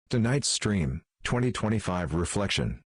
Tonight's stream, 2025 reflection.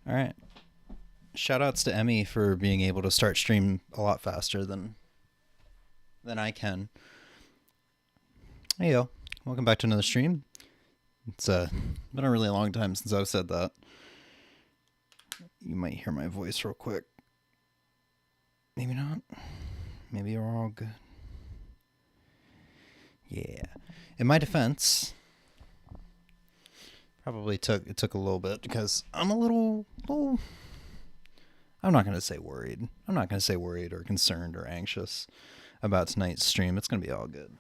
All right. Shout outs to Emmy for being able to start stream a lot faster than I can. Hey yo, welcome back to another stream. It's been a really long time since I've said that. You might hear my voice real quick. Maybe not. Maybe you're all good. Yeah. In my defense, probably took a little bit because I'm a little I'm not going to say worried. I'm not going to say worried or concerned or anxious about tonight's stream. It's going to be all good.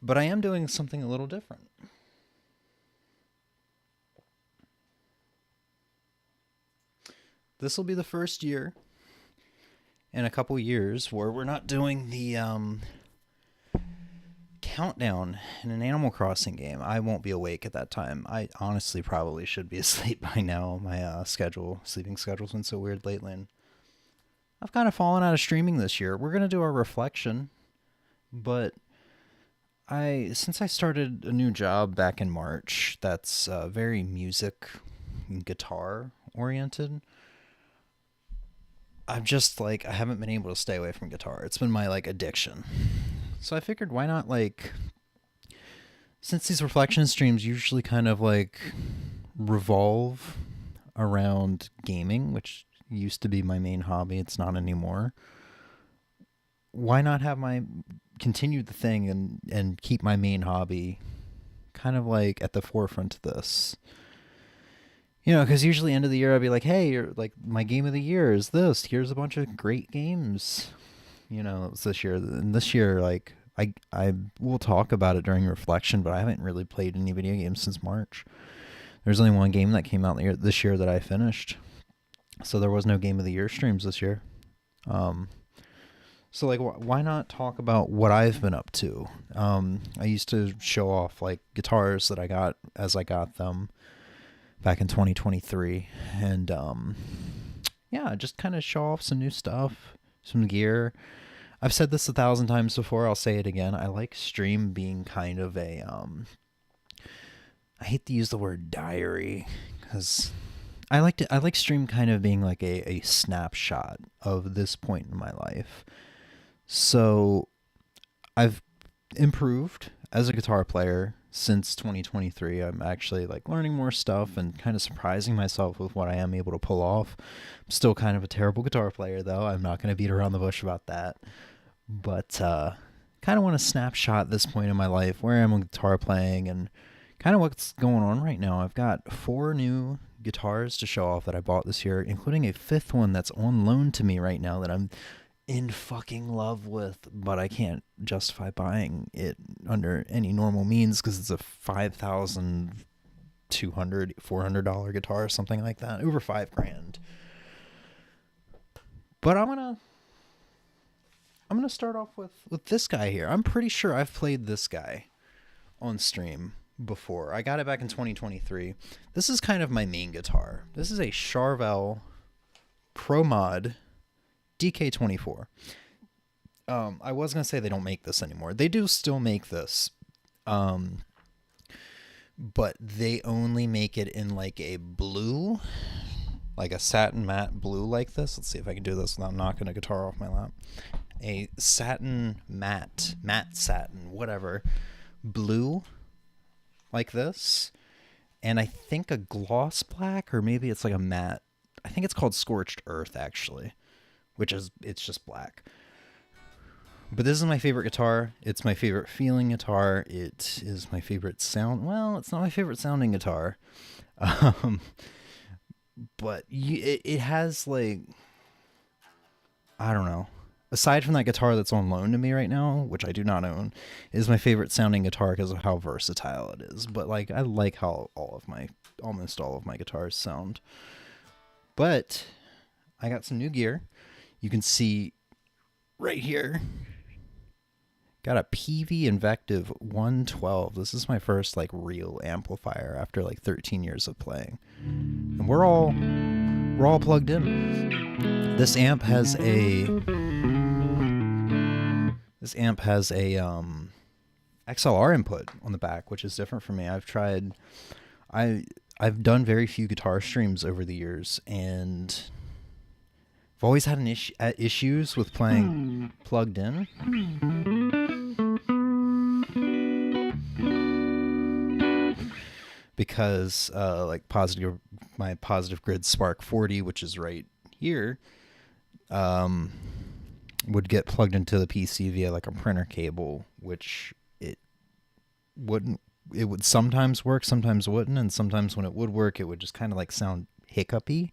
But I am doing something a little different. This will be the first year in a couple years where we're not doing the countdown in an Animal Crossing game. I won't be awake at that time. I honestly probably should be asleep by now. My sleeping schedule's been so weird lately. And I've kind of fallen out of streaming this year. We're going to do our reflection, but since I started a new job back in March that's very music and guitar oriented, I'm just I haven't been able to stay away from guitar. It's been my addiction. So I figured why not since these reflection streams usually kind of revolve around gaming, which used to be my main hobby, it's not anymore. Why not have continue the thing and keep my main hobby kind of at the forefront of this? You know, because usually end of the year I'd be like, hey, you're my game of the year is this. Here's a bunch of great games. You know, it was this year. And this year, I will talk about it during reflection, but I haven't really played any video games since March. There's only one game that came out this year that I finished. So there was no game of the year streams this year. So why not talk about what I've been up to? I used to show off guitars that I got as I got them back in 2023, and yeah, just kind of show off some new stuff, some gear. I've said this 1,000 times before, I'll say it again. I like stream being kind of a I hate to use the word diary because I like stream kind of being a snapshot of this point in my life. So I've improved as a guitar player since 2023. I'm actually learning more stuff and kind of surprising myself with what I am able to pull off. I'm still kind of a terrible guitar player though. I'm not going to beat around the bush about that. But kind of want to snapshot this point in my life where I am with guitar playing and kind of what's going on right now. I've got 4 new guitars to show off that I bought this year, including a 5th one that's on loan to me right now that I'm in fucking love with, but I can't justify buying it under any normal means because it's a $5,200, $400 guitar or something like that, over $5,000. But I'm gonna start off with this guy here. I'm pretty sure I've played this guy on stream before. I got it back in 2023. This is kind of my main guitar. This is a Charvel Pro Mod DK24. I was gonna say they don't make this anymore. They do still make this, but they only make it in like a blue, like a satin matte blue like this. Let's see if I can do this without knocking a guitar off my lap. A satin matte satin, whatever, blue like this. And I think a gloss black, or maybe it's like a matte. I think it's called Scorched Earth, actually, it's just black. But this is my favorite guitar. It's my favorite feeling guitar. It is my favorite sound. Well, it's not my favorite sounding guitar. But it has, like, I don't know. Aside from that guitar that's on loan to me right now, which I do not own, is my favorite sounding guitar because of how versatile it is. But like, I like how almost all of my guitars sound. But I got some new gear. You can see right here. Got a PV Invective 112. This is my first like real amplifier after like 13 years of playing, and we're all plugged in. This amp has a XLR input on the back, which is different for me. I've done very few guitar streams over the years, and I've always had issues with playing plugged in. Because like my positive grid Spark 40, which is right here, would get plugged into the PC via like a printer cable, which it would sometimes work, sometimes wouldn't, and sometimes when it would work, it would just kind of like sound hiccupy,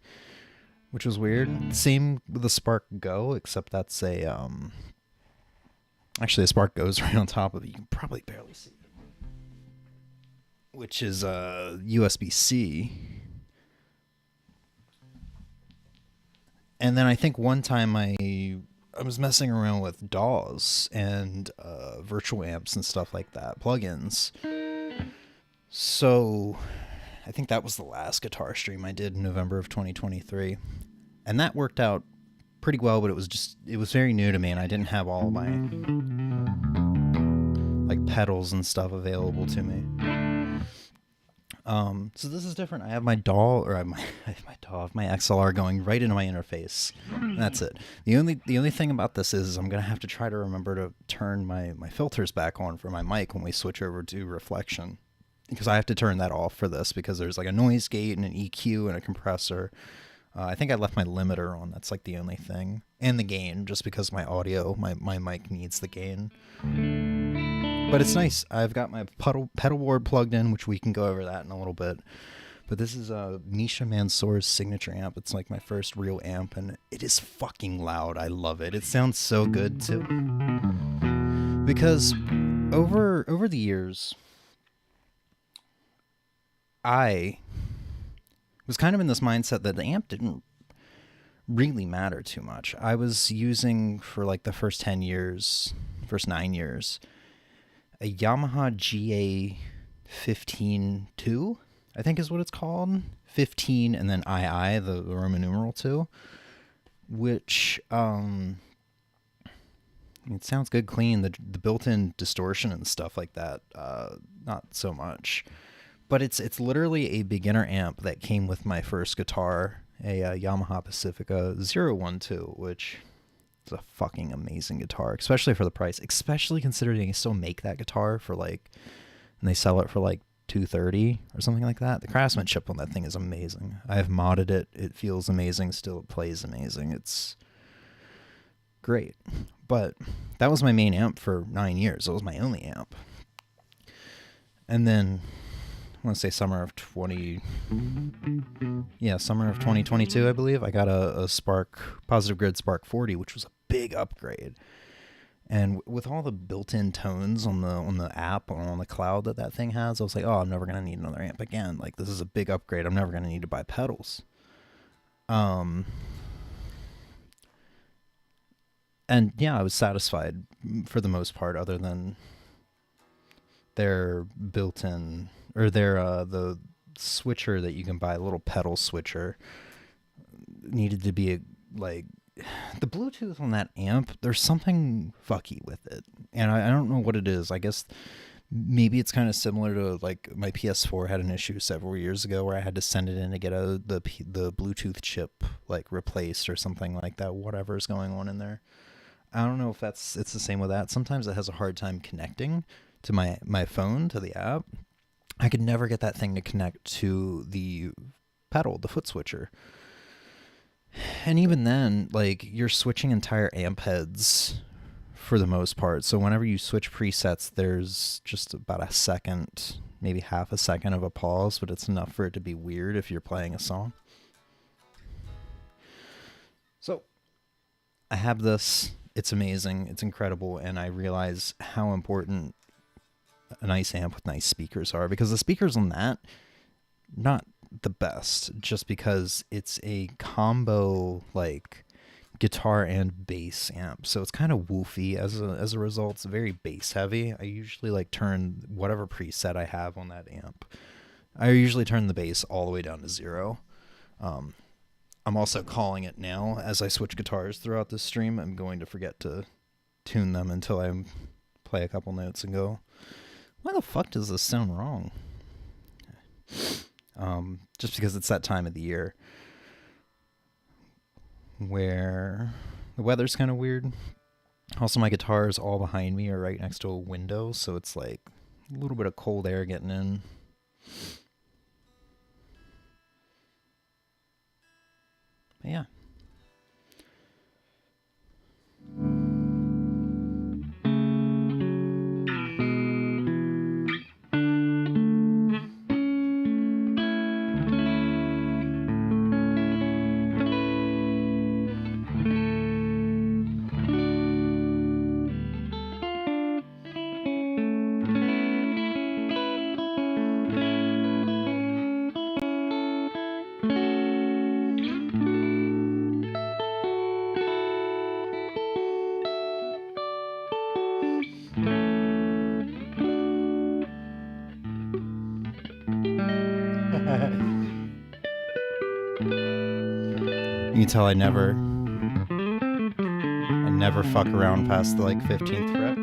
which was weird. Same with the Spark Go, except that's actually the Spark Go's right on top of it. You can probably barely see it, which is USB-C. And then I think one time I was messing around with DAWs and virtual amps and stuff like that, plugins. So I think that was the last guitar stream I did in November of 2023. And that worked out pretty well, but it was very new to me, and I didn't have all my like pedals and stuff available to me. So this is different. I have my DAW, or I have my XLR going right into my interface. And that's it. The only thing about this is I'm gonna have to try to remember to turn my filters back on for my mic when we switch over to reflection, because I have to turn that off for this, because there's like a noise gate and an EQ and a compressor. I think I left my limiter on. That's like the only thing, and the gain, just because my mic needs the gain. But it's nice. I've got my pedal board plugged in, which we can go over that in a little bit. But this is Misha Mansour's signature amp. It's like my first real amp, and it is fucking loud. I love it. It sounds so good too. Because over the years, I was kind of in this mindset that the amp didn't really matter too much. I was using, for like the first 9 years, a Yamaha GA15-2, I think is what it's called. 15 and then II, the Roman numeral 2, which it sounds good clean. The built-in distortion and stuff like that, not so much. But it's literally a beginner amp that came with my first guitar, a Yamaha Pacifica 012, which is a fucking amazing guitar, especially for the price, especially considering they still make that guitar for like, and they sell it for like $230 or something like that. The craftsmanship on that thing is amazing. I have modded it. It feels amazing. Still, it plays amazing. It's great. But that was my main amp for 9 years. It was my only amp. And then I want to say summer of 2022, I believe, I got a Positive Grid Spark 40, which was a big upgrade. And with all the built-in tones on the app or on the cloud that thing has, I was like, oh, I'm never going to need another amp again. Like, this is a big upgrade. I'm never going to need to buy pedals. And yeah, I was satisfied for the most part, other than their built-in, or their the switcher that you can buy, a little pedal switcher, needed to be like the Bluetooth on that amp, there's something fucky with it. And I don't know what it is. I guess maybe it's kind of similar to like my PS4 had an issue several years ago where I had to send it in to get the Bluetooth chip like replaced or something like that, whatever's going on in there. I don't know if it's the same with that. Sometimes it has a hard time connecting to my phone, to the app. I could never get that thing to connect to the pedal, the foot switcher. And even then, like, you're switching entire amp heads for the most part. So whenever you switch presets, there's just about a second, maybe half a second of a pause, but it's enough for it to be weird if you're playing a song. So I have this. It's amazing. It's incredible. And I realize how important a nice amp with nice speakers are, because the speakers on that, not the best, just because it's a combo like guitar and bass amp, so it's kind of woofy as a result. It's very bass heavy. I usually like turn whatever preset I have on that amp. I usually turn the bass all the way down to 0. I'm also calling it now as I switch guitars throughout this stream. I'm going to forget to tune them until I play a couple notes and go, why the fuck does this sound wrong? Just because it's that time of the year where the weather's kind of weird. Also, my guitars all behind me are right next to a window, so it's like a little bit of cold air getting in. But yeah. You can tell I never fuck around past the like 15th fret.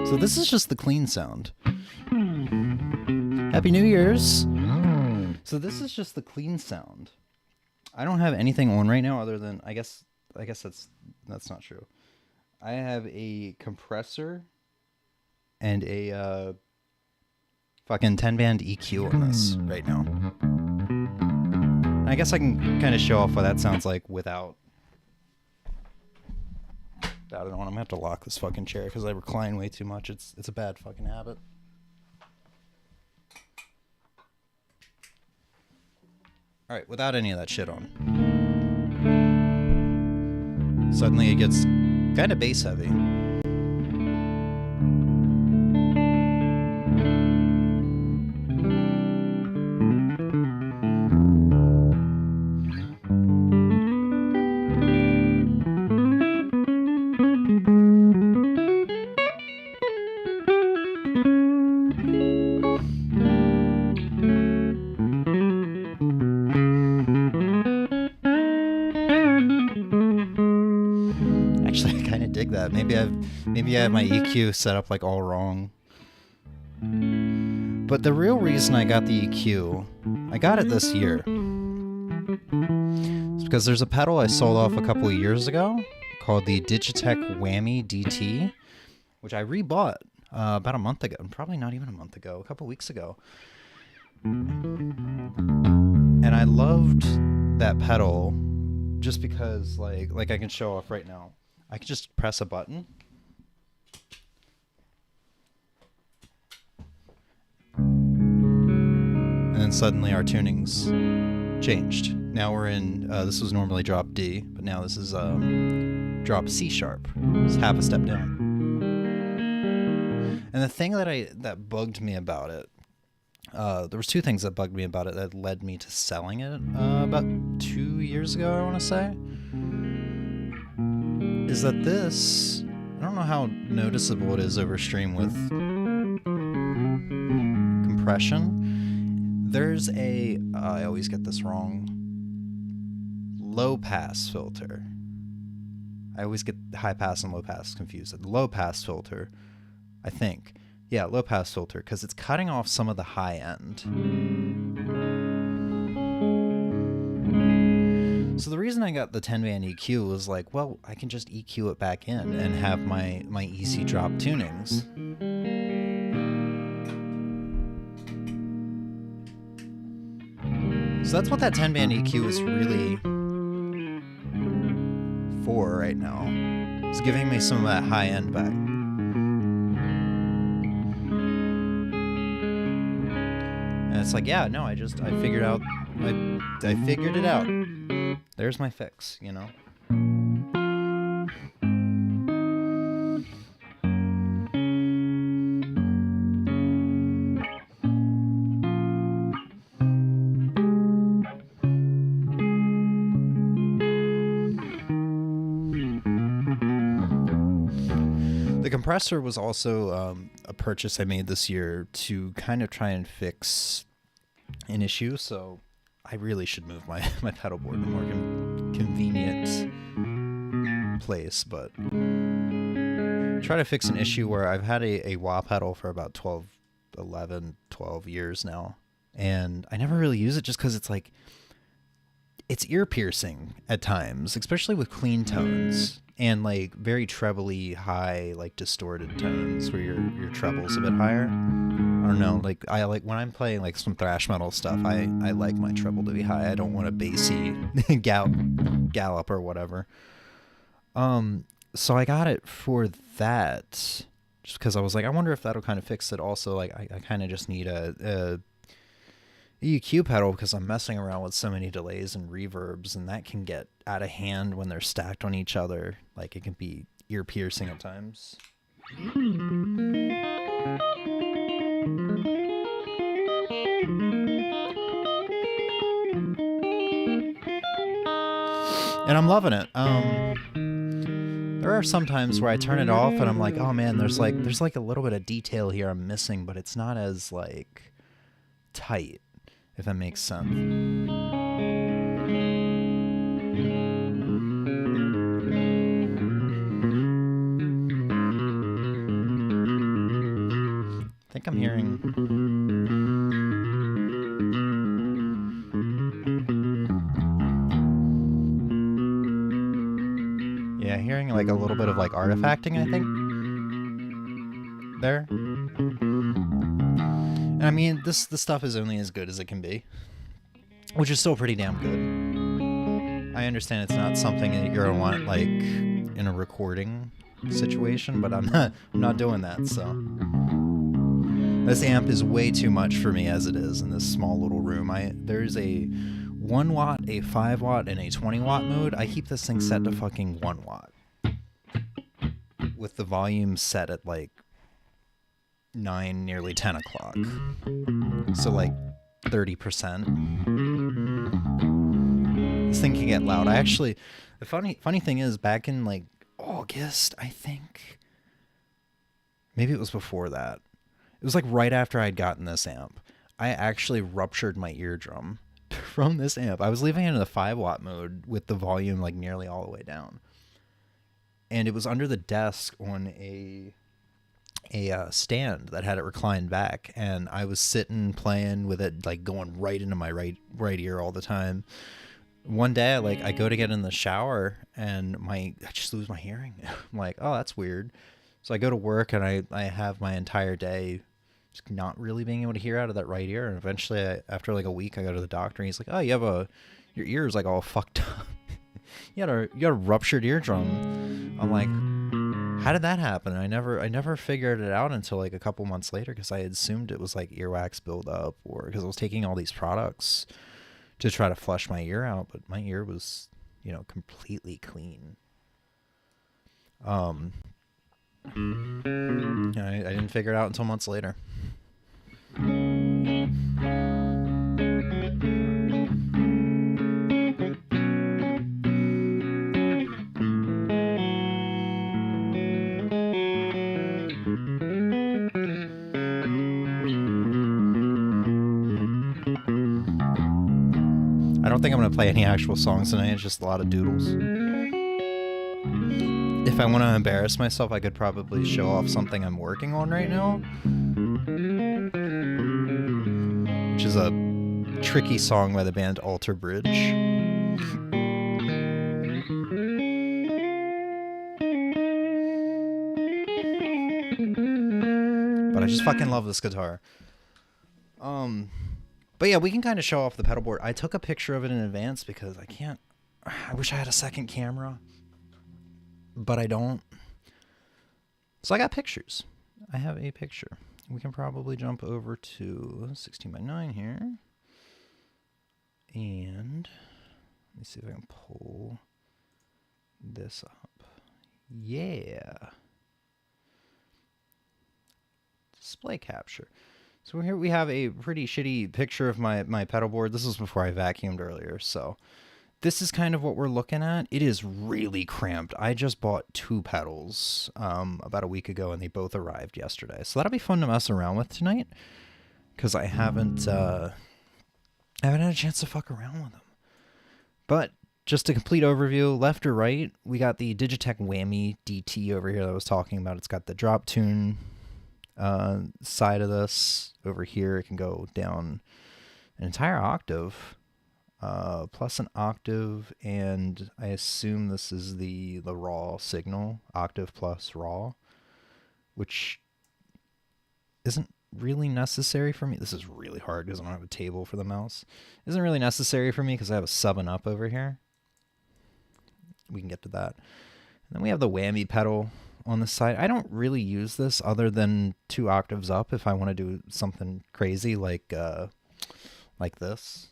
So this is just the clean sound. Happy New Year's. So this is just the clean sound. I don't have anything on right now other than I guess that's not true. I have a compressor and a fucking 10-band EQ on this right now. I guess I can kind of show off what that sounds like without. I don't know. I'm gonna have to lock this fucking chair because I recline way too much. It's a bad fucking habit. All right, without any of that shit on. Suddenly it gets kind of bass heavy. That maybe I have my EQ set up like all wrong. But the real reason I got the EQ, I got it this year, is because there's a pedal I sold off a couple of years ago called the Digitech Whammy DT, which I rebought about a month ago, probably not even a month ago, a couple weeks ago. And I loved that pedal just because like I can show off right now. I could just press a button. And then suddenly our tuning's changed. Now we're in, this was normally drop D, but now this is drop C sharp. It's half a step down. And the thing that bugged me about it, there was two things that bugged me about it that led me to selling it about 2 years ago, I want to say. Is that this, I don't know how noticeable it is over stream with compression. There's I always get this wrong, low pass filter. I always get high pass and low pass confused. The low pass filter, I think. Yeah, low pass filter, because it's cutting off some of the high end. So the reason I got the 10-band EQ was like, well, I can just EQ it back in and have my easy drop tunings. So that's what that 10-band EQ is really for right now. It's giving me some of that high end back. And it's like, yeah, no, I figured out, I figured it out. There's my fix, you know? The compressor was also a purchase I made this year to kind of try and fix an issue, so I really should move my pedal board to a more convenient place, but try to fix an issue where I've had a wah pedal for about 12 years now, and I never really use it just because it's like, it's ear piercing at times, especially with clean tones and like very trebly high, like distorted tones where your treble's a bit higher. I don't know, like I like when I'm playing like some thrash metal stuff, I like my treble to be high. I don't want a bassy gallop or whatever. So I got it for that, just because I was like, I wonder if that'll kind of fix it. Also, like I kind of just need a EQ pedal because I'm messing around with so many delays and reverbs, and that can get out of hand when they're stacked on each other. Like it can be ear piercing at times. And I'm loving it. There are some times where I turn it off and I'm like, oh man, there's like a little bit of detail here I'm missing, but it's not as like tight, if that makes sense. I think I'm hearing... Yeah, hearing like a little bit of like artifacting, I think. There. And I mean, this stuff is only as good as it can be, which is still pretty damn good. I understand it's not something that you're gonna want like in a recording situation, but I'm not doing that. So this amp is way too much for me as it is in this small little room. There's a 1 watt, a 5 watt, and a 20 watt mode. I keep this thing set to fucking 1 watt with the volume set at like 9, nearly 10 o'clock. So like 30%. This thing can get loud. The funny thing is, back in like August, I think, maybe it was before that. It was like right after I'd gotten this amp. I actually ruptured my eardrum from this amp. I was leaving it in the 5 watt mode with the volume like nearly all the way down. And it was under the desk on a stand that had it reclined back, and I was sitting playing with it like going right into my right ear all the time. One day I go to get in the shower and I just lose my hearing. I'm like, oh, that's weird. So I go to work and I have my entire day just not really being able to hear out of that right ear. And eventually after like a week, I go to the doctor and he's like, oh, your ear is like all fucked up. you got a ruptured eardrum. I'm like, how did that happen? I never figured it out until like a couple months later, because I had assumed it was like earwax buildup, or because I was taking all these products to try to flush my ear out, but my ear was, completely clean. I didn't figure it out until months later. don't think I'm going to play any actual songs tonight. It's just a lot of doodles. If I want to embarrass myself, I could probably show off something I'm working on right now, which is a tricky song by the band Alter Bridge. But I just fucking love this guitar. But yeah, we can kind of show off the pedal board. I took a picture of it in advance because I wish I had a second camera, but I don't. So I got pictures. I have a picture. We can probably jump over to 16:9 here. And let me see if I can pull this up. Yeah. Display capture. So here we have a pretty shitty picture of my pedal board. This was before I vacuumed earlier, so this is kind of what we're looking at. It is really cramped. I just bought 2 pedals about a week ago, and they both arrived yesterday. So that'll be fun to mess around with tonight, because I haven't had a chance to fuck around with them. But just a complete overview, left or right, we got the Digitech Whammy DT over here that I was talking about. It's got the drop tune side of this. Over here it can go down an entire octave, plus an octave, and I assume this is the raw signal, octave plus raw, which isn't really necessary for me. This is really hard because I don't have a table for the mouse. Isn't really necessary for me because I have a 7-up over here. We can get to that. And then we have the whammy pedal on the side. I don't really use this other than 2 octaves up if I want to do something crazy like this.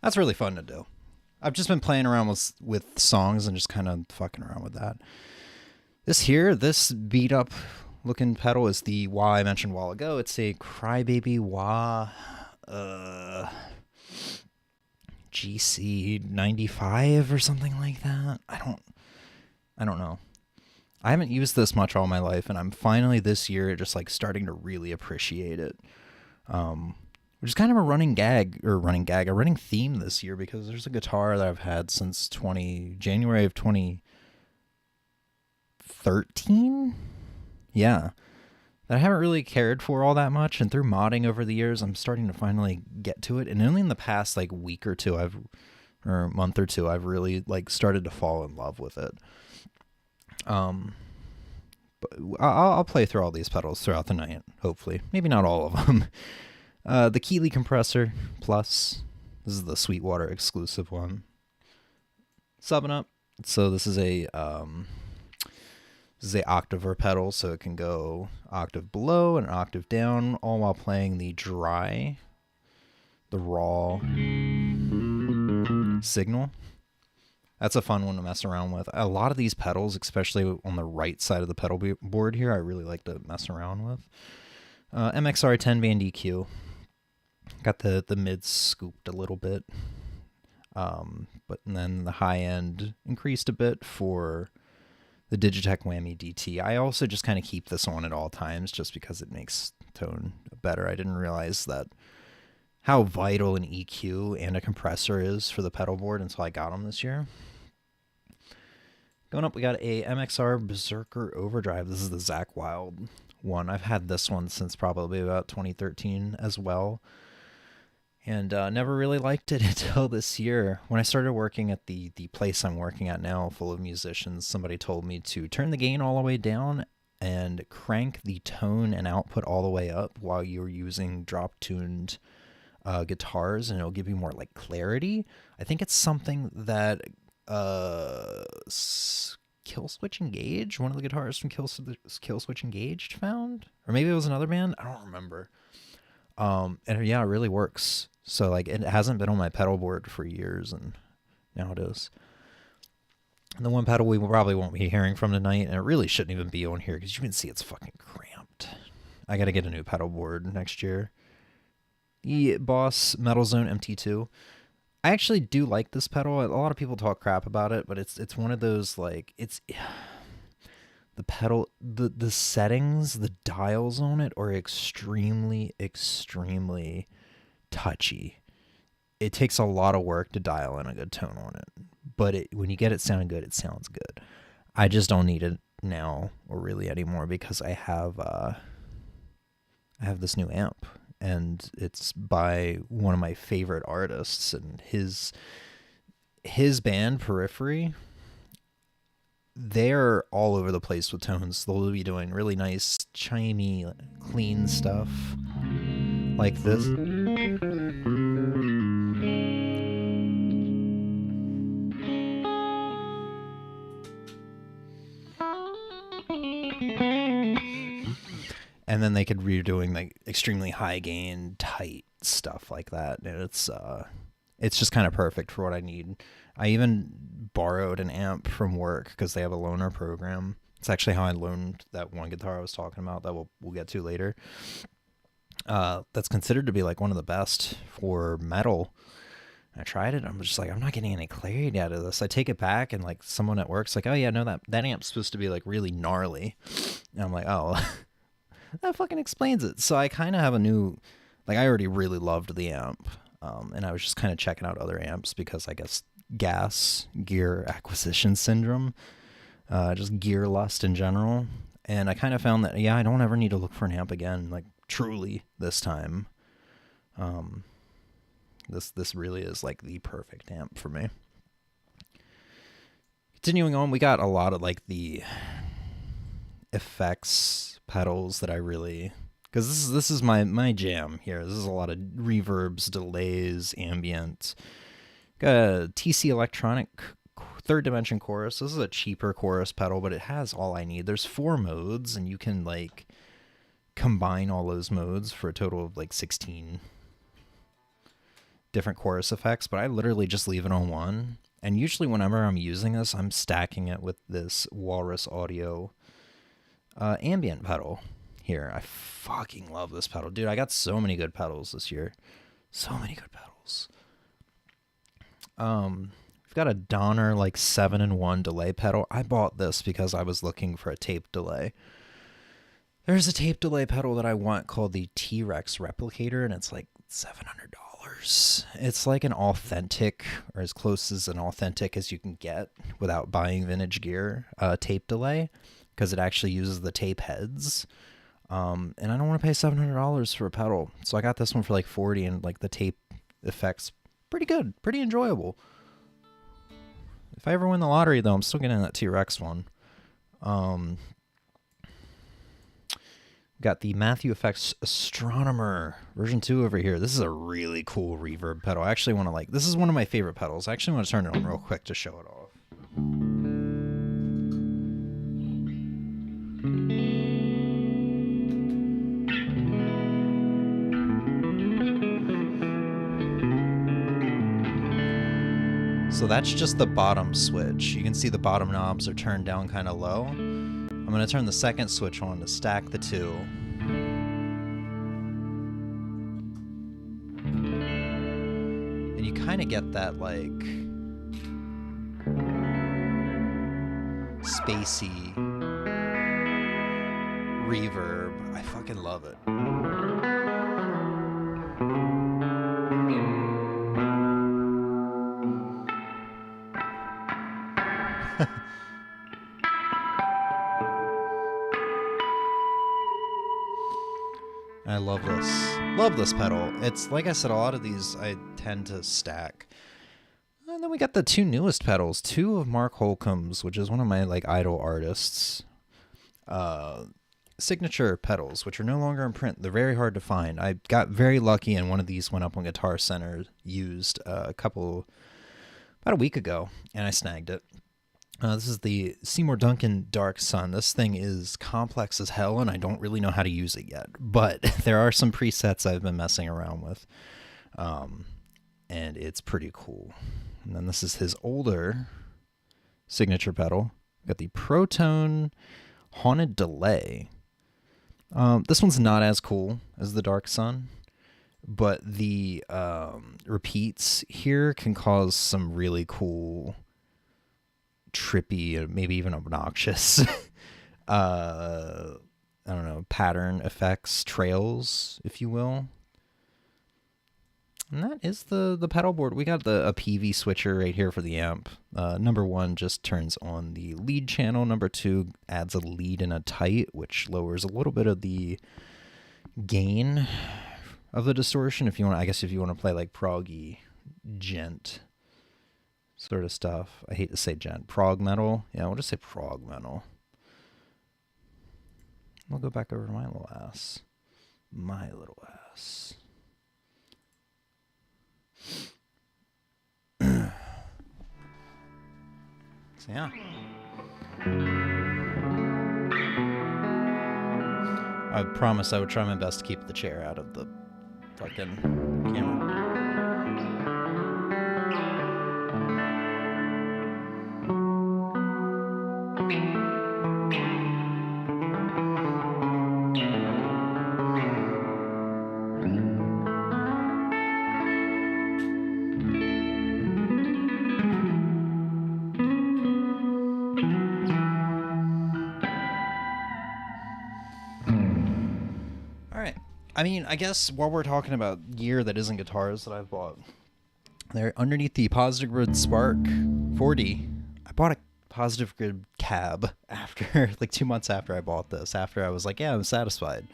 That's really fun to do. I've just been playing around with songs and just kind of fucking around with that. This beat up looking pedal is the wah I mentioned a while ago. It's a Crybaby wah GC 95 or something like that. I don't know. I haven't used this much all my life, and I'm finally this year just like starting to really appreciate it. Which is kind of a running theme this year, because there's a guitar that I've had since January of 2013. Yeah. That I haven't really cared for all that much, and through modding over the years, I'm starting to finally get to it. And only in the past like week or two, or month or two, I've really like started to fall in love with it. But I'll play through all these pedals throughout the night, hopefully. Maybe not all of them. The Keeley compressor plus, this is the Sweetwater exclusive one. 7-up. So this is a octaver pedal, so it can go octave below and an octave down, all while playing the raw signal. That's a fun one to mess around with. A lot of these pedals, especially on the right side of the pedal board here, I really like to mess around with. MXR 10 band EQ. Got the mids scooped a little bit. But then the high end increased a bit for the Digitech Whammy DT. I also just kind of keep this on at all times just because it makes tone better. I didn't realize how vital an EQ and a compressor is for the pedal board until I got them this year. Going up, we got a MXR Berserker Overdrive. This is the Zakk Wylde one. I've had this one since probably about 2013 as well, and never really liked it until this year. When I started working at the place I'm working at now, full of musicians, somebody told me to turn the gain all the way down and crank the tone and output all the way up while you're using drop-tuned guitars, and it'll give you more like clarity. I think it's something that Killswitch Engage, one of the guitarists from Killswitch Engaged found, or maybe it was another band, I don't remember. And yeah, it really works. So like, it hasn't been on my pedal board for years, and now it is. The one pedal we probably won't be hearing from tonight, and it really shouldn't even be on here because you can see it's fucking cramped. I got to get a new pedal board next year. Boss Metal Zone MT2. I actually do like this pedal. A lot of people talk crap about it, but it's one of those, like, it's the pedal, the settings, the dials on it are extremely, extremely touchy. It takes a lot of work to dial in a good tone on it, but when you get it sounding good, it sounds good. I just don't need it now or really anymore because I have this new amp, and it's by one of my favorite artists, and his band Periphery. They're all over the place with tones. They'll be doing really nice, chimey, clean stuff like this. And then they could be doing like extremely high gain, tight stuff like that. And it's just kind of perfect for what I need. I even borrowed an amp from work because they have a loaner program. It's actually how I loaned that one guitar I was talking about that we'll get to later. That's considered to be like one of the best for metal. I tried it. I'm just like, I'm not getting any clarity out of this. I take it back, and like someone at work's like, oh yeah, no, that amp's supposed to be like really gnarly. And I'm like, oh, that fucking explains it. So I kind of have a new, like, I already really loved the amp. And I was just kind of checking out other amps because I guess gear acquisition syndrome, just gear lust in general. And I kind of found that, yeah, I don't ever need to look for an amp again, like truly this time. This really is like the perfect amp for me. Continuing on, we got a lot of like the effects pedals that I really, because this is my jam here. This is a lot of reverbs, delays, ambient. Got a TC Electronic third dimension chorus. This is a cheaper chorus pedal, but it has all I need. There's 4 modes, and you can like combine all those modes for a total of like 16 different chorus effects, but I literally just leave it on one. And usually whenever I'm using this, I'm stacking it with this Walrus Audio ambient pedal here. I fucking love this pedal. Dude, I got so many good pedals this year. So many good pedals. We've got a Donner like 7-in-1 delay pedal. I bought this because I was looking for a tape delay. There's a tape delay pedal that I want called the T-Rex Replicator, and it's like $700. It's like an authentic, or as close as an authentic as you can get without buying vintage gear, tape delay, because it actually uses the tape heads. And I don't want to pay $700 for a pedal, so I got this one for like $40, and like the tape effects pretty good, pretty enjoyable. If I ever win the lottery, though, I'm still getting that T-Rex one. Got the Matthew Effects Astronomer version 2 over here. This is a really cool reverb pedal. I actually want to like, this is one of my favorite pedals. I actually want to turn it on real quick to show it off. So that's just the bottom switch. You can see the bottom knobs are turned down kind of low. I'm going to turn the second switch on to stack the two. And you kind of get that like spacey reverb. I fucking love it. I love this. Love this pedal. It's like I said, a lot of these I tend to stack. And then we got the 2 newest pedals, 2 of Mark Holcomb's, which is one of my like idol artists. Signature pedals, which are no longer in print. They're very hard to find. I got very lucky, and one of these went up on Guitar Center used about a week ago, and I snagged it. This is the Seymour Duncan Dark Sun. This thing is complex as hell, and I don't really know how to use it yet. But there are some presets I've been messing around with, and it's pretty cool. And then this is his older signature pedal. We got the Protone Haunted Delay. This one's not as cool as the Dark Sun, but the repeats here can cause some really cool, trippy, maybe even obnoxious, I don't know, pattern effects, trails, if you will. And that is the pedal board. We got a PV switcher right here for the amp. Number 1 just turns on the lead channel. Number 2 adds a lead and a tight, which lowers a little bit of the gain of the distortion. If you want, I guess if you want to play like proggy, gent sort of stuff. I hate to say gent. Prog metal. Yeah, we'll just say prog metal. We'll go back over to my little ass. My little ass. So yeah. I promise I would try my best to keep the chair out of the fucking camera. I mean, I guess while we're talking about gear that isn't guitars that I've bought, there underneath the Positive Grid Spark 40, I bought a Positive Grid cab after, like 2 months after I bought this, after I was like, yeah, I'm satisfied.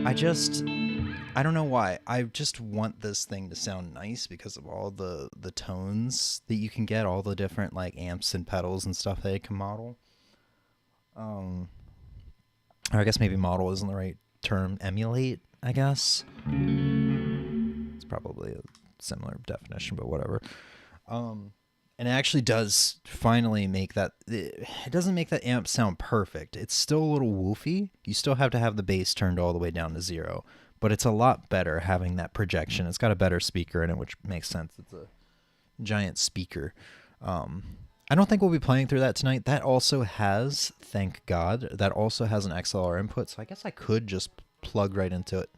I don't know why. I just want this thing to sound nice because of all the tones that you can get, all the different like amps and pedals and stuff that it can model. Or I guess maybe model isn't the right term. Emulate, I guess. It's probably a similar definition, but whatever. And it actually does finally make that... It doesn't make that amp sound perfect. It's still a little woofy. You still have to have the bass turned all the way down to 0. But it's a lot better having that projection. It's got a better speaker in it, which makes sense. It's a giant speaker. I don't think we'll be playing through that tonight. That also has, thank God, that also has an XLR input. So I guess I could just plug right into it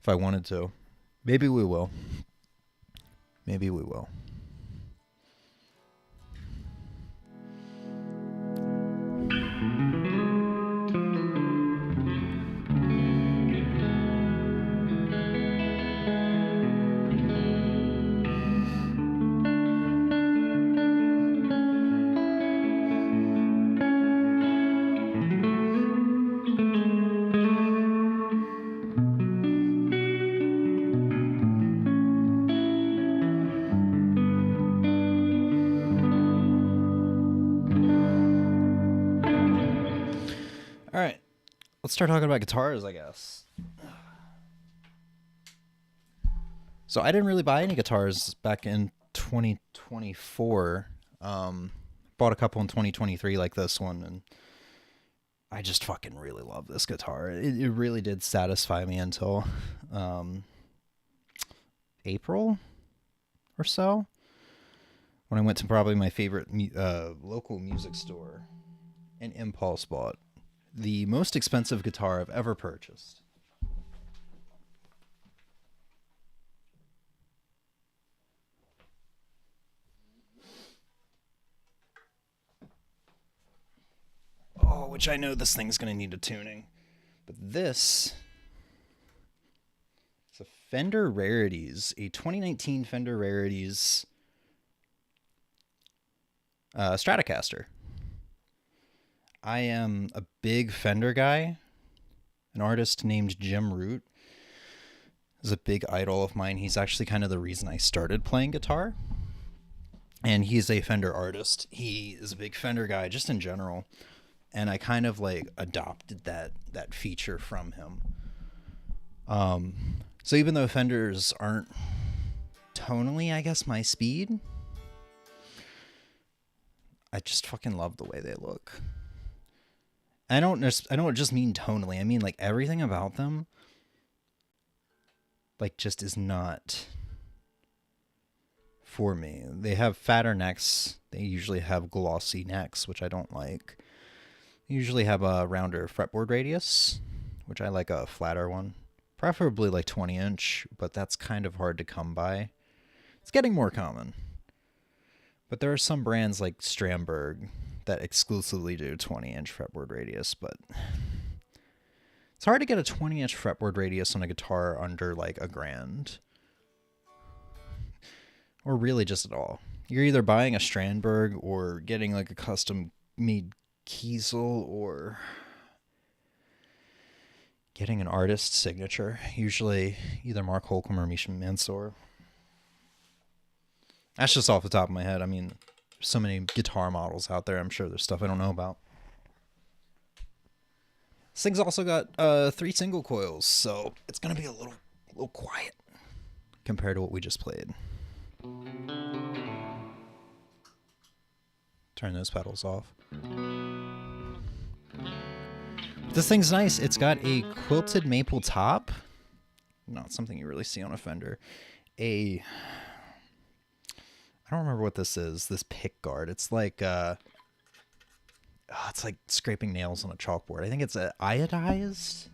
if I wanted to. Maybe we will. Maybe we will. Let's start talking about guitars, I guess. So I didn't really buy any guitars back in 2024. Bought a couple in 2023 like this one, and I just fucking really love this guitar. It really did satisfy me until April or so, when I went to probably my favorite local music store and impulse bought the most expensive guitar I've ever purchased. Oh, which I know this thing's going to need a tuning. But this is a Fender Rarities, a 2019 Fender Rarities Stratocaster. I am a big Fender guy. An artist named Jim Root is a big idol of mine. He's actually kind of the reason I started playing guitar. And he's a Fender artist. He is a big Fender guy just in general. And I kind of like adopted that feature from him. So even though Fenders aren't tonally, I guess, my speed, I just fucking love the way they look. I don't just mean tonally. I mean like everything about them like just is not for me. They have fatter necks. They usually have glossy necks, which I don't like. They usually have a rounder fretboard radius, which I like a flatter one. Preferably like 20-inch, but that's kind of hard to come by. It's getting more common. But there are some brands like Stramberg that exclusively do 20-inch fretboard radius, but it's hard to get a 20-inch fretboard radius on a guitar under like $1,000. Or really just at all. You're either buying a Strandberg or getting like a custom-made Kiesel or getting an artist's signature. Usually either Mark Holcomb or Misha Mansour. That's just off the top of my head. I mean, there's so many guitar models out there. I'm sure there's stuff I don't know about. This thing's also got 3 single coils, so it's going to be a little quiet compared to what we just played. Turn those pedals off. This thing's nice. It's got a quilted maple top. Not something you really see on a Fender. I don't remember what this is. This pick guard. It's like it's like scraping nails on a chalkboard. I think it's an iodized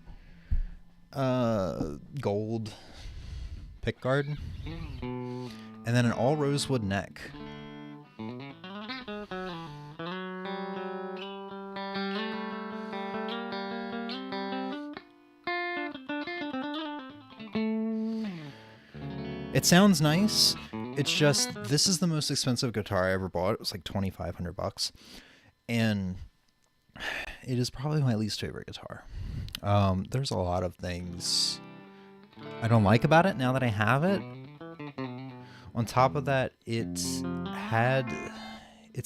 gold pick guard. And then an all rosewood neck. It sounds nice. It's just, this is the most expensive guitar I ever bought. It was like $2,500. And it is probably my least favorite guitar. There's a lot of things I don't like about it now that I have it. On top of that, it's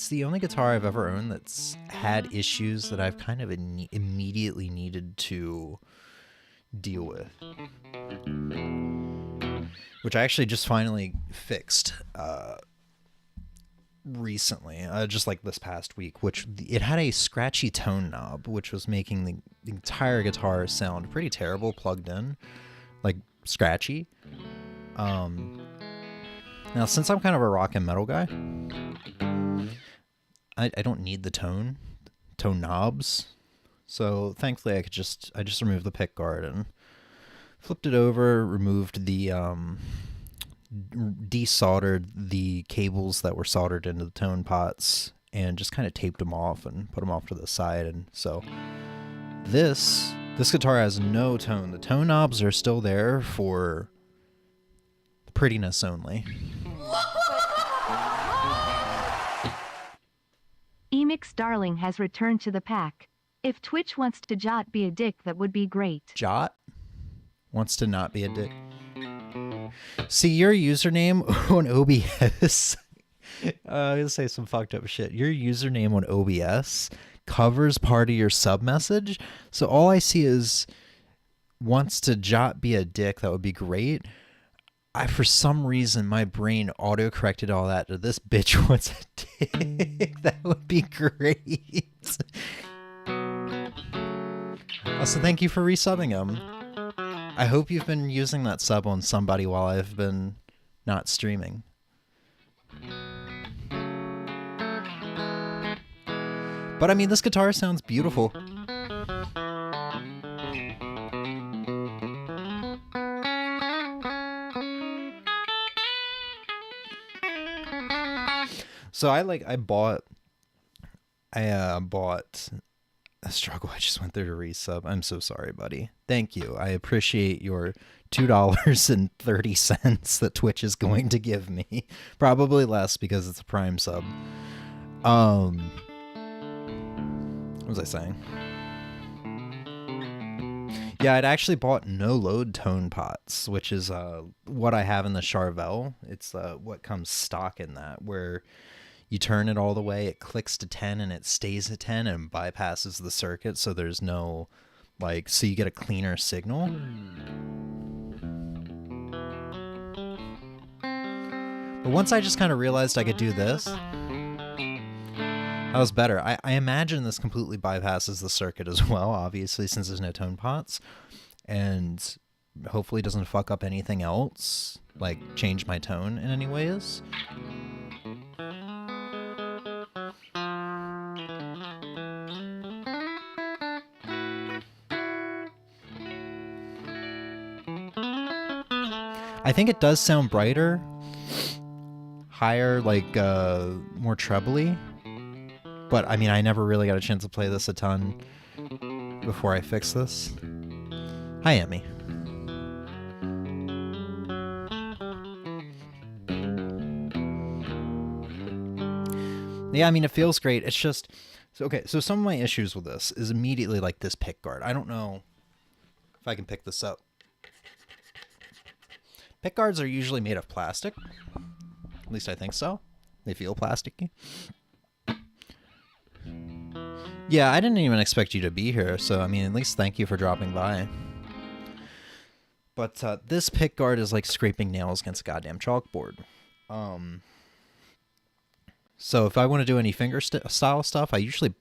the only guitar I've ever owned that's had issues that I've kind of immediately needed to deal with. Which I actually just finally fixed recently, just like this past week, which it had a scratchy tone knob, which was making the entire guitar sound pretty terrible plugged in, like scratchy. Now, since I'm kind of a rock and metal guy, I don't need the tone knobs. So thankfully I just removed the pick guard and flipped it over, removed the desoldered the cables that were soldered into the tone pots, and just kind of taped them off and put them off to the side. And so this guitar has no tone. The tone knobs are still there for prettiness only. Emix Darling has returned to the pack. If Twitch wants to jot be a dick, that would be great. Jot wants to not be a dick. See, your username on OBS, I'm going to say some fucked up shit. Your username on OBS covers part of your sub message. So all I see is wants to jot be a dick. That would be great. For some reason, my brain auto-corrected all that to this bitch wants a dick. That would be great. Also, thank you for resubbing him. I hope you've been using that sub on somebody while I've been not streaming. But I mean, this guitar sounds beautiful. So I bought a struggle I just went through to resub. I'm so sorry, buddy. Thank you. I appreciate your $2.30 that Twitch is going to give me. Probably less because it's a Prime sub. What was I saying? Yeah, I'd actually bought no load tone pots, which is what I have in the Charvel. It's what comes stock in that, where you turn it all the way, it clicks to 10 and it stays at 10 and bypasses the circuit, so there's no, so you get a cleaner signal. But once I just kind of realized I could do this, that was better. I imagine this completely bypasses the circuit as well, obviously, since there's no tone pots, and hopefully doesn't fuck up anything else. like change my tone in any ways. I think it does sound brighter, higher, like more trebly. But I mean, I never really got a chance to play this a ton before I fix this. Hi, Emmy. Yeah, I mean, it feels great. It's just... So, okay, so some of my issues with this is immediately like this pick guard. I don't know if I can pick this up. Pick guards are usually made of plastic. At least I think so. They feel plasticky. Yeah, I didn't even expect you to be here, so I mean, at least thank you for dropping by. But this pick guard is like scraping nails against a goddamn chalkboard. So if I want to do any finger style stuff, I usually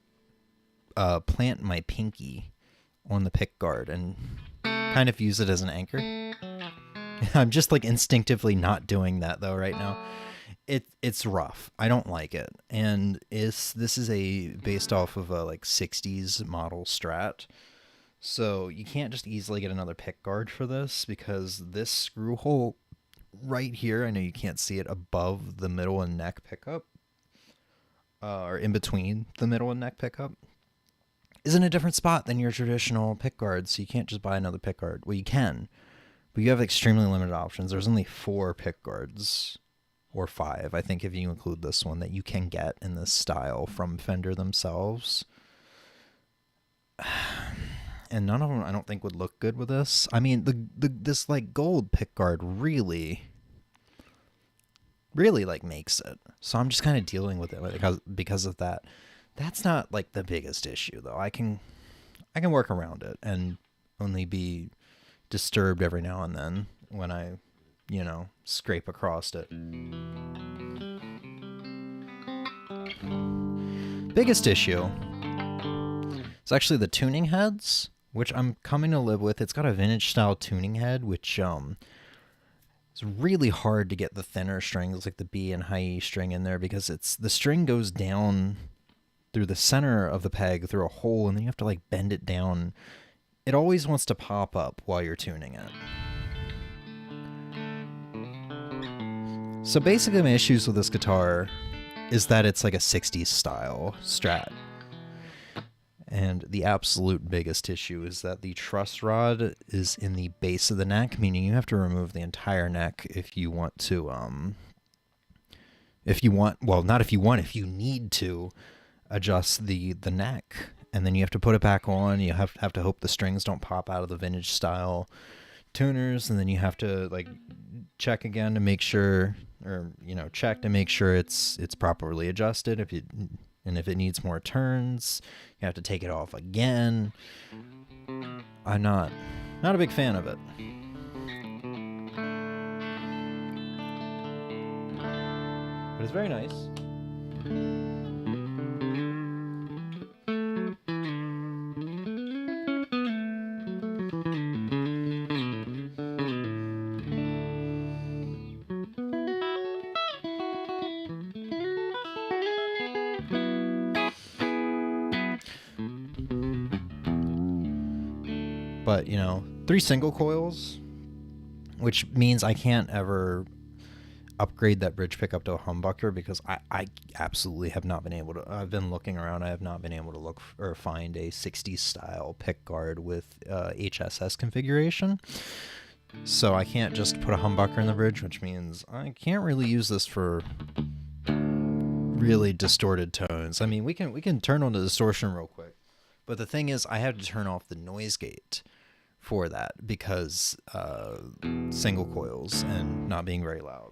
plant my pinky on the pick guard and kind of use it as an anchor. I'm just like instinctively not doing that though right now. It's rough. I don't like it. And this is based off of a like 60s model Strat. So you can't just easily get another pick guard for this because this screw hole right here, I know you can't see it, above the middle and neck pickup, or in between the middle and neck pickup, is in a different spot than your traditional pick guard. So you can't just buy another pick guard. Well, you can, but you have extremely limited options. There's only 4 pick guards. Or 5, I think, if you include this one, that you can get in this style from Fender themselves. And none of them, I don't think, would look good with this. I mean, this like gold pickguard really like makes it. So I'm just kind of dealing with it because of that. That's not like the biggest issue though. I can work around it and only be disturbed every now and then when I, you know, scrape across it. Biggest issue is actually the tuning heads, which I'm coming to live with. It's got a vintage style tuning head, which it's really hard to get the thinner strings like the B and high E string in there because the string goes down through the center of the peg through a hole, and then you have to like bend it down. It always wants to pop up while you're tuning it. So basically my issues with this guitar is that it's like a 60s style Strat. And the absolute biggest issue is that the truss rod is in the base of the neck, meaning you have to remove the entire neck if you want to, if you need to adjust the neck. And then you have to put it back on. You have to hope the strings don't pop out of the vintage style tuners, and then you have to like check again to make sure, or check to make sure it's properly adjusted. If it needs more turns, you have to take it off again. I'm not a big fan of it. But it's very nice. But, 3 single coils, which means I can't ever upgrade that bridge pickup to a humbucker because I absolutely have not been able to. I've been looking around. I have not been able to look or find a 60s style pick guard with HSS configuration. So I can't just put a humbucker in the bridge, which means I can't really use this for really distorted tones. I mean, we can turn on the distortion real quick. But the thing is, I have to turn off the noise gate for that because single coils and not being very loud.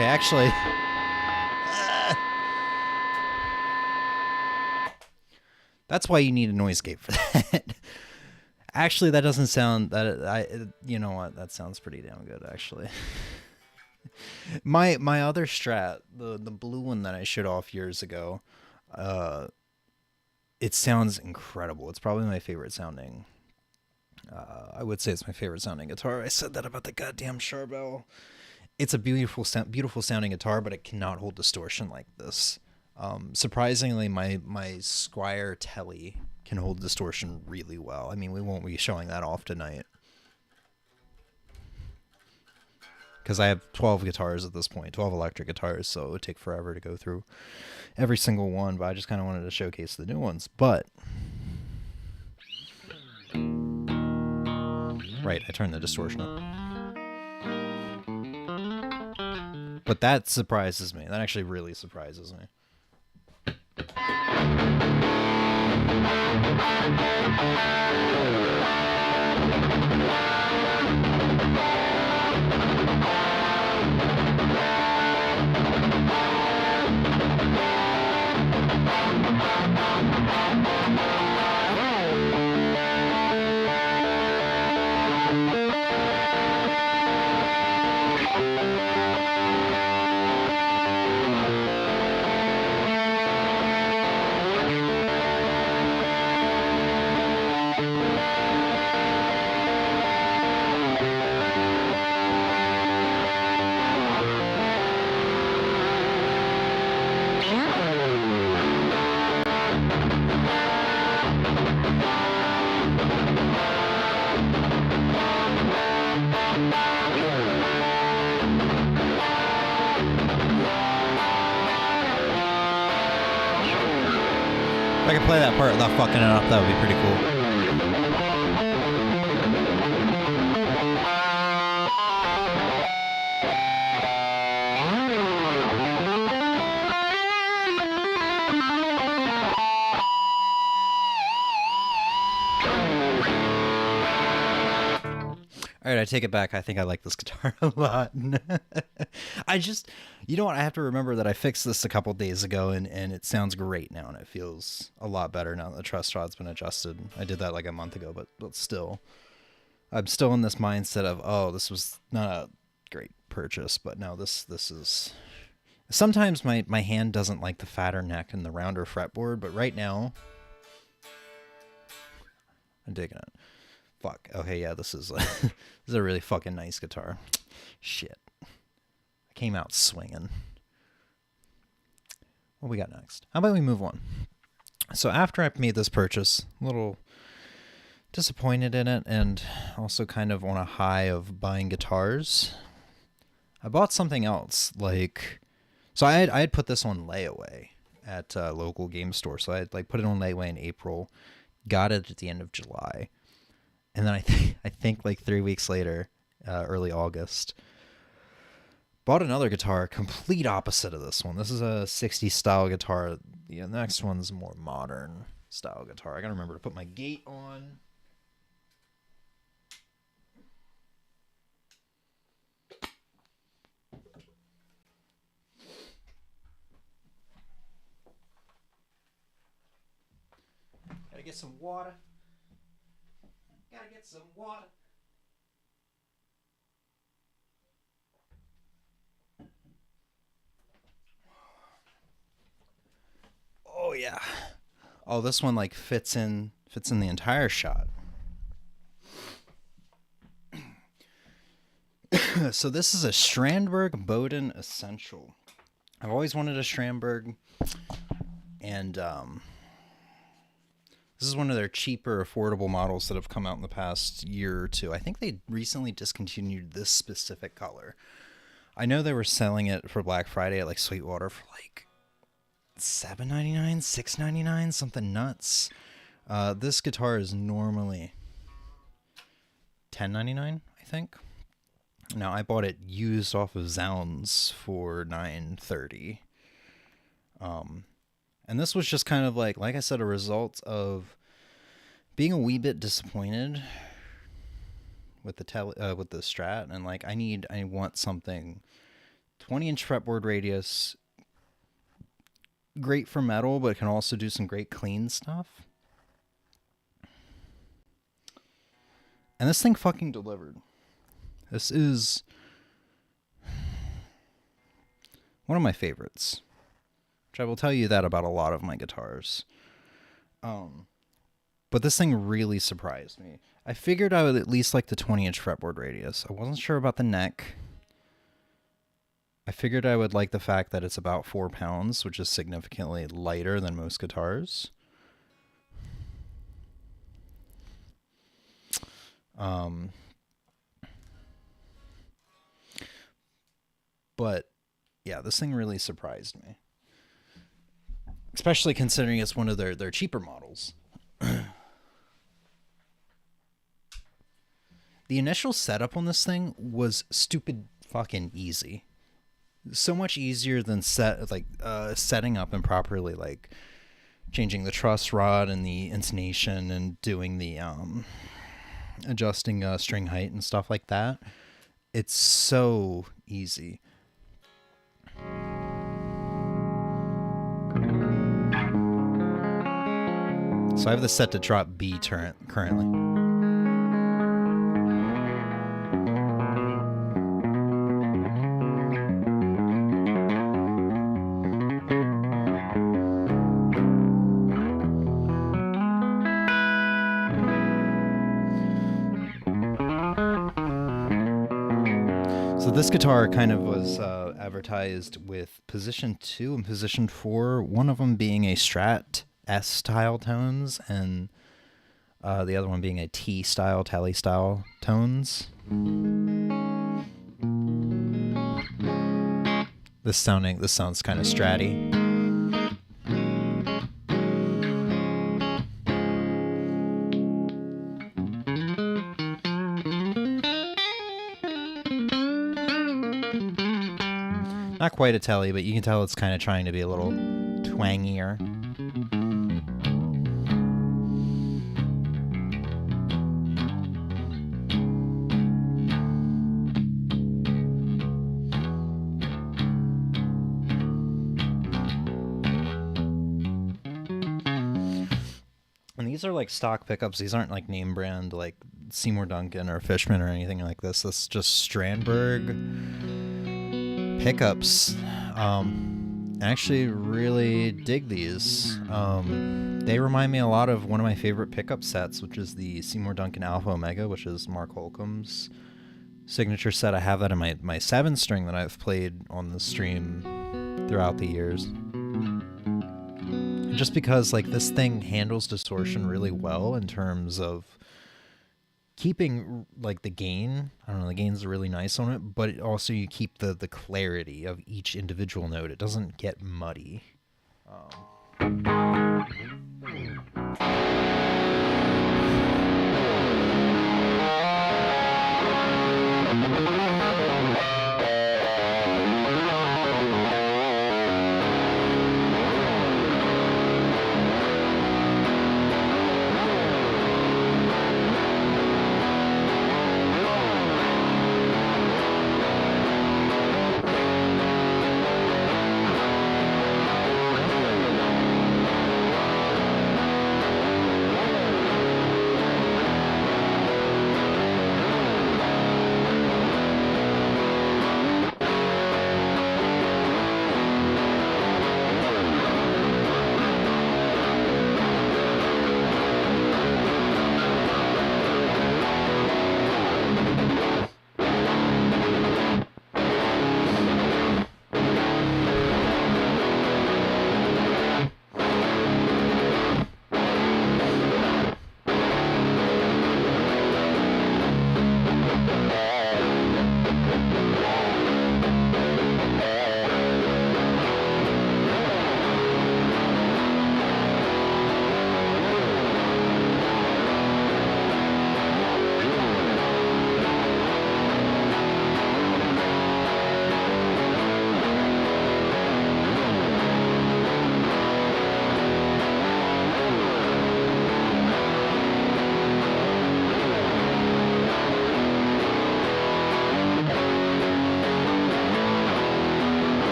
Okay, actually, that's why you need a noise gate for that. Actually, that doesn't sound you know what? That sounds pretty damn good, actually. My other Strat, the blue one that I showed off years ago, it sounds incredible. It's probably my favorite sounding. I would say it's my favorite sounding guitar. I said that about the goddamn Charbel. It's a beautiful sounding guitar, but it cannot hold distortion like this. Surprisingly, my Squier Telly can hold distortion really well. I mean, we won't be showing that off tonight, because I have 12 guitars at this point, 12 electric guitars, so it would take forever to go through every single one, but I just kind of wanted to showcase the new ones. But right, I turned the distortion up. But that surprises me. That actually really surprises me. If I could play that part without fucking it up, that would be pretty cool. All right, I take it back. I think I like this guitar a lot. I just, you know what? I have to remember that I fixed this a couple days ago, and it sounds great now, and it feels a lot better now that the truss rod's been adjusted. I did that like a month ago, but still, I'm still in this mindset of, oh, this was not a great purchase, but no, this is. Sometimes my hand doesn't like the fatter neck and the rounder fretboard, but right now, I'm digging it. Fuck. Okay, yeah, this is this is a really fucking nice guitar. Shit. I came out swinging. What we got next? How about we move on? So after I made this purchase, a little disappointed in it, and also kind of on a high of buying guitars, I bought something else. So I had put this on layaway at a local game store. So I had put it on layaway in April, got it at the end of July. And then I think 3 weeks later, early August, bought another guitar, complete opposite of this one. This is a 60s style guitar. The next one's a more modern style guitar. I gotta remember to put my gate on. Gotta get some water. Gotta get some water. Oh yeah. Oh, this one fits in the entire shot. So this is a Strandberg Bowden Essential. I've always wanted a Strandberg, and this is one of their cheaper, affordable models that have come out in the past year or two. I think they recently discontinued this specific color. I know they were selling it for Black Friday at Sweetwater for $7.99, $6.99, something nuts. This guitar is normally $10.99, I think. Now I bought it used off of Zounds for $9.30. And this was just kind of like I said, a result of being a wee bit disappointed with the Strat, and I want something 20-inch fretboard radius. Great for metal, but it can also do some great clean stuff. And this thing fucking delivered. This is one of my favorites, which I will tell you that about a lot of my guitars. But this thing really surprised me. I figured I would at least like the 20-inch fretboard radius. I wasn't sure about the neck. I figured I would like the fact that it's about 4 pounds, which is significantly lighter than most guitars. But yeah, this thing really surprised me, especially considering it's one of their cheaper models. The initial setup on this thing was stupid fucking easy. So much easier than setting up and properly like changing the truss rod and the intonation and doing the adjusting string height and stuff like that. It's so easy. So I have this set to drop B currently. So this guitar kind of was advertised with position 2 and position 4, one of them being a Strat S style tones and the other one being a T style, Tele style tones. This sounds kind of stratty. Not quite a Tele, but you can tell it's kind of trying to be a little twangier. And these are like stock pickups. These aren't like name brand like Seymour Duncan or Fishman or anything like this. This is just Strandberg pickups. I actually really dig these. They remind me a lot of one of my favorite pickup sets, which is the Seymour Duncan Alpha Omega, which is Mark Holcomb's signature set. I have that in my 7-string that I've played on the stream throughout the years. Just because like this thing handles distortion really well in terms of keeping like the gain. I don't know, the gain's really nice on it, but it also you keep the clarity of each individual note. It doesn't get muddy.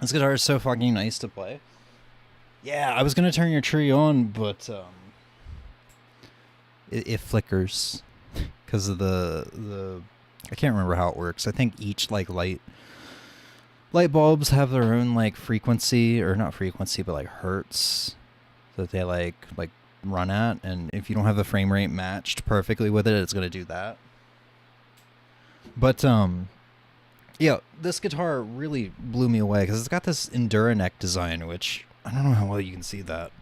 This guitar is so fucking nice to play. Yeah, I was gonna turn your tree on, but it flickers because of the. I can't remember how it works. I think each like light bulbs have their own like frequency, or not frequency, but like hertz that they like run at, and if you don't have the frame rate matched perfectly with it, it's gonna do that. But yeah, this guitar really blew me away because it's got this Endura neck design, which I don't know how well you can see that.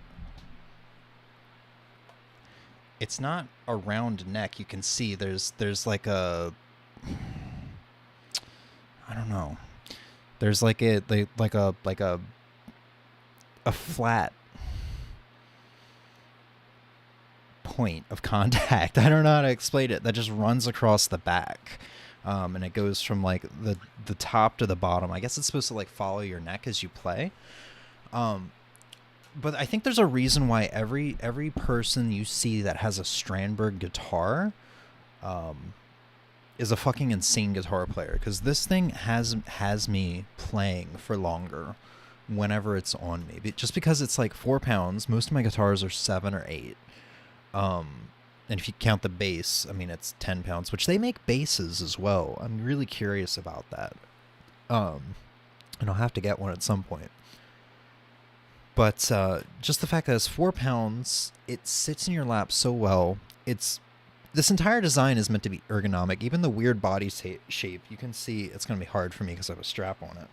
It's not a round neck. You can see there's like a, I don't know. There's like a flat point of contact. I don't know how to explain it. That just runs across the back. And it goes from like the top to the bottom. I guess it's supposed to like follow your neck as you play. But I think there's a reason why every person you see that has a Strandberg guitar is a fucking insane guitar player, because this thing has me playing for longer whenever it's on me. Just because it's like 4 pounds. Most of my guitars are 7 or 8. And if you count the bass, I mean, it's 10 pounds, which they make basses as well. I'm really curious about that. And I'll have to get one at some point. But just the fact that it's 4 pounds, it sits in your lap so well. This entire design is meant to be ergonomic. Even the weird body shape, you can see it's going to be hard for me because I have a strap on it.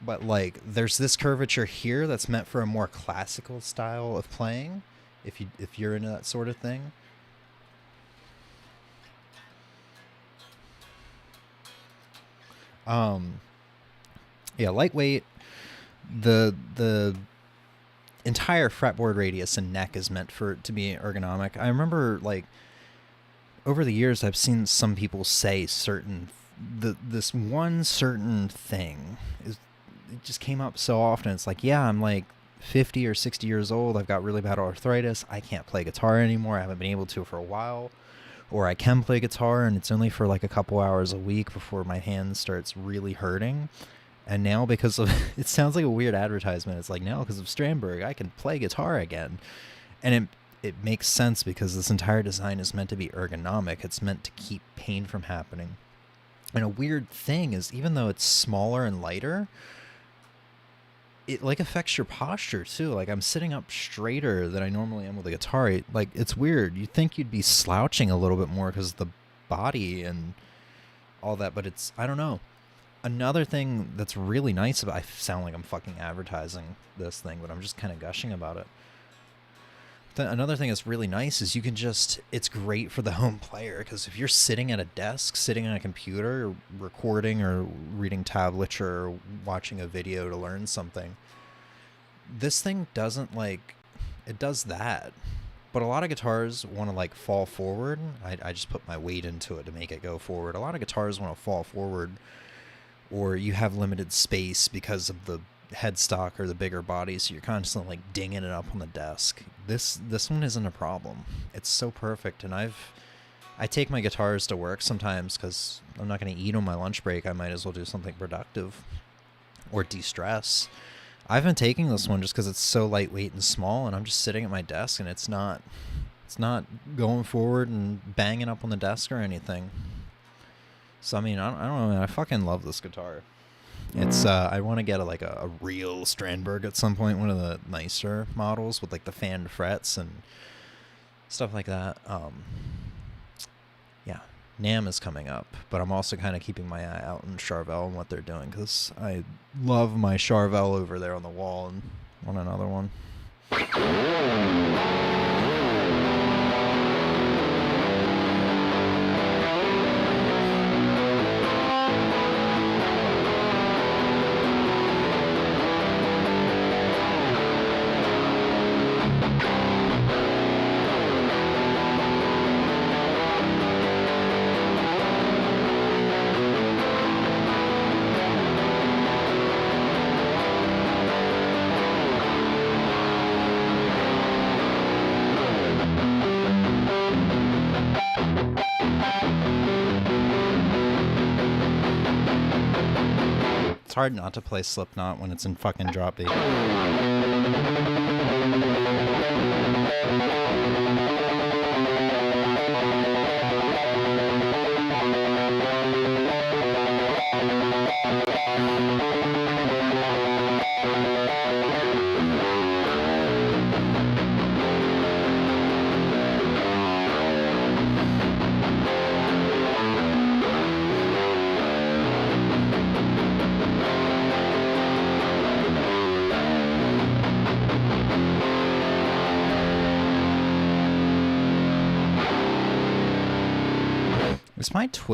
But like, there's this curvature here that's meant for a more classical style of playing. If you're into that sort of thing. Yeah, lightweight. The entire fretboard radius and neck is meant for it to be ergonomic. I remember, like, over the years, I've seen some people say this one certain thing it just came up so often. It's like, yeah, I'm like 50 or 60 years old. I've got really bad arthritis. I can't play guitar anymore. I haven't been able to for a while. Or I can play guitar, and it's only for like a couple hours a week before my hand starts really hurting. And now, because of it sounds like a weird advertisement. It's like, now because of Strandberg, I can play guitar again. And it makes sense, because this entire design is meant to be ergonomic. It's meant to keep pain from happening. And a weird thing is, even though it's smaller and lighter, it like affects your posture too. Like, I'm sitting up straighter than I normally am with a guitar. Like, it's weird. You'd think you'd be slouching a little bit more because of the body and all that, but I don't know. Another thing that's really nice about, I sound like I'm fucking advertising this thing, but I'm just kind of gushing about it. Another thing that's really nice is it's great for the home player, because if you're sitting at a desk, sitting on a computer, recording or reading tablature or watching a video to learn something, this thing doesn't it does that. But a lot of guitars want to like fall forward. I just put my weight into it to make it go forward. A lot of guitars want to fall forward, or you have limited space because of the headstock or the bigger body, so you're constantly like dinging it up on the desk. This one isn't a problem. It's so perfect. And I take my guitars to work sometimes because I'm not going to eat on my lunch break. I might as well do something productive or de-stress. I've been taking this one just because it's so lightweight and small, and I'm just sitting at my desk, and it's not going forward and banging up on the desk or anything. So I mean, I don't know, man. I fucking love this guitar. It's I want to get a real Strandberg at some point, one of the nicer models with like the fanned frets and stuff like that. Yeah, NAMM is coming up, but I'm also kind of keeping my eye out on Charvel and what they're doing, because I love my Charvel over there on the wall and want another one. It's hard not to play Slipknot when it's in fucking drop beat.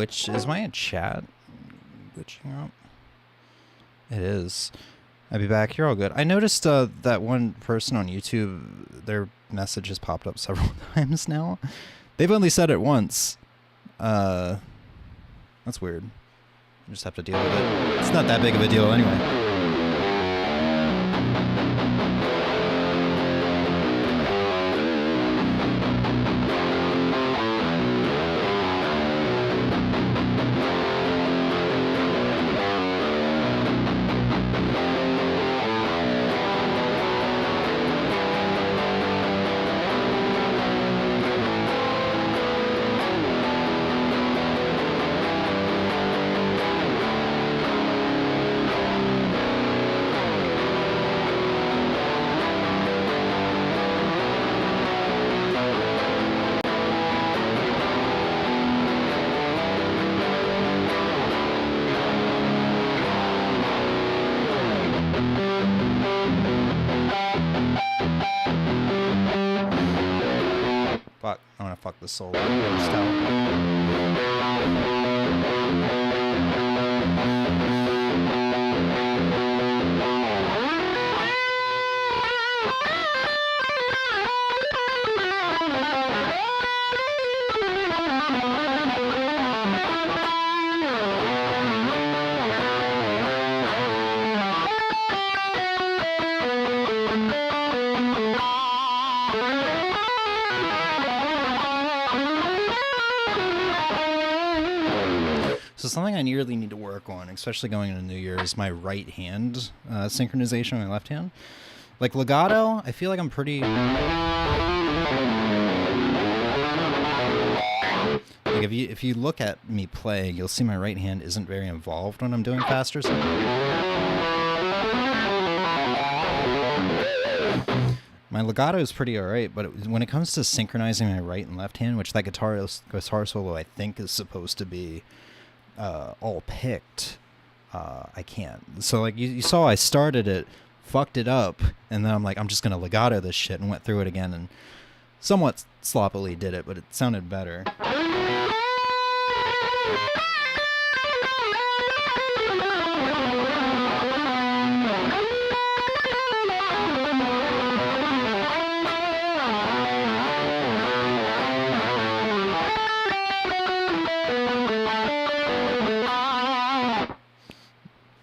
Is my chat glitching up? It is. I'll be back. You're all good. I noticed that one person on YouTube, their message has popped up several times now. They've only said it once. That's weird. I just have to deal with it. It's not that big of a deal anyway. Fuck the solo So something I really need to work on, especially going into New Year, is my right hand synchronization on my left hand. Like legato, I feel like I'm pretty... Like if you look at me play, you'll see my right hand isn't very involved when I'm doing faster stuff. My legato is pretty alright, but when it comes to synchronizing my right and left hand, which that guitar solo I think is supposed to be all picked, I can't. So like you saw I started it, fucked it up, and then I'm like, I'm just gonna legato this shit, and went through it again and somewhat sloppily did it, but it sounded better.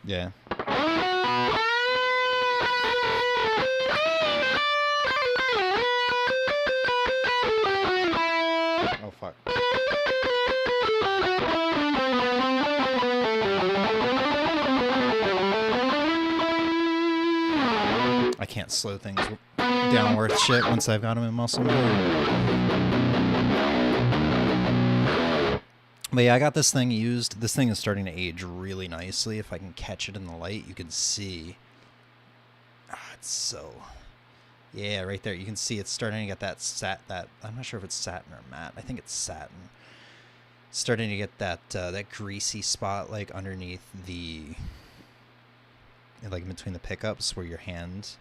Yeah. Oh, fuck. I can't slow things down worth shit once I've got them in muscle mode. But yeah, I got this thing used. This thing is starting to age really nicely. If I can catch it in the light, you can see. It's so... Yeah, right there. You can see it's starting to get that I'm not sure if it's satin or matte. I think it's satin. It's starting to get that that greasy spot like underneath the... like between the pickups where your hand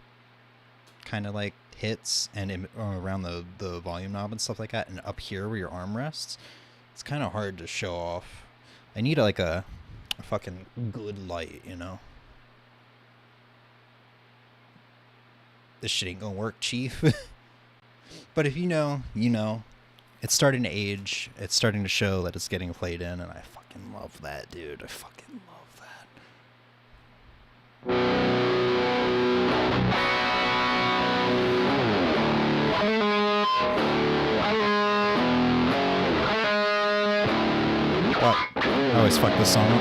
kind of like hits and around the volume knob and stuff like that, and up here where your arm rests. It's kind of hard to show off. I need like a fucking good light, you know? This shit ain't gonna work, chief. But if you know, you know. It's starting to age. It's starting to show that it's getting played in, and I fucking love that, dude. I fucking love that. I always fuck this song up.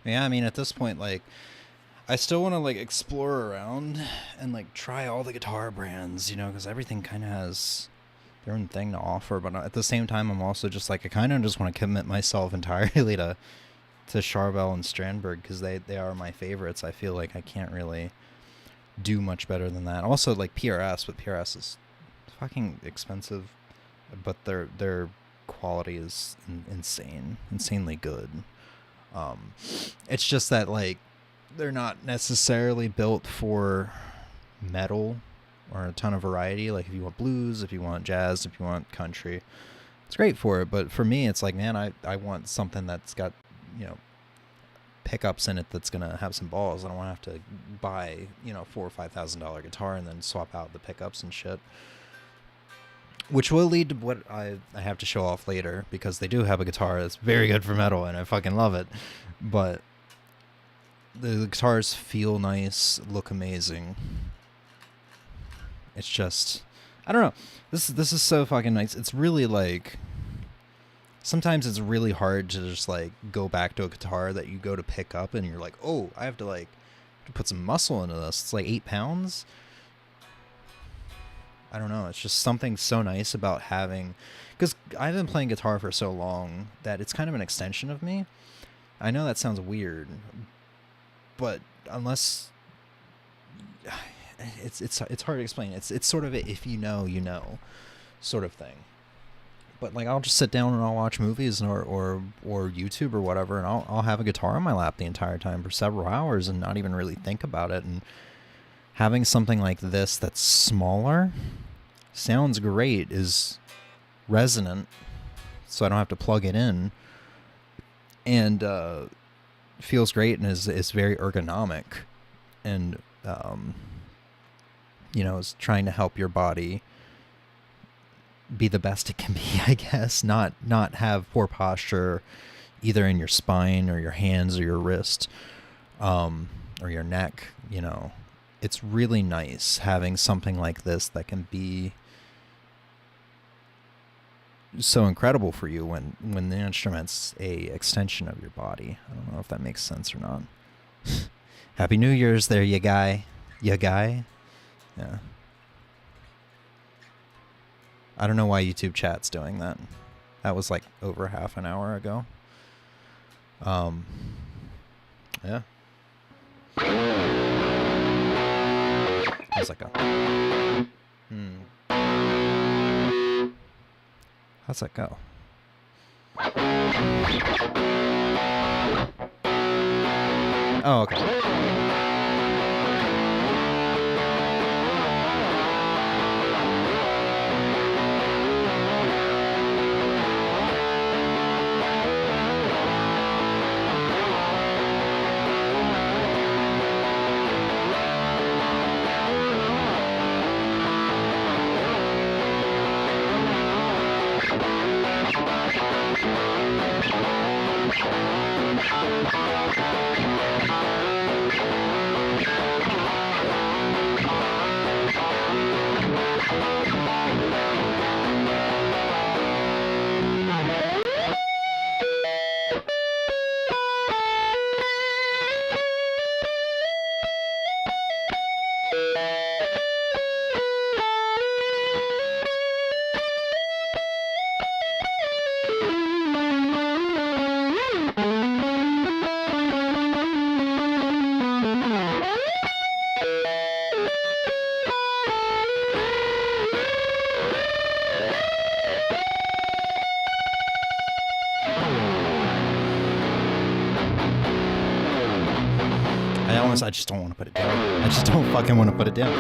Yeah, I mean, at this point, like, I still want to, like, explore around and, like, try all the guitar brands, you know, because everything kind of has their own thing to offer. But at the same time, I'm also just, like, I kind of just want to commit myself entirely to Charvel and Strandberg, because they are my favorites. I feel like I can't really do much better than that. Also, like, PRS, but PRS is fucking expensive, but their quality is insanely good. It's just that, like, they're not necessarily built for metal or a ton of variety. Like, if you want blues, if you want jazz, if you want country, it's great for it. But for me, it's like, man, I want something that's got, you know, pickups in it that's gonna have some balls. I don't want to have to buy, you know, $4,000 or $5,000 guitar and then swap out the pickups and shit. Which will lead to what I have to show off later, because they do have a guitar that's very good for metal and I fucking love it. But the guitars feel nice, look amazing. It's just, I don't know. This is so fucking nice. It's really, like, sometimes it's really hard to just, like, go back to a guitar that you go to pick up and you're like, oh, I have to, like, to put some muscle into this. It's like 8 pounds. I don't know. It's just something so nice about having, because I've been playing guitar for so long that it's kind of an extension of me. I know that sounds weird, but unless it's hard to explain. It's sort of a, if you know, you know, sort of thing. But, like, I'll just sit down and I'll watch movies or YouTube or whatever, and I'll have a guitar on my lap the entire time for several hours and not even really think about it. And having something like this that's smaller, sounds great, is resonant, so I don't have to plug it in, and feels great, and is very ergonomic, and you know, is trying to help your body be the best it can be, I guess. Not have poor posture either in your spine or your hands or your wrist, or your neck. You know, it's really nice having something like this that can be so incredible for you when the instrument's a extension of your body. I don't know if that makes sense or not. Happy New Year's there, you guy. Yeah. I don't know why YouTube chat's doing that. That was like over half an hour ago. Yeah. How's that go? How's that go? Oh, okay. I just don't want to put it down. I just don't fucking want to put it down.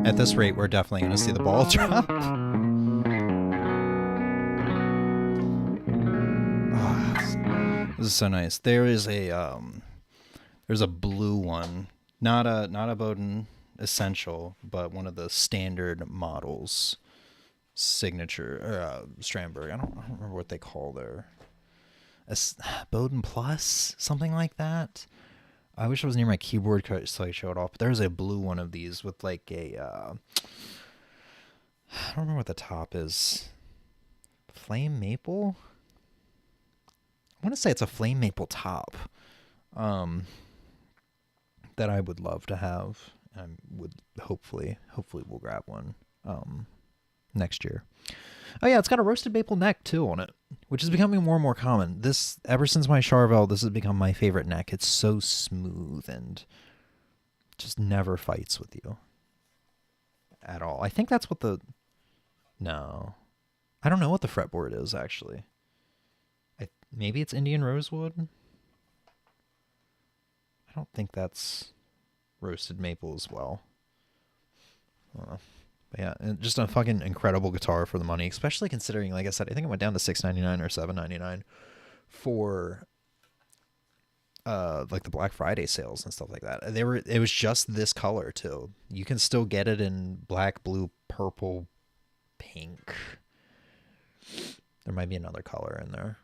At this rate, we're definitely going to see the ball drop. Oh, this is so nice. There is a there's a blue one, not a Bowden Essential, but one of the standard models, signature, or Strandberg. I don't remember what they call their Bowden Plus, something like that. I wish I was near my keyboard so I could show it off. But there's a blue one of these with like a I don't remember what the top is. Flame maple. I want to say it's a flame maple top. That I would love to have. I would hopefully we'll grab one next year. Oh yeah, it's got a roasted maple neck too on it, which is becoming more and more common. This, ever since my Charvel, this has become my favorite neck. It's so smooth and just never fights with you at all. I think that's what no, I don't know what the fretboard is actually. Maybe it's Indian rosewood. I don't think that's roasted maple as well. But yeah, just a fucking incredible guitar for the money, especially considering, like I said, I think it went down to $6.99 or $7.99 for like the Black Friday sales and stuff like that. It was just this color too. You can still get it in black, blue, purple, pink. There might be another color in there.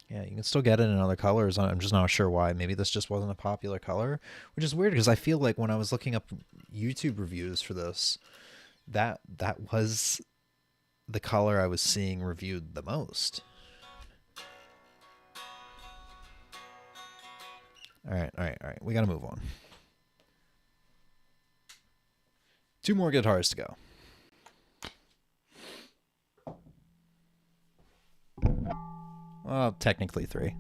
Yeah, you can still get it in other colors. I'm just not sure why. Maybe this just wasn't a popular color, which is weird because I feel like when I was looking up YouTube reviews for this, that was the color I was seeing reviewed the most. All right. We got to move on. 2 more guitars to go. Well, technically 3.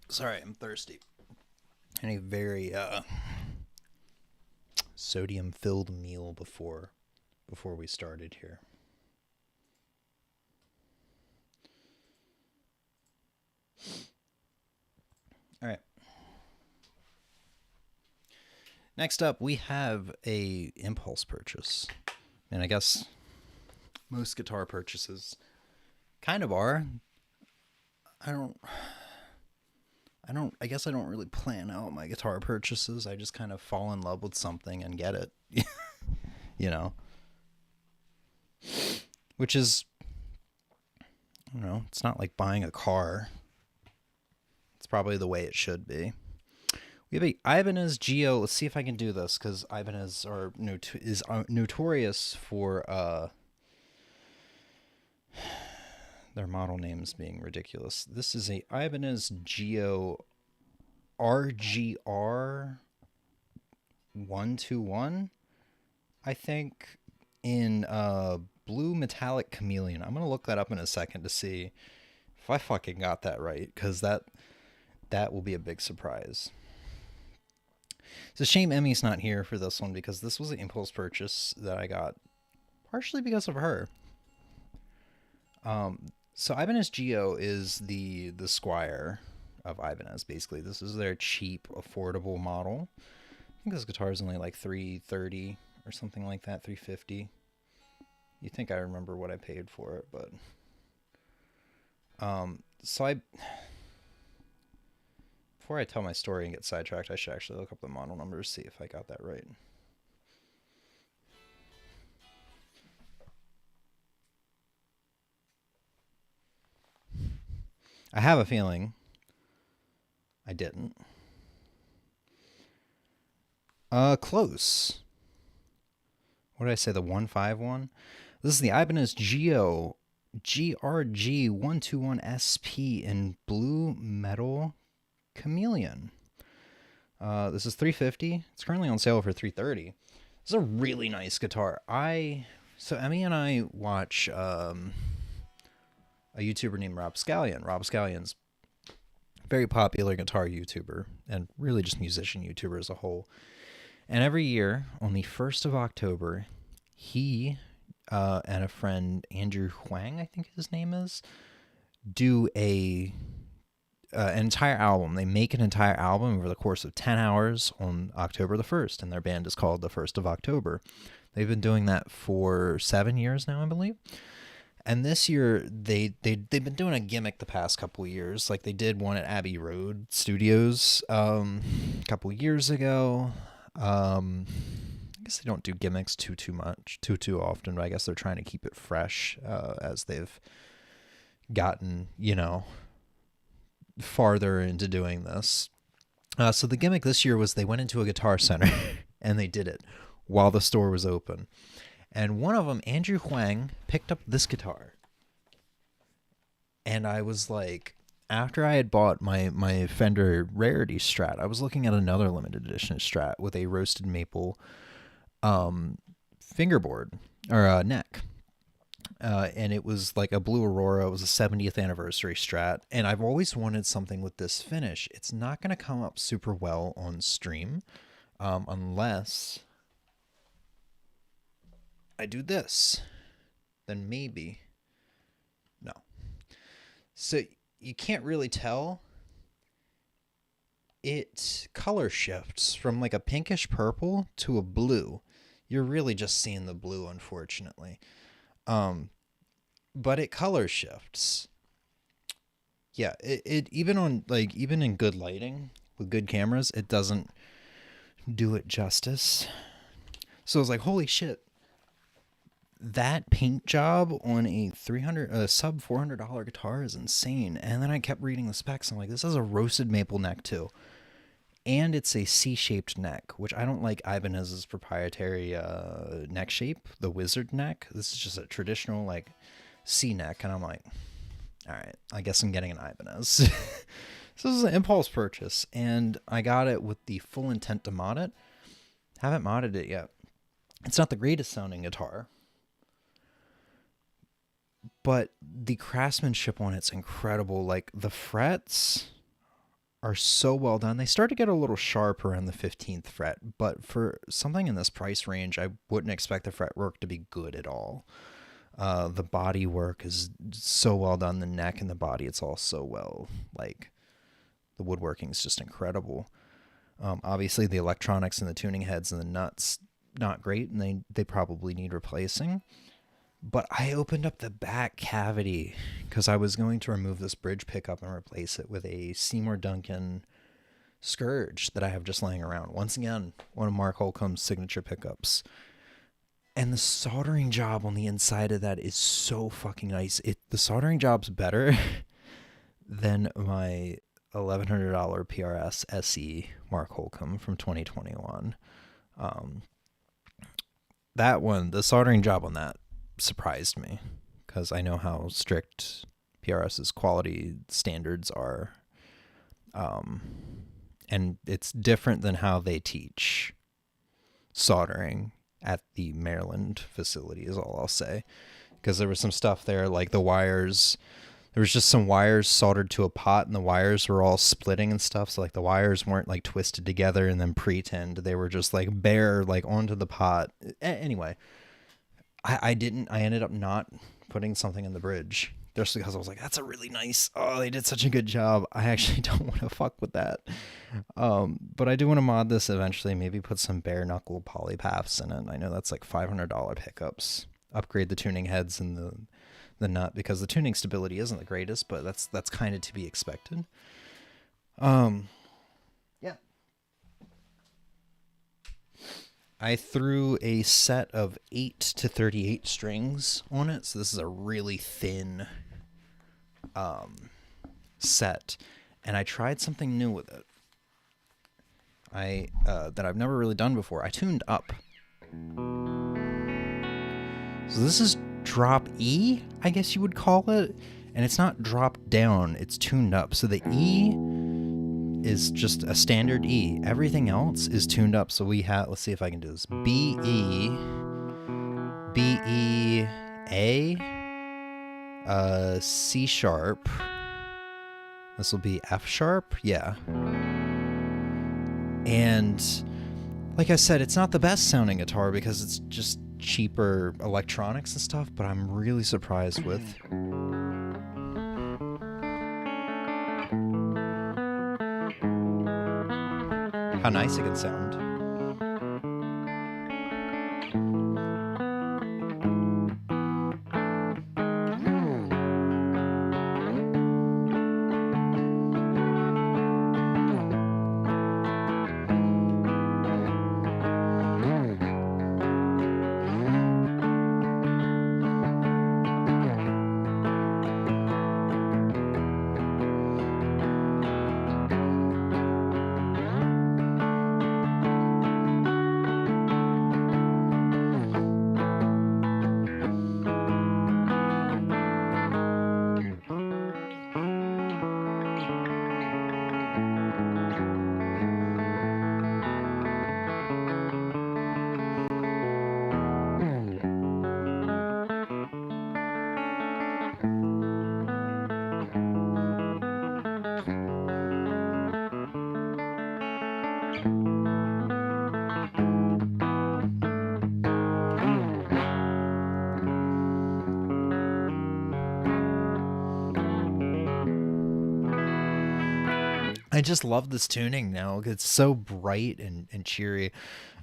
Sorry, I'm thirsty. And a very sodium-filled meal before we started here. All right. Next up, we have a impulse purchase. And I guess most guitar purchases kind of are. I guess I don't really plan out my guitar purchases. I just kind of fall in love with something and get it. You know? Which is, I don't know, it's not like buying a car. It's probably the way it should be. We have a Ibanez Geo. Let's see if I can do this, because Ibanez is notorious for their model names being ridiculous. This is a Ibanez Geo RGR 121, I think, in blue metallic chameleon. I'm gonna look that up in a second to see if I fucking got that right, because that will be a big surprise. It's a shame Emmy's not here for this one, because this was an impulse purchase that I got partially because of her. So Ibanez Geo is the Squire of Ibanez, basically. This is their cheap, affordable model. I think this guitar is only like $330 or something like that, $350. You think I remember what I paid for it, but before I tell my story and get sidetracked, I should actually look up the model number to see if I got that right. I have a feeling I didn't. Close. What did I say? The 151? This is the Ibanez Geo GRG 121 SP in blue metal chameleon. This is $350. It's currently on sale for $330. This is a really nice guitar. So Emmy and I watch a YouTuber named Rob Scallion. Rob Scallion's a very popular guitar YouTuber and really just musician YouTuber as a whole. And every year on the 1st of October, he and a friend, Andrew Huang, I think his name is, do an entire album. They make an entire album over the course of 10 hours on October the 1st, and their band is called the 1st of October. They've been doing that for 7 years now, I believe. And this year, they've been doing a gimmick the past couple of years. Like, they did one at Abbey Road Studios a couple of years ago. I guess they don't do gimmicks too often, but I guess they're trying to keep it fresh as they've gotten, farther into doing this. So the gimmick this year was they went into a Guitar Center and they did it while the store was open. And one of them, Andrew Huang, picked up this guitar. And I was like, after I had bought my Fender Rarity Strat, I was looking at another limited edition Strat with a roasted maple fingerboard or neck. And it was like a Blue Aurora. It was a 70th anniversary Strat. And I've always wanted something with this finish. It's not going to come up super well on stream unless I do this. Then maybe. No. So you can't really tell. It color shifts from like a pinkish purple to a blue. You're really just seeing the blue, unfortunately. But it color shifts. Yeah, it even in good lighting with good cameras, it doesn't do it justice. So I was like, holy shit. That paint job on a sub $400 guitar is insane. And then I kept reading the specs. I'm like, this is a roasted maple neck too. And it's a C-shaped neck, which I don't like Ibanez's proprietary neck shape, the wizard neck. This is just a traditional like C neck. And I'm like, all right, I guess I'm getting an Ibanez. So this is an impulse purchase. And I got it with the full intent to mod it. Haven't modded it yet. It's not the greatest sounding guitar, but the craftsmanship on it's incredible. Like the frets are so well done. They start to get a little sharp around the 15th fret, but for something in this price range, I wouldn't expect the fretwork to be good at all. The body work is so well done. The neck and the body, it's all so well. Like the woodworking is just incredible. Obviously the electronics and the tuning heads and the nuts, not great, and they probably need replacing. But I opened up the back cavity because I was going to remove this bridge pickup and replace it with a Seymour Duncan Scourge that I have just laying around. Once again, one of Mark Holcomb's signature pickups. And the soldering job on the inside of that is so fucking nice. The soldering job's better than my $1,100 PRS SE Mark Holcomb from 2021. That one, the soldering job on that surprised me because I know how strict PRS's quality standards are. And it's different than how they teach soldering at the Maryland facility is all I'll say. Because there was some stuff there, like the wires, there was just some wires soldered to a pot and the wires were all splitting and stuff. So like the wires weren't like twisted together and then pretend. They were just like bare, like onto the pot. Anyway, I ended up not putting something in the bridge just because I was like, that's a really nice, they did such a good job. I actually don't want to fuck with that. But I do want to mod this eventually, maybe put some bare knuckle polypaths in it. I know that's like $500 pickups. Upgrade the tuning heads and the nut because the tuning stability isn't the greatest, but that's kind of to be expected. Yeah. I threw a set of 8 to 38 strings on it, so this is a really thin set, and I tried something new with it. That I've never really done before. I tuned up. So this is drop E, I guess you would call it, and it's not drop down, it's tuned up. So the E is just a standard E. Everything else is tuned up. So we have, let's see if I can do this. B, E, A, C sharp. This will be F sharp. Yeah. And like I said, it's not the best sounding guitar because it's just cheaper electronics and stuff, but I'm really surprised with how nice it can sound. I just love this tuning now. It's so bright and cheery.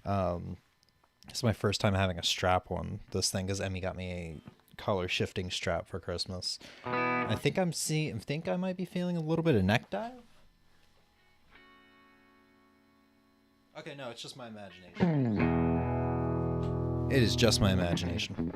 It's my first time having a strap on this thing because Emmy got me a color shifting strap for Christmas. I think I might be feeling a little bit of neck dive. Okay, no, it's just my imagination. It is just my imagination.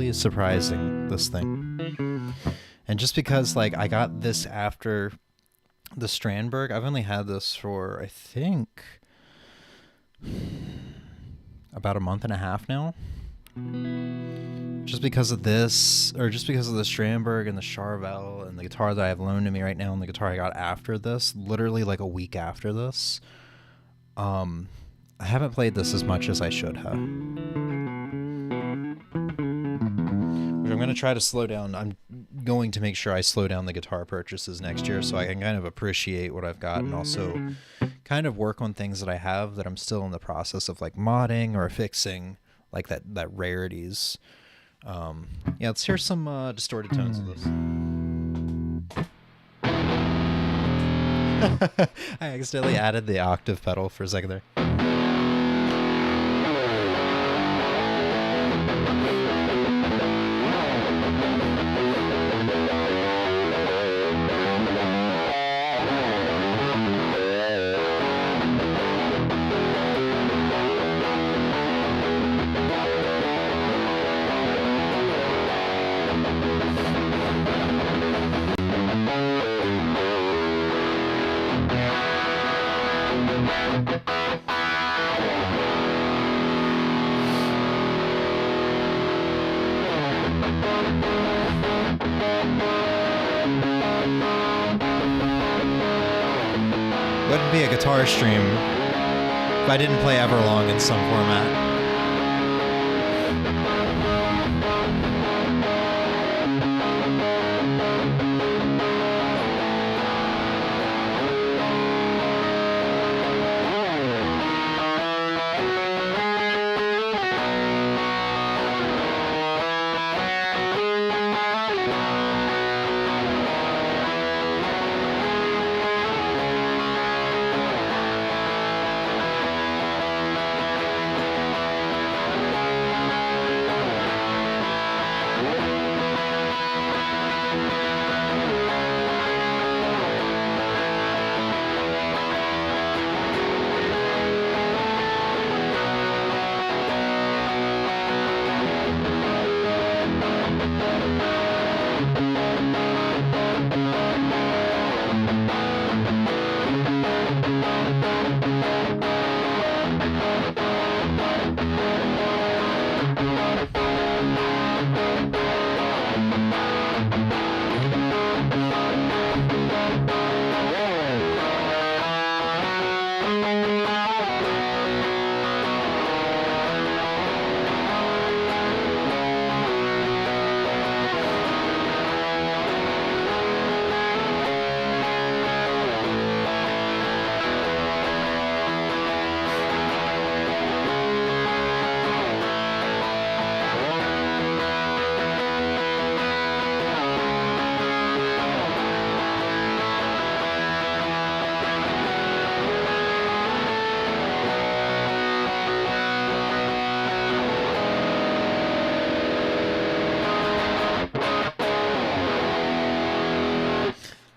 Is surprising, this thing. And just because like I got this after the Strandberg, I've only had this for I think about a month and a half now. Just because of this, or just because of the Strandberg and the Charvel and the guitar that I have loaned to me right now and the guitar I got after this, literally like a week after this, I haven't played this as much as I should have. I'm going to try to slow down. I'm going to make sure I slow down the guitar purchases next year so I can kind of appreciate what I've got and also kind of work on things that I have that I'm still in the process of like modding or fixing, like that rarities. Yeah, let's hear some distorted tones of this. I accidentally added the octave pedal for a second there. Wouldn't be a guitar stream if I didn't play Everlong in some format.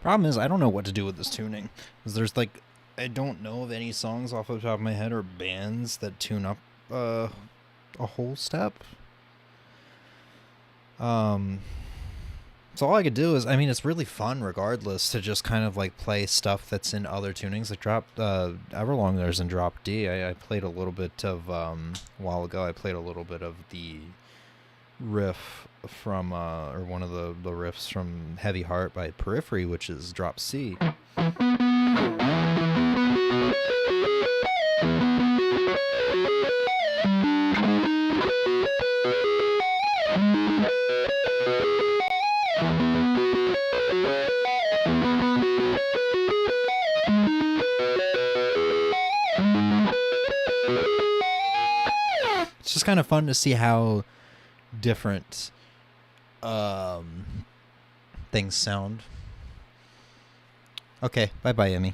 Problem is, I don't know what to do with this tuning. Because there's like, I don't know of any songs off the top of my head or bands that tune up a whole step. So all I could do is, I mean, it's really fun regardless to just kind of like play stuff that's in other tunings. Like Everlong there's in drop D. I played a little bit of, a while ago, I played a little bit of the riff from, or one of the riffs from Heavy Heart by Periphery, which is drop C. It's just kind of fun to see how different things sound. Okay, bye-bye, Emmy.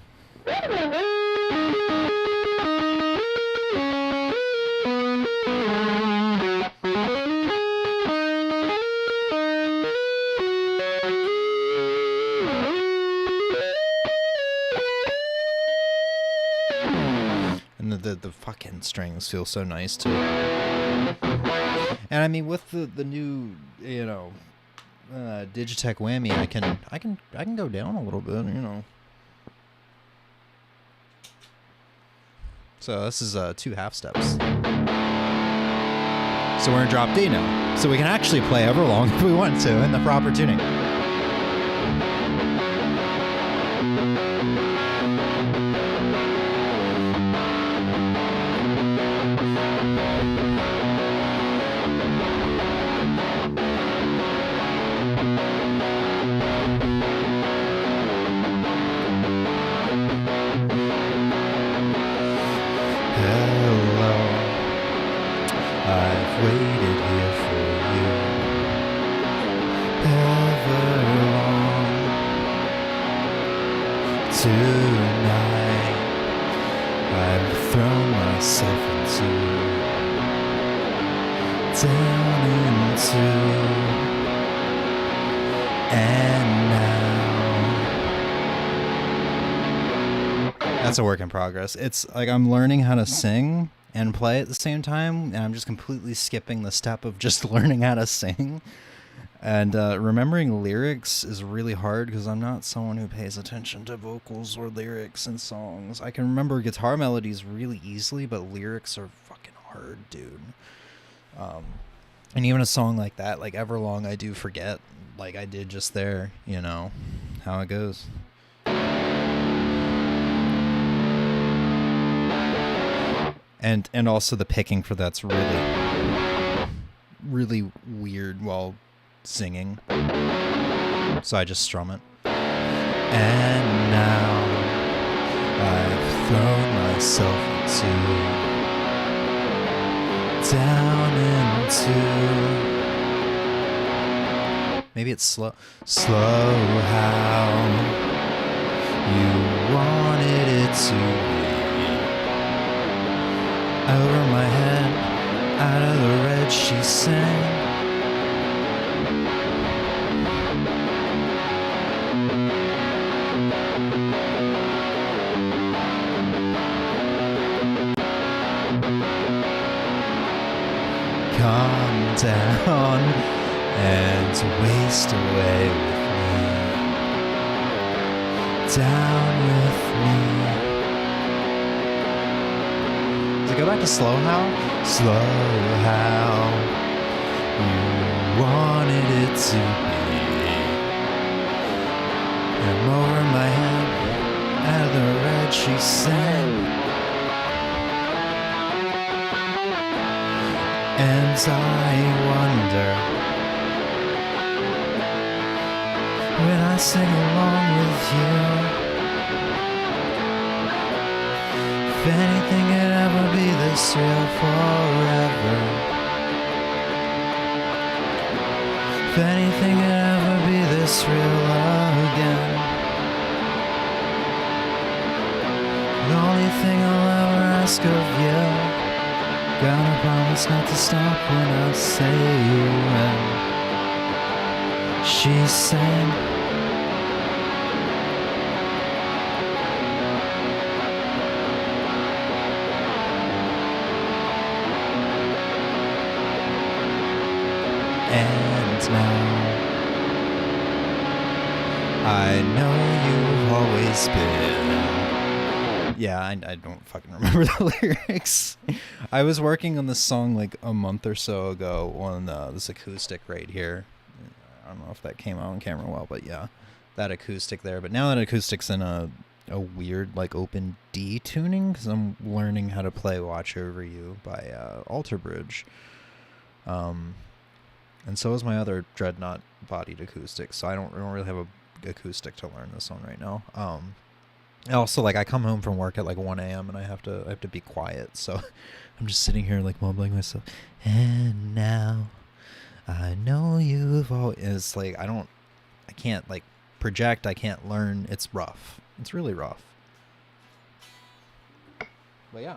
And the fucking strings feel so nice too. And I mean, with the new, you know, Digitech whammy, I can go down a little bit, you know. So this is 2 half steps. So we're in drop D now. So we can actually play Everlong if we want to in the proper tuning. That's a work in progress. It's like I'm learning how to sing and play at the same time, and I'm just completely skipping the step of just learning how to sing. And remembering lyrics is really hard because I'm not someone who pays attention to vocals or lyrics in songs. I can remember guitar melodies really easily, but lyrics are fucking hard, dude. And even a song like that, like Everlong, I do forget, like I did just there, you know, how it goes. And also the picking for that's really weird while singing. So I just strum it. And now I've thrown myself down into. Maybe it's slow how you wanted it to be. Over my head, out of the red, she sang. Calm down and waste away with me. Down with me. Go back to slow how you wanted it to be. And over my head, out of the red, she sang. And I wonder when I sing along with you, if anything could ever be this real forever. If anything could ever be this real again. The only thing I'll ever ask of you, gotta promise not to stop when I say when. She sang. And now I know you've always been. Yeah, I don't fucking remember the lyrics. I was working on this song like a month or so ago on this acoustic right here. I don't know if that came out on camera well, but yeah, that acoustic there. But now that acoustic's in a weird like open D tuning, because I'm learning how to play Watch Over You by Alter Bridge. And so is my other Dreadnought bodied acoustic, so I don't really have a acoustic to learn this on right now. Also, like, I come home from work at like 1 a.m. and I have to be quiet, so I'm just sitting here like mumbling myself. And now I know you've always. It's like I can't like project. I can't learn. It's rough. It's really rough. But yeah.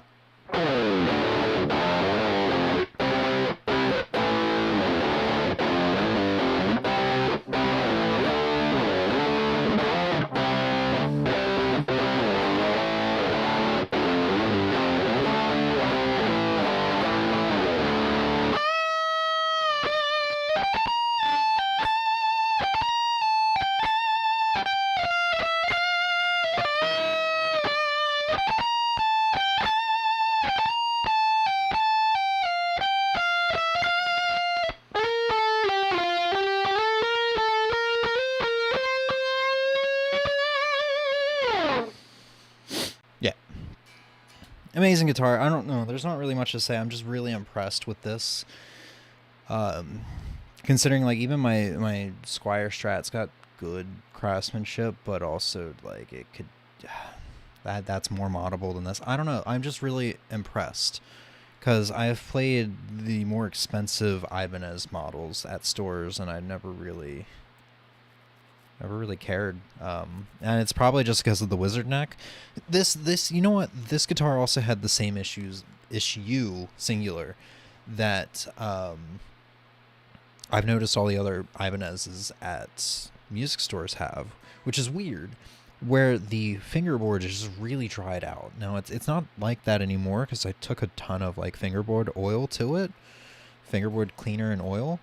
Amazing guitar. I don't know. There's not really much to say. I'm just really impressed with this. Considering like even my Squier Strat's got good craftsmanship, but also like it could that's more moddable than this. I don't know. I'm just really impressed because I've played the more expensive Ibanez models at stores, and I never really cared, and it's probably just because of the wizard neck. This you know what, this guitar also had the same issue singular that I've noticed all the other Ibanez's at music stores have, which is weird, where the fingerboard is just really dried out. Now it's not like that anymore because I took a ton of like fingerboard oil to it, fingerboard cleaner and oil,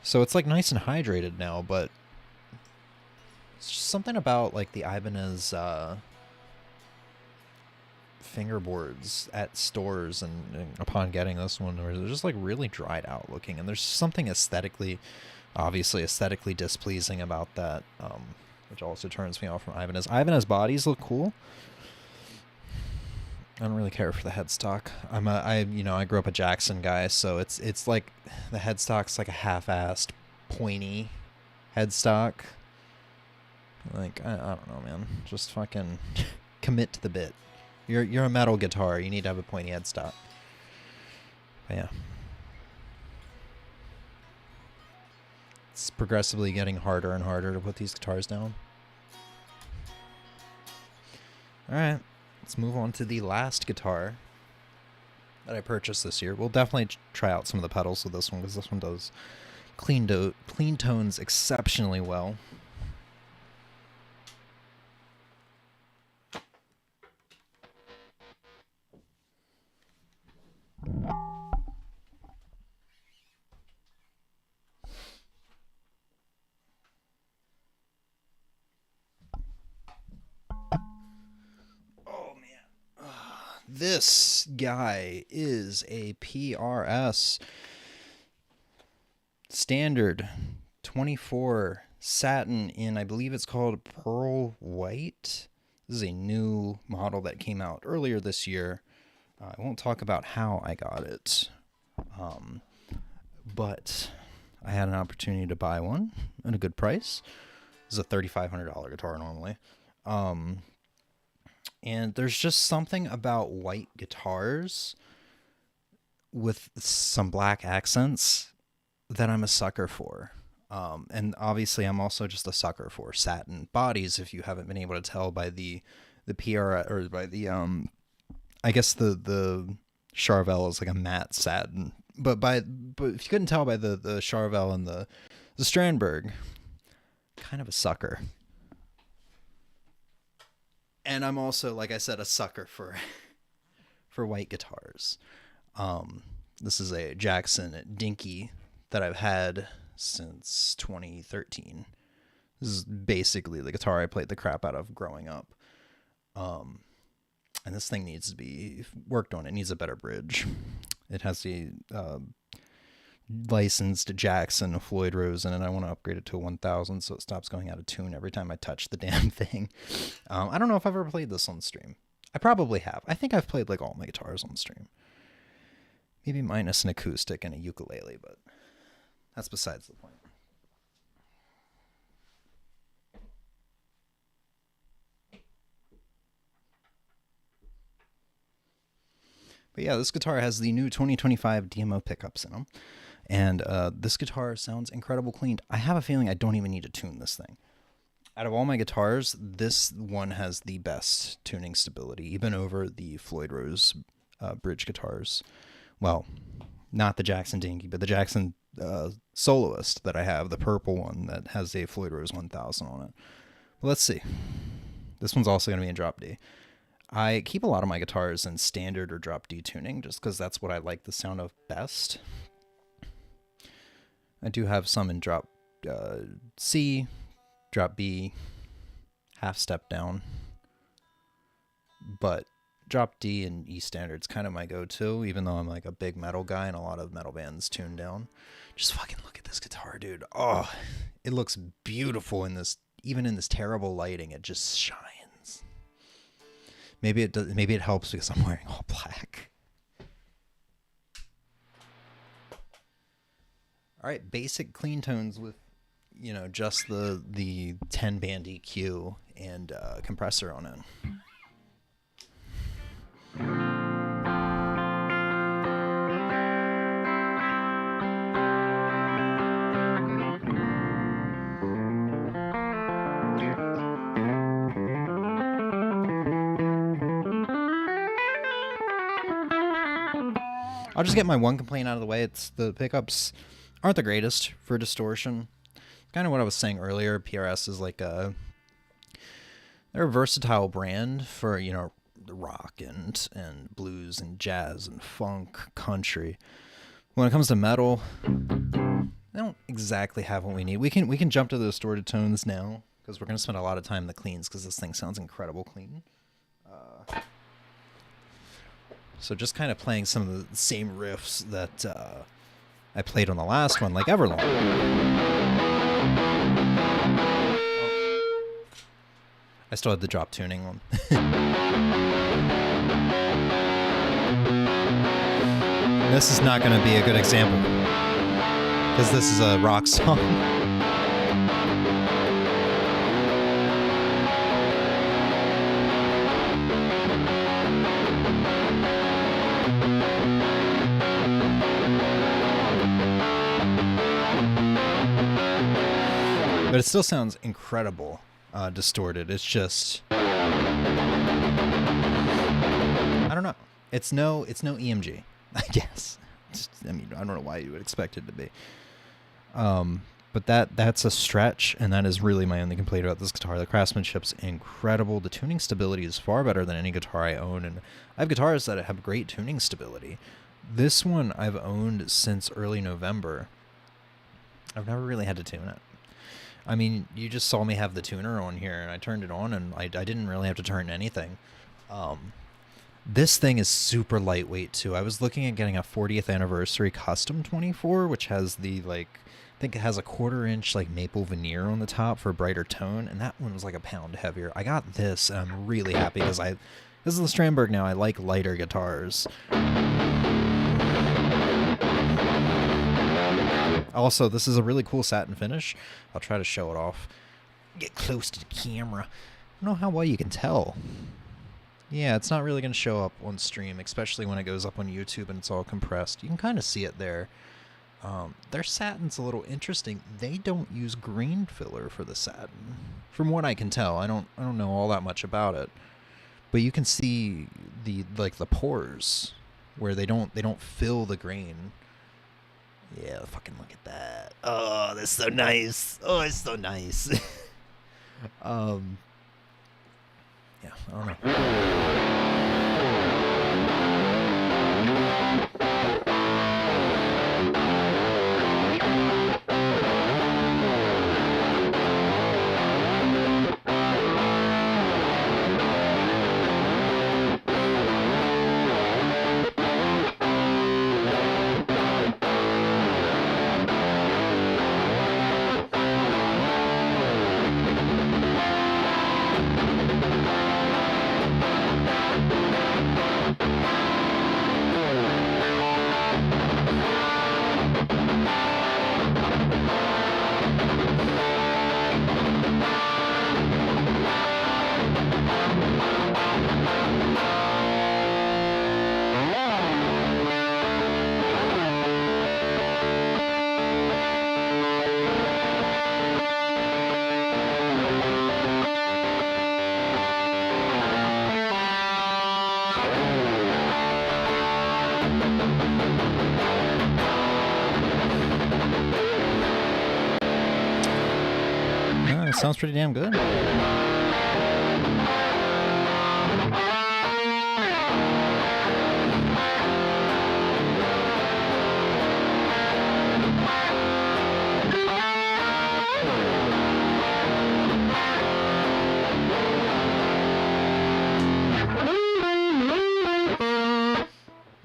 so it's like nice and hydrated now, but it's just something about like the Ibanez fingerboards at stores and upon getting this one, where they're just like really dried out looking, and there's something obviously aesthetically displeasing about that, which also turns me off from Ibanez. Ibanez bodies look cool. I don't really care for the headstock. I grew up a Jackson guy, so it's like the headstock's like a half-assed pointy headstock. Like, I don't know, man. Just fucking commit to the bit. You're a metal guitar. You need to have a pointy headstock. But yeah. It's progressively getting harder and harder to put these guitars down. Alright. Let's move on to the last guitar that I purchased this year. We'll definitely try out some of the pedals with this one, because this one does clean tones exceptionally well. This guy is a PRS standard 24 satin in, I believe it's called Pearl White. This is a new model that came out earlier this year. I won't talk about how I got it, but I had an opportunity to buy one at a good price. This is a $3,500 guitar normally. And there's just something about white guitars with some black accents that I'm a sucker for. And obviously I'm also just a sucker for satin bodies, if you haven't been able to tell by the PR, or by the I guess the Charvel is like a matte satin. But if you couldn't tell by the Charvel and the Strandberg, kind of a sucker. And I'm also, like I said, a sucker for white guitars. This is a Jackson Dinky that I've had since 2013. This is basically the guitar I played the crap out of growing up. And this thing needs to be worked on. It needs a better bridge. It has the licensed Jackson Floyd Rose in it. I want to upgrade it to a 1000 so it stops going out of tune every time I touch the damn thing. I don't know if I've ever played this on stream. I probably have. I think I've played like all my guitars on stream. Maybe minus an acoustic and a ukulele, but that's besides the point. But yeah, this guitar has the new 2025 DMO pickups in them. And this guitar sounds incredible cleaned. I have a feeling I don't even need to tune this thing. Out of all my guitars, this one has the best tuning stability, even over the Floyd Rose bridge guitars. Well, not the Jackson Dinky, but the Jackson Soloist that I have, the purple one that has a Floyd Rose 1000 on it. But let's see. This one's also going to be in drop D. I keep a lot of my guitars in standard or drop D tuning just because that's what I like the sound of best. I do have some in drop C, drop B, half step down, but drop D and E standard's kind of my go-to, even though I'm like a big metal guy and a lot of metal bands tune down. Just fucking look at this guitar, dude. Oh, it looks beautiful in this, even in this terrible lighting, it just shines. Maybe it does, maybe it helps because I'm wearing all black. All right, basic clean tones with, you know, just the 10 band EQ and compressor on it. I'll just get my one complaint out of the way. It's the pickups aren't the greatest for distortion. Kind of what I was saying earlier. PRS is like they're a versatile brand for, you know, the rock and blues and jazz and funk, country. When it comes to metal, they don't exactly have what we need. We can jump to the distorted tones now because we're going to spend a lot of time in the cleans because this thing sounds incredible clean. So just kind of playing some of the same riffs that I played on the last one, like Everlong. I still had the drop tuning on. This is not going to be a good example because this is a rock song. But it still sounds incredible, distorted. It's just, I don't know. It's no EMG, I guess. I mean, I don't know why you would expect it to be. But that's a stretch, and that is really my only complaint about this guitar. The craftsmanship's incredible. The tuning stability is far better than any guitar I own, and I have guitars that have great tuning stability. This one I've owned since early November. I've never really had to tune it. I mean, you just saw me have the tuner on here, and I turned it on, and I didn't really have to turn anything. This thing is super lightweight, too. I was looking at getting a 40th anniversary custom 24, which has the, like, I think it has a 1/4 inch, like, maple veneer on the top for a brighter tone, and that one was like a pound heavier. I got this, and I'm really happy because this is the Strandberg now. I like lighter guitars. Also, this is a really cool satin finish. I'll try to show it off. Get close to the camera. I don't know how well you can tell. Yeah, it's not really going to show up on stream, especially when it goes up on YouTube and it's all compressed. You can kind of see it there. Their satin's a little interesting. They don't use green filler for the satin, from what I can tell. I don't know all that much about it, but you can see the pores where they don't fill the grain. Yeah, fucking look at that. Oh, that's so nice. Oh, it's so nice. Yeah, I don't know. It sounds pretty damn good.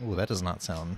Ooh, that does not sound...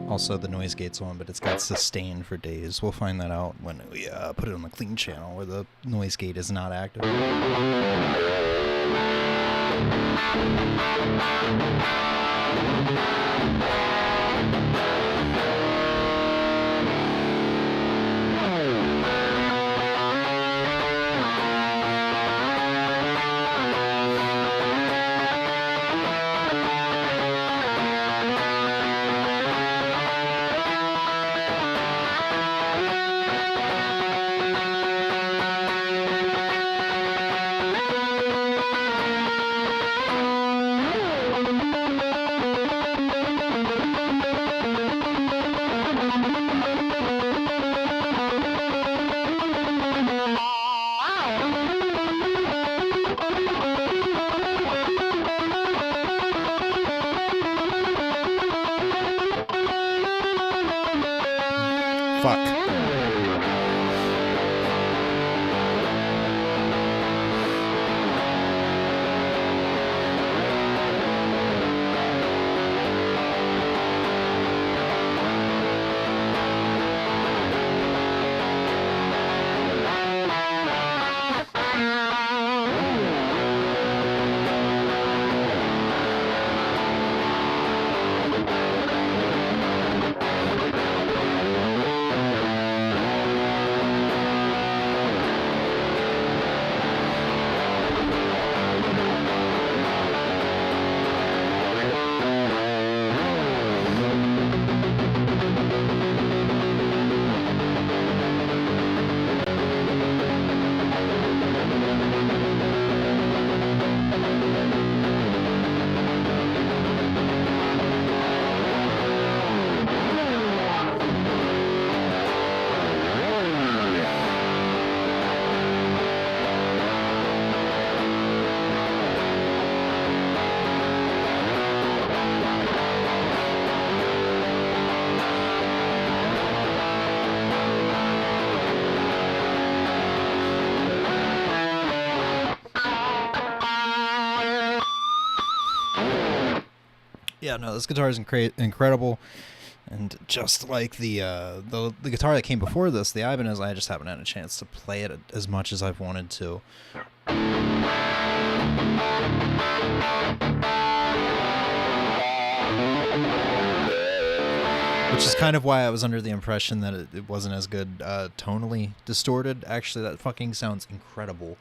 Also, the noise gate's on, but it's got sustain for days. We'll find that out when we put it on the clean channel where the noise gate is not active. Fuck. Yeah, no, this guitar is incredible, and just like the guitar that came before this, the Ibanez, I just haven't had a chance to play it as much as I've wanted to. Which is kind of why I was under the impression that it wasn't as good tonally distorted. Actually, that fucking sounds incredible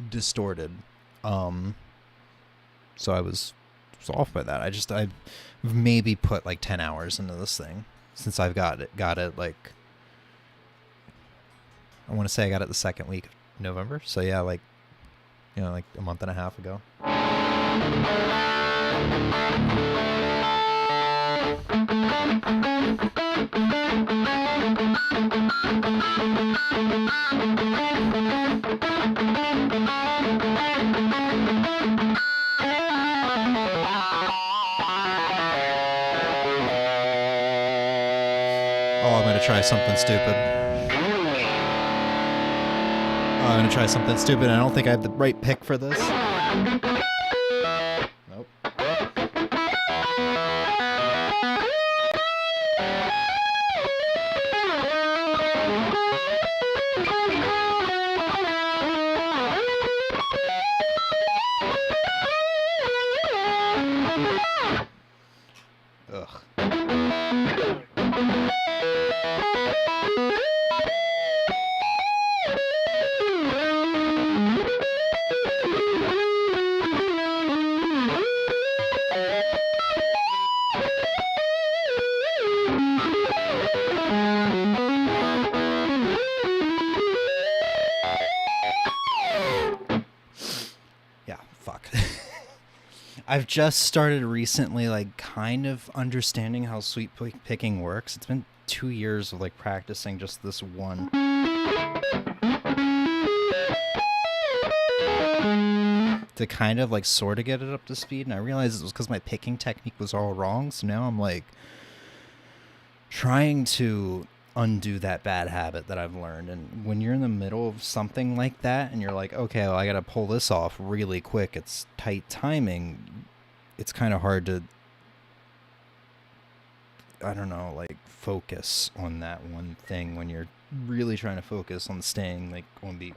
distorted. So I was off by that. I've maybe put like 10 hours into this thing since I've got it like, I want to say I got it the second week of November. So yeah, like, you know, like a month and a half ago. Oh, I'm going to try something stupid. I'm going to try something stupid. I don't think I have the right pick for this. Nope. I've just started recently, like, kind of understanding how sweep picking works. It's been 2 years of, like, practicing just this one. To kind of, like, sort of get it up to speed, and I realized it was because my picking technique was all wrong, so now I'm, like, trying to undo that bad habit that I've learned. And when you're in the middle of something like that and you're like, okay, well, I gotta pull this off really quick, it's tight timing, it's kind of hard to, I don't know, like, focus on that one thing when you're really trying to focus on staying, like, on beat.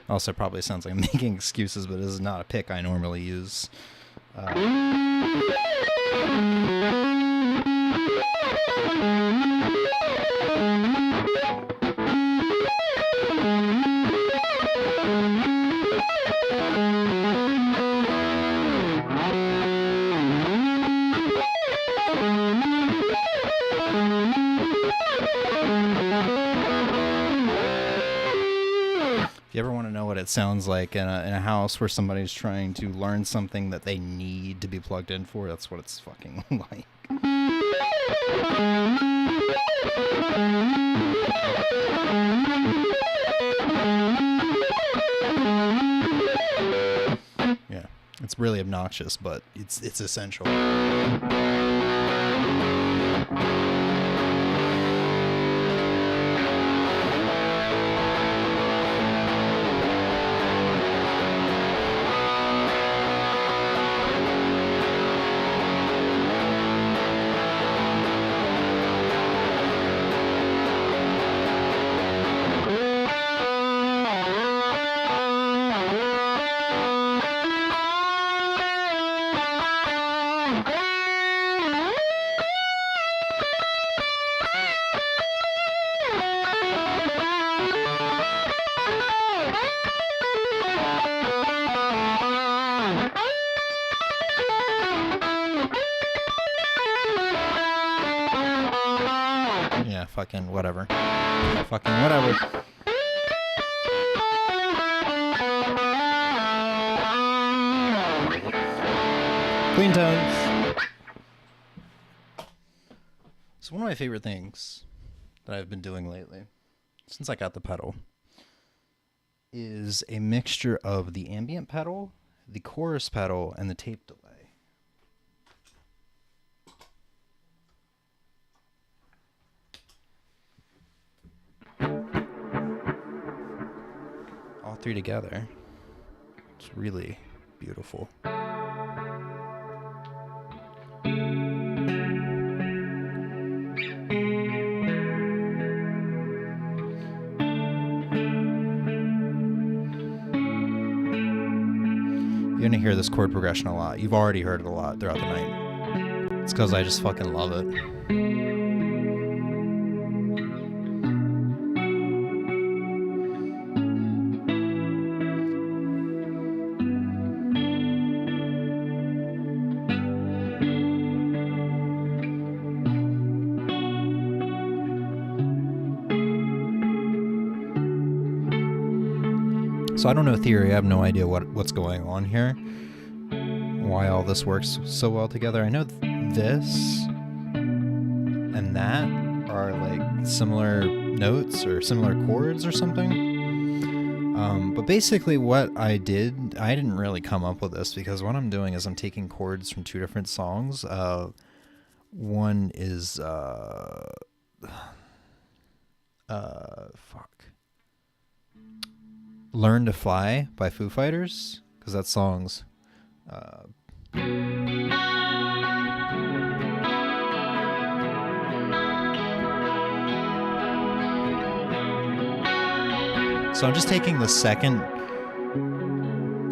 Also, probably sounds like I'm making excuses, but this is not a pick I normally use. If you ever want to know what it sounds like in a house where somebody's trying to learn something that they need to be plugged in for, that's what it's fucking like. Yeah, it's really obnoxious, but it's essential. Fucking whatever. Fucking whatever. Clean tones. So one of my favorite things that I've been doing lately, since I got the pedal, is a mixture of the ambient pedal, the chorus pedal, and the tape delay. All three together. It's really beautiful. You're gonna hear this chord progression a lot. You've already heard it a lot throughout the night. It's because I just fucking love it. So I don't know theory. I have no idea what's going on here. Why all this works so well together. I know this and that are like similar notes or similar chords or something. But basically what I didn't really come up with this because what I'm doing is I'm taking chords from two different songs. One is Learn to Fly by Foo Fighters, because that song's so I'm just taking the second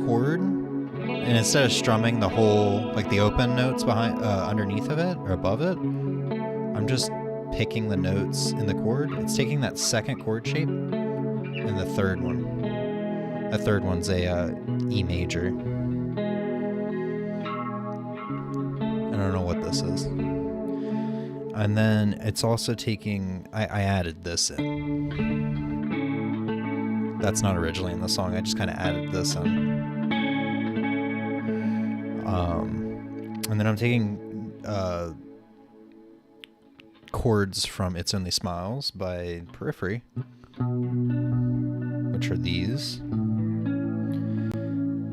chord, and instead of strumming the whole, like the open notes behind underneath of it or above it, I'm just picking the notes in the chord. It's taking that second chord shape and the third one. The third one's a E major. I don't know what this is. And then it's also taking, I added this in. That's not originally in the song. I just kind of added this in. And then I'm taking chords from It's Only Smiles by Periphery, which are these.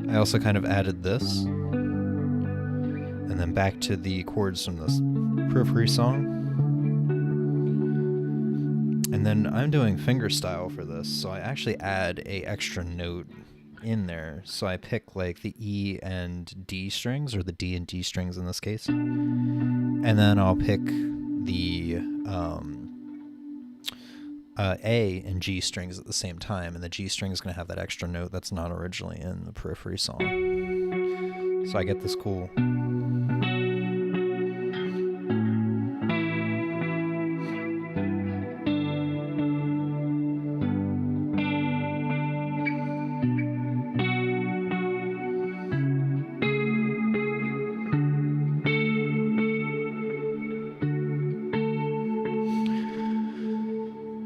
I also kind of added this. And then back to the chords from this Periphery song. And then I'm doing fingerstyle for this, so I actually add a extra note in there. So I pick like the E and D strings, or the D and D strings in this case. And then I'll pick the A and G strings at the same time, and the G string is going to have that extra note that's not originally in the Periphery song. So I get this cool.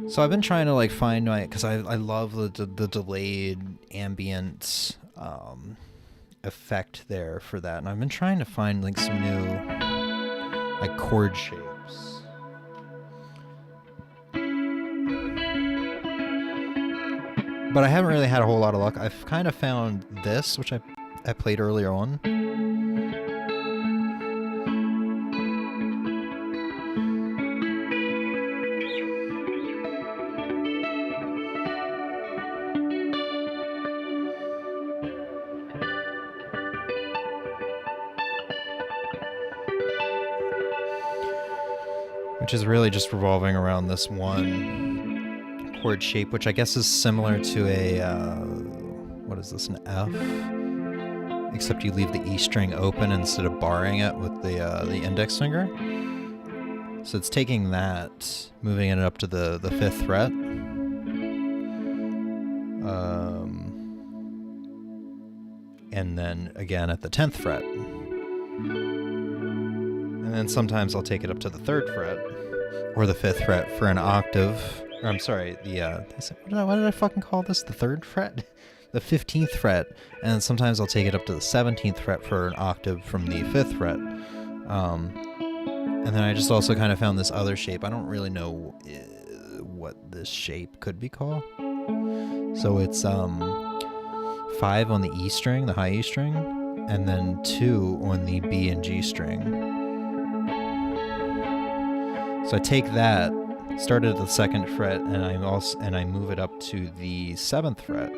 So I've been trying to like find my, because I love the delayed ambient effect there for that, and I've been trying to find like some new like chord shapes. But I haven't really had a whole lot of luck. I've kind of found this, which I played earlier on. Which is really just revolving around this one chord shape, which I guess is similar to a, what is this, an F? Except you leave the E string open instead of barring it with the index finger. So it's taking that, moving it up to the 5th fret. And then again at the 10th fret. And then sometimes I'll take it up to the 3rd fret or the 5th fret for an octave. Or I'm sorry, what did I fucking call this? The 3rd fret? The 15th fret. And then sometimes I'll take it up to the 17th fret for an octave from the 5th fret. And then I just also kind of found this other shape. I don't really know what this shape could be called. So it's 5 on the E string, the high E string, and then 2 on the B and G string. So I take that, start it at the 2nd fret, and I move it up to the 7th fret.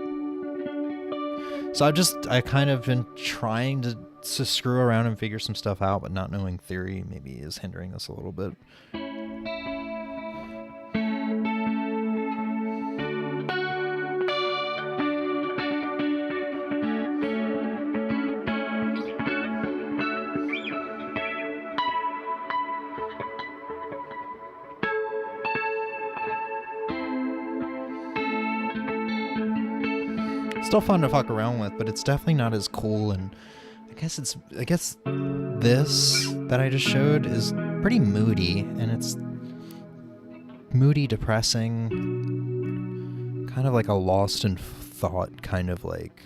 So I kind of been trying to screw around and figure some stuff out, but not knowing theory maybe is hindering us a little bit. Still fun to fuck around with, but it's definitely not as cool. And I guess this that I just showed is pretty moody, and it's moody, depressing, kind of like a lost in thought kind of like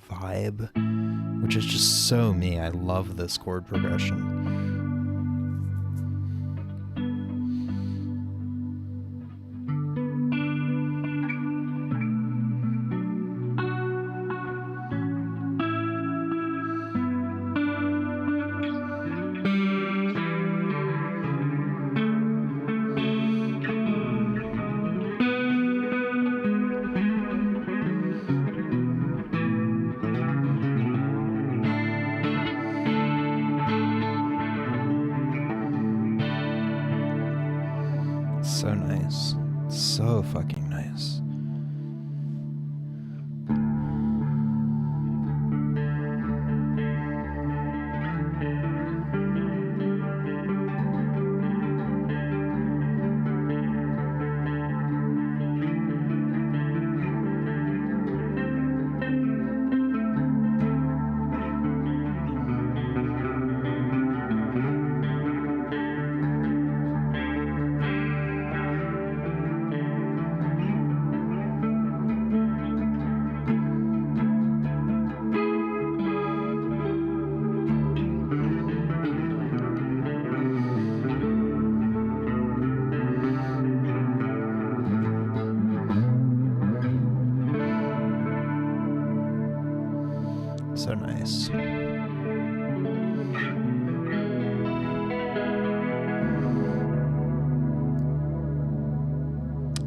vibe, which is just so me. I love this chord progression. fucking nice. So nice.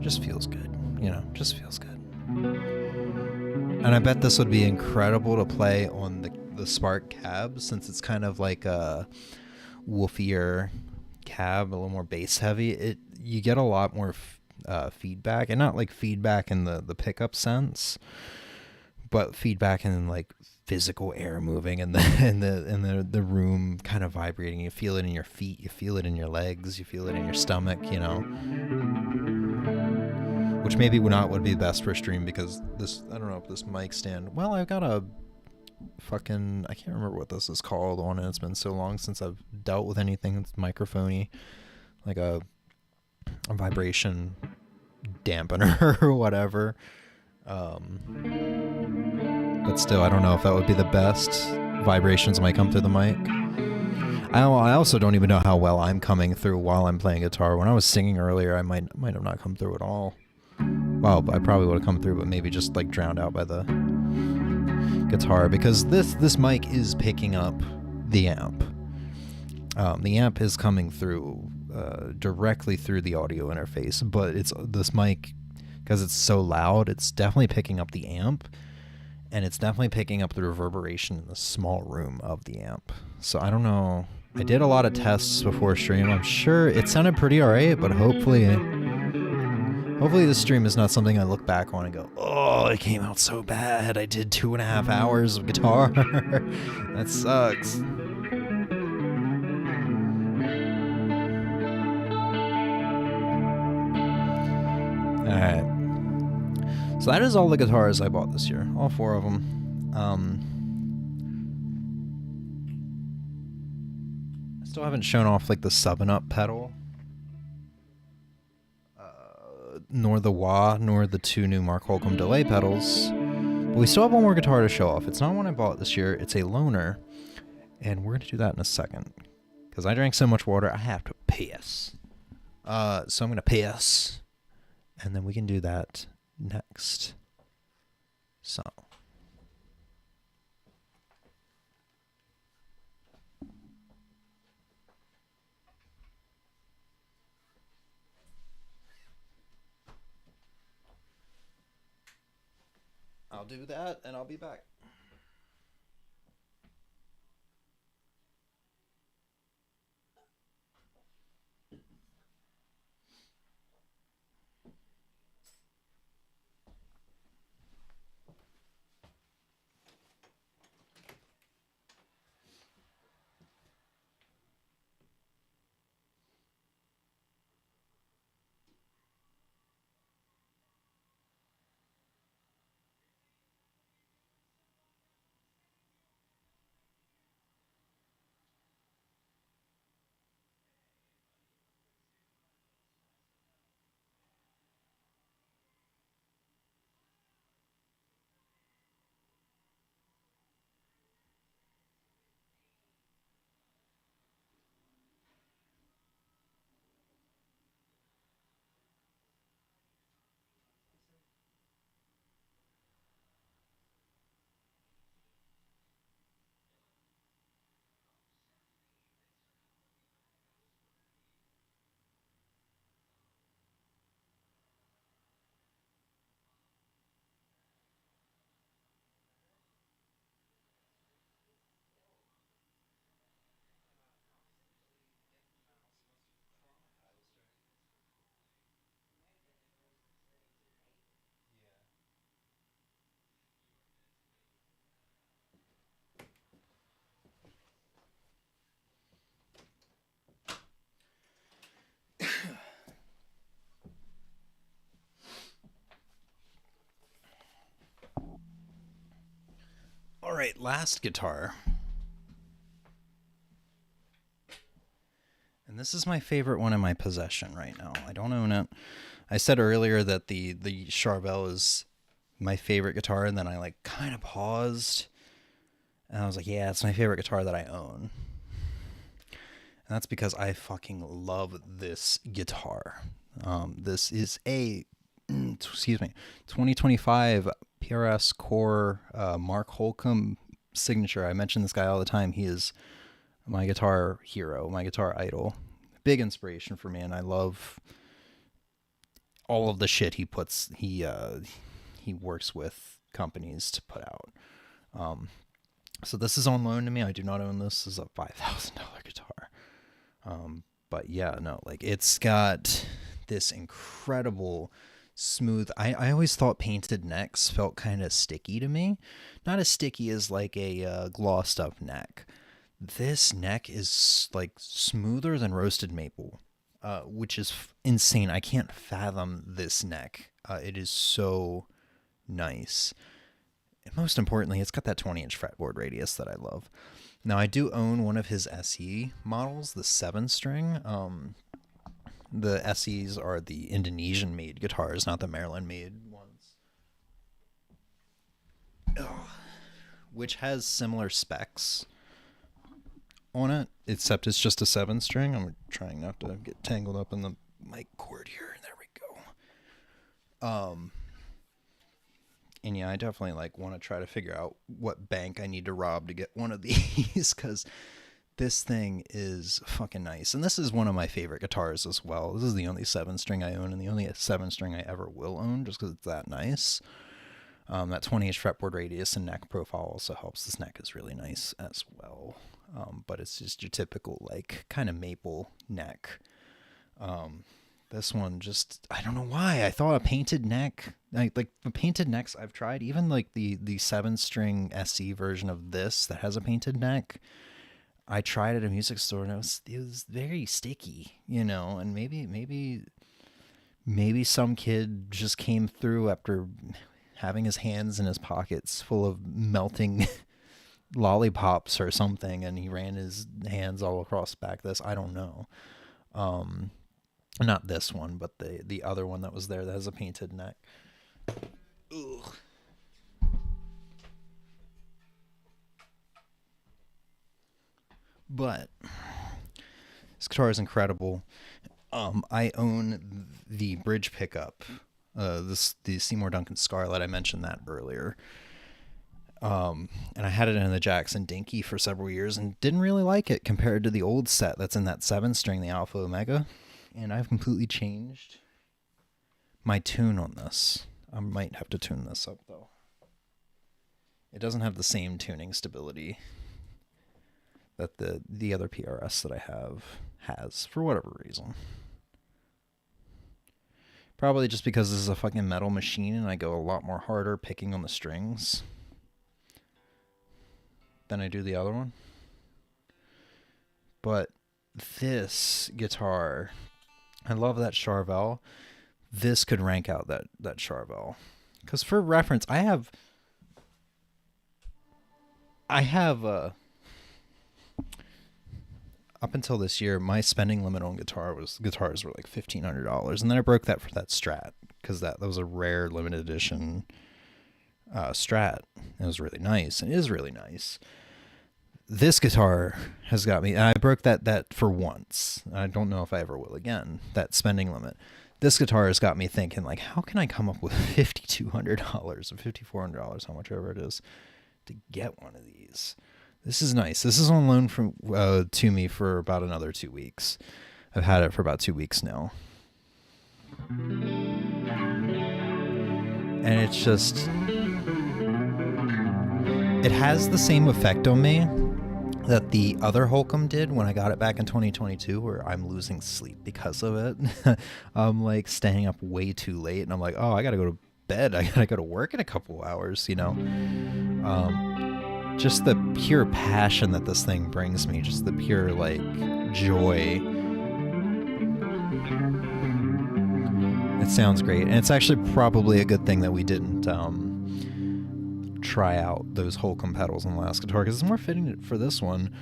Just feels good, you know, just feels good. And I bet this would be incredible to play on the Spark cab, since it's kind of like a woofier cab, a little more bass heavy. You get a lot more feedback, and not like feedback in the pickup sense, but feedback in like physical air moving and the room kind of vibrating. You feel it in your feet, you feel it in your legs, you feel it in your stomach, you know. Which maybe would be best for stream, because this, I don't know if this mic stand, well, I've got a fucking, I can't remember what this is called on it. It's been so long since I've dealt with anything that's microphony, like a vibration dampener or whatever. But still, I don't know if that would be the best. Vibrations might come through the mic. I also don't even know how well I'm coming through while I'm playing guitar. When I was singing earlier, I might have not come through at all. Well, I probably would have come through, but maybe just like drowned out by the guitar, because this mic is picking up the amp. The amp is coming through directly through the audio interface, but it's this mic, because it's so loud, it's definitely picking up the amp, and it's definitely picking up the reverberation in the small room of the amp. So I don't know. I did a lot of tests before stream. I'm sure it sounded pretty alright, but hopefully this stream is not something I look back on and go, oh, it came out so bad. I did 2.5 hours of guitar. That sucks. Alright. So that is all the guitars I bought this year. All 4 of them. I still haven't shown off like the 7-up pedal. Nor the wah, nor the 2 new Mark Holcomb delay pedals. But we still have one more guitar to show off. It's not one I bought this year. It's a loaner. And we're going to do that in a second. Because I drank so much water, I have to piss. So I'm going to piss. And then we can do that next. So. I'll do that, and I'll be back. right, last guitar. And this is my favorite one in my possession right now. I don't own it. I said earlier that the Charvel is my favorite guitar, and then I like kind of paused. And I was like, yeah, it's my favorite guitar that I own. And that's because I fucking love this guitar. This is a 2025 PRS Core Mark Holcomb signature. I mention this guy all the time. He is my guitar hero, my guitar idol. Big inspiration for me, and I love all of the shit he works with companies to put out. So this is on loan to me. I do not own this. This is a $5,000 guitar. But yeah, no, like it's got this incredible smooth. I always thought painted necks felt kind of sticky to me. Not as sticky as like a glossed up neck. This neck is like smoother than roasted maple, which is insane. I can't fathom this neck. It is so nice. And most importantly, it's got that 20-inch fretboard radius that I love. Now, I do own one of his SE models, the 7-string. The SEs are the Indonesian-made guitars, not the Maryland-made ones. Which has similar specs on it, except it's just a 7-string. I'm trying not to get tangled up in the mic cord here. There we go. And yeah, I definitely like want to try to figure out what bank I need to rob to get one of these, because this thing is fucking nice. And this is one of my favorite guitars as well. This is the only 7-string I own, and the only 7-string I ever will own, just because it's that nice. That 20-inch fretboard radius and neck profile also helps. This neck is really nice as well. But it's just your typical like kind of maple neck. This one just, I don't know why. I thought a painted neck, like the painted necks I've tried, even like the 7-string SE version of this that has a painted neck, I tried at a music store and it was very sticky, you know, and maybe some kid just came through after having his hands in his pockets full of melting lollipops or something, and he ran his hands all across the back of this. I don't know. Not this one, but the other one that was there that has a painted neck. Ugh. But this guitar is incredible. I own the bridge pickup, the Seymour Duncan Scarlett. I mentioned that earlier. And I had it in the Jackson Dinky for several years and didn't really like it compared to the old set that's in that 7-string, the Alpha Omega. And I've completely changed my tune on this. I might have to tune this up, though. It doesn't have the same tuning stability that the other PRS that I have has, for whatever reason. Probably just because this is a fucking metal machine and I go a lot more harder picking on the strings than I do the other one. But this guitar, I love that Charvel. This could rank out that Charvel. Because for reference, I have up until this year, my spending limit on guitars were like $1,500, and then I broke that for that Strat, because that was a rare limited edition Strat. It was really nice, and it is really nice. This guitar has got me, and I broke that for once. I don't know if I ever will again, that spending limit. This guitar has got me thinking, like, how can I come up with $5,200 or $5,400, how much ever it is, to get one of these? This is nice. This is on loan from to me for about another 2 weeks. I've had it for about 2 weeks now. And it's just, it has the same effect on me that the other Holcomb did when I got it back in 2022, where I'm losing sleep because of it. I'm like staying up way too late, and I'm like, oh, I gotta go to bed. I gotta go to work in a couple hours, you know. Just the pure passion that this thing brings me, just the pure like joy. It sounds great, and it's actually probably a good thing that we didn't try out those Holcomb pedals on the last guitar because it's more fitting for this one.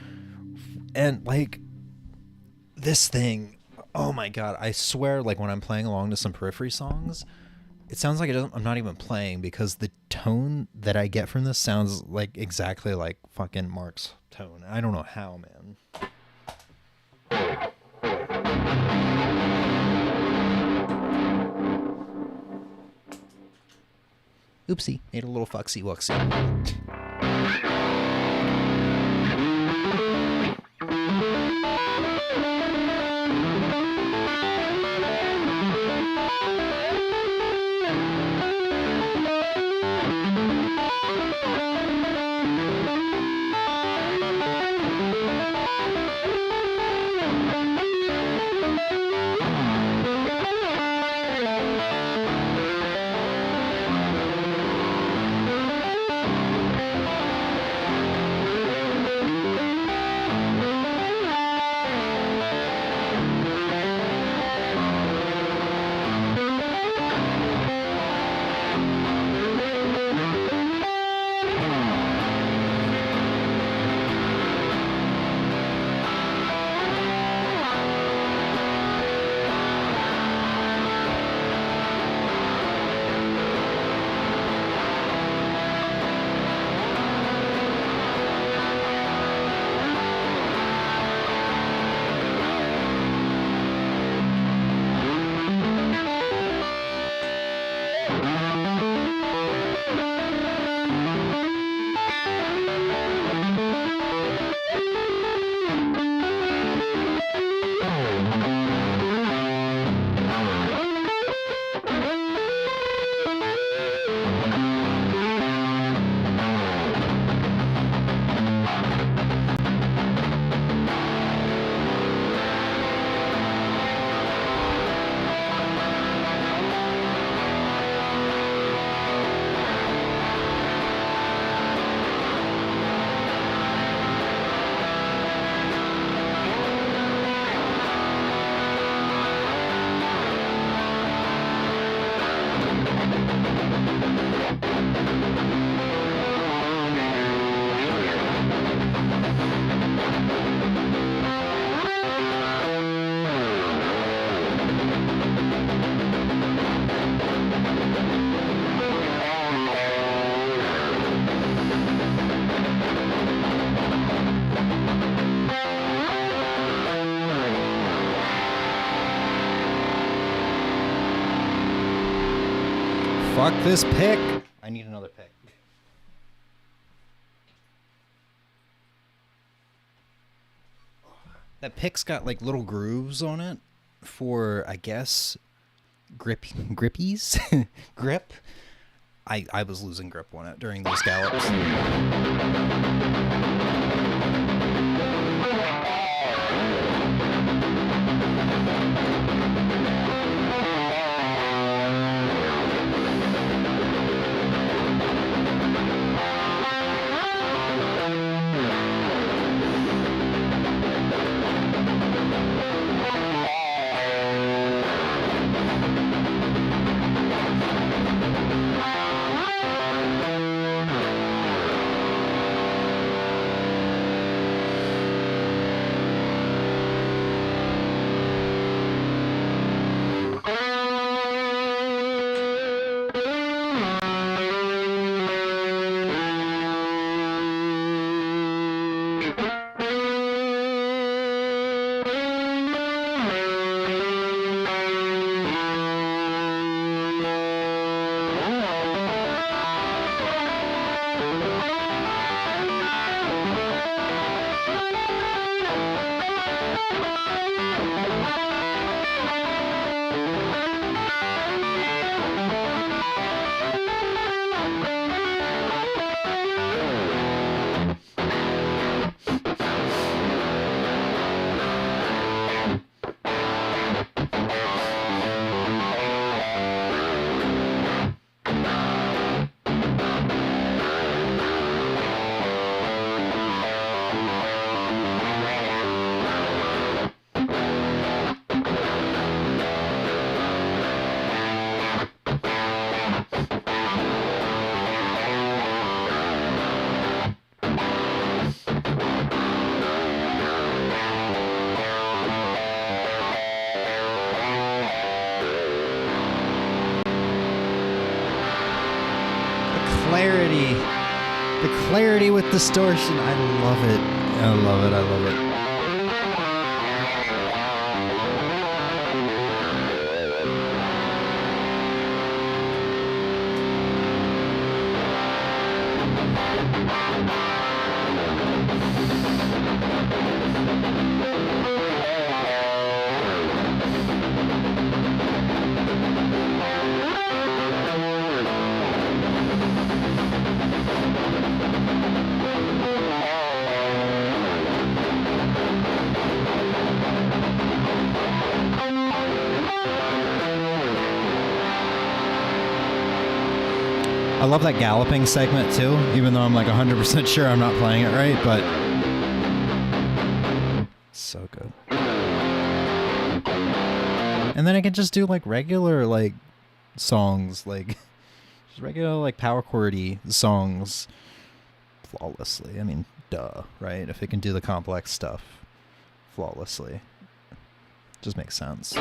And like this thing, oh my god, I swear, like when I'm playing along to some Periphery songs, it sounds like I'm not even playing because the tone that I get from this sounds like exactly like fucking Mark's tone. I don't know how, man. Oopsie, made a little fucksy wucksy. Fuck this pick. I need another pick. That pick's got like little grooves on it for, I guess, grippies? Grip? I was losing grip on it during those gallops. clarity with distortion. I love it. I love it. I love it. I love that galloping segment too, even though I'm like 100% sure I'm not playing it right, but so good. And then I can just do like regular like songs, like just regular like power chordy songs flawlessly. I mean, duh, right? If it can do the complex stuff flawlessly, just makes sense.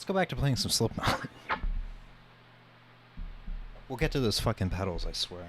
Go back to playing some Slipknot. We'll get to those fucking pedals, I swear.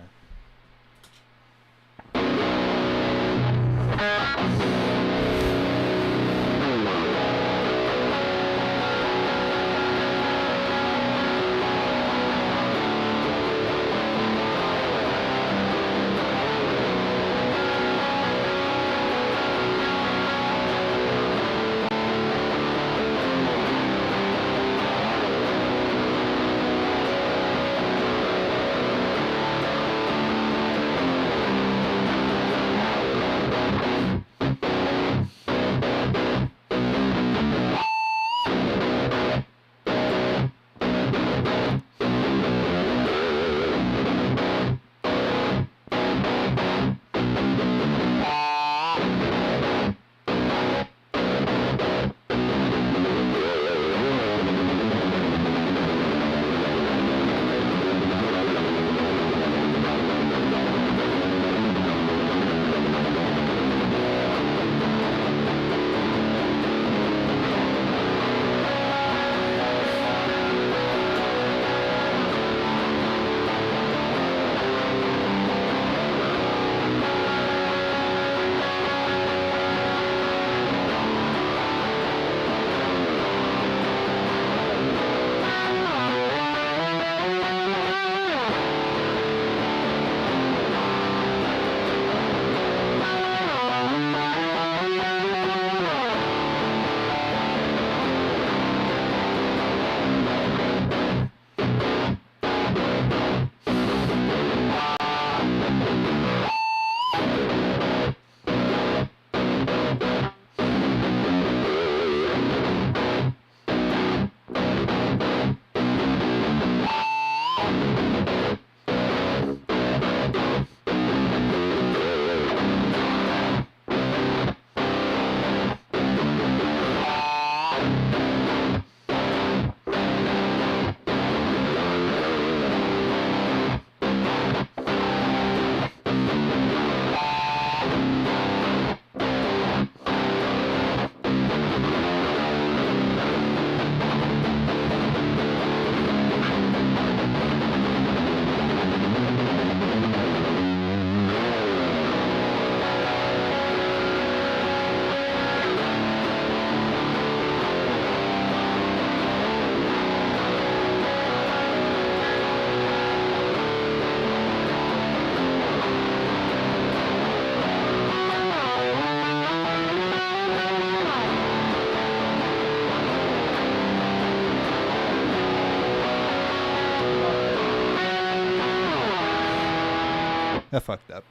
I fucked up.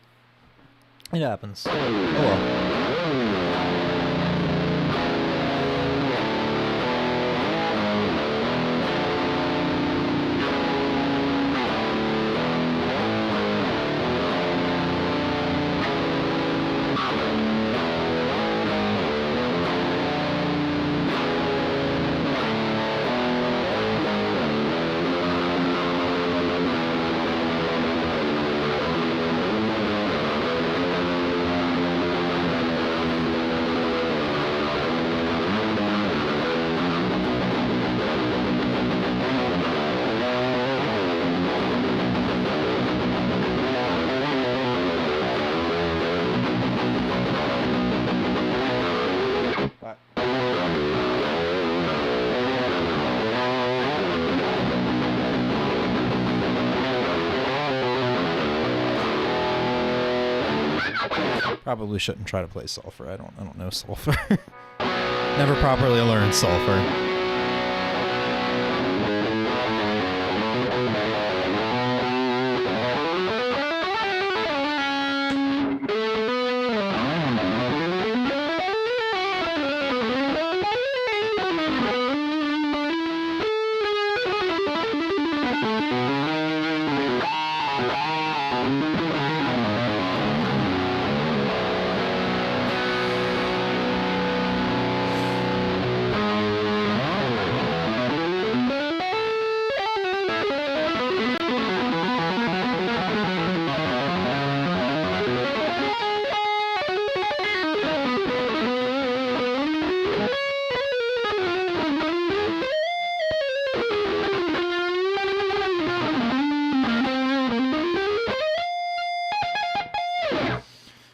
It happens. Oh well. Probably shouldn't try to play Sulfur. I don't know Sulfur. Never properly learned Sulfur.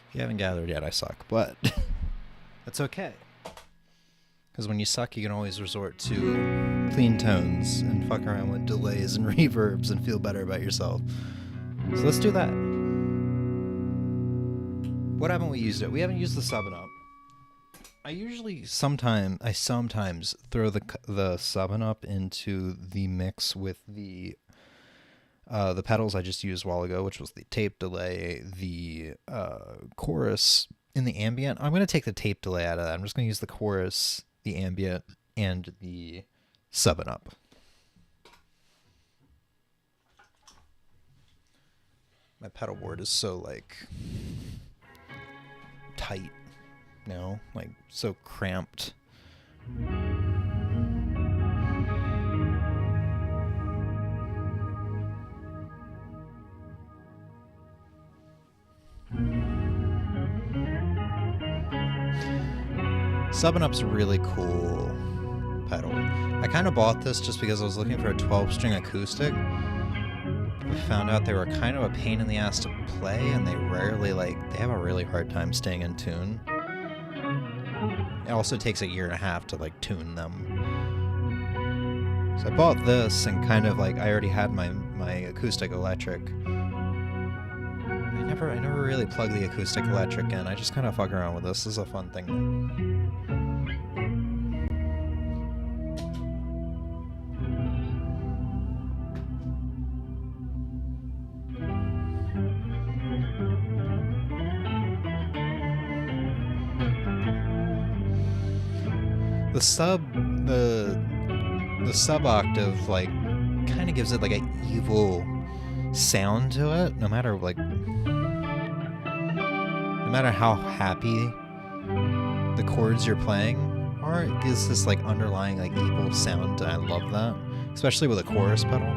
If you haven't gathered yet, I suck, but that's okay. Because when you suck, you can always resort to clean tones and fuck around with delays and reverbs and feel better about yourself. So let's do that. What haven't we used it? We haven't used the 7-Up. I sometimes throw the 7-Up into the mix with the pedals I just used a while ago, which was the tape delay, the chorus in the ambient. I'm going to take the tape delay out of that. I'm just going to use the chorus, the ambient, and the 7-Up. My pedal board is so, like, tight, like so cramped. Sub and Up's a really cool pedal. I kind of bought this just because I was looking for a 12-string acoustic. I found out they were kind of a pain in the ass to play, and they rarely, they have a really hard time staying in tune. It also takes a year and a half to, tune them. So I bought this, and kind of, I already had my acoustic electric. I never really plugged the acoustic electric in. I just kind of fuck around with this. This is a fun thing. The sub octave kind of gives it a evil sound to it. No matter how happy the chords you're playing are, it gives this underlying evil sound, and I love that, especially with a chorus pedal.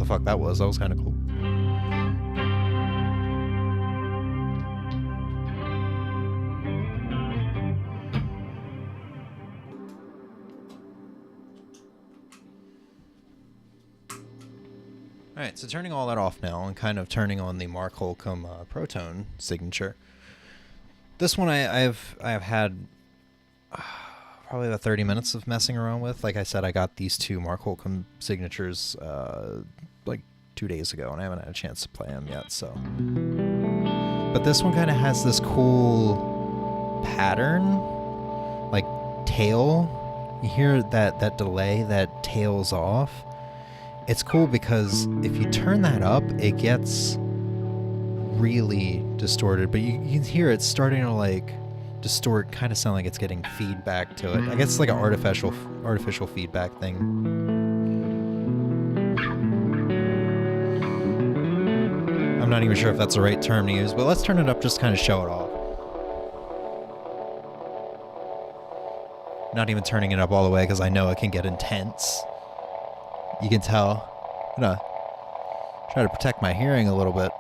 Fuck that was kind of cool. Alright, so turning all that off now and kind of turning on the Mark Holcomb Protone signature. This one I've had probably about 30 minutes of messing around with. Like I said, I got these two Mark Holcomb signatures 2 days ago, and I haven't had a chance to play them yet, so. But this one kind of has this cool pattern, tail. You hear that delay that tails off. It's cool because if you turn that up, it gets really distorted, but you can hear it starting to distort, kind of sound like it's getting feedback to it. I guess it's like an artificial feedback thing. I'm not even sure if that's the right term to use, but let's turn it up just to kind of show it off. Not even turning it up all the way because I know it can get intense. You can tell. I'm gonna try to protect my hearing a little bit.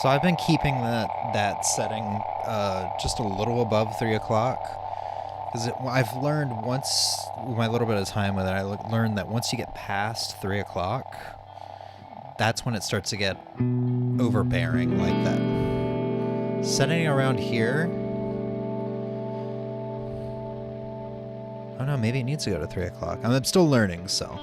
So I've been keeping that setting just a little above 3 o'clock, because I've learned once, with my little bit of time with it, I learned that once you get past 3 o'clock, that's when it starts to get overbearing like that. Setting around here, oh no, maybe it needs to go to 3 o'clock. I'm still learning, so.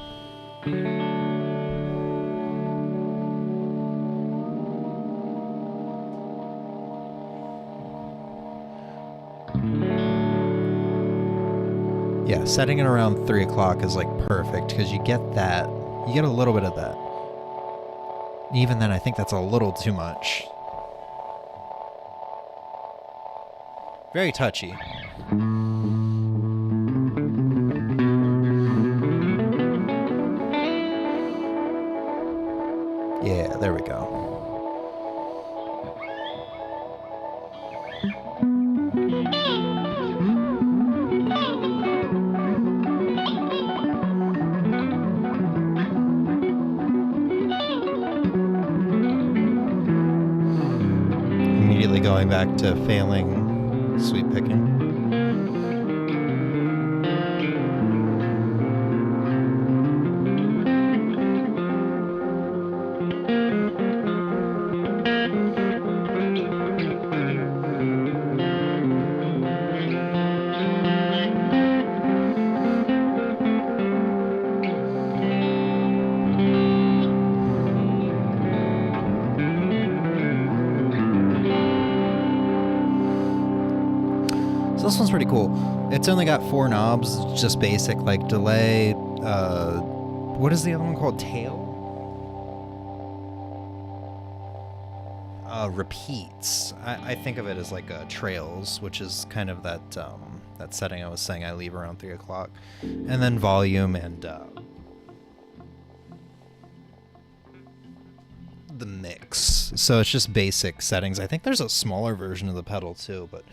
Yeah, setting it around 3 o'clock is like perfect because you get that. You get a little bit of that. Even then, I think that's a little too much. Very touchy. Yeah, there we go. Immediately going back to failing sweep picking. This one's pretty cool. It's only got 4 knobs, just basic, like delay, what is the other one called? Tail? Repeats. I think of it as like trails, which is kind of that that setting I was saying I leave around 3 o'clock. And then volume and the mix. So it's just basic settings. I think there's a smaller version of the pedal too, but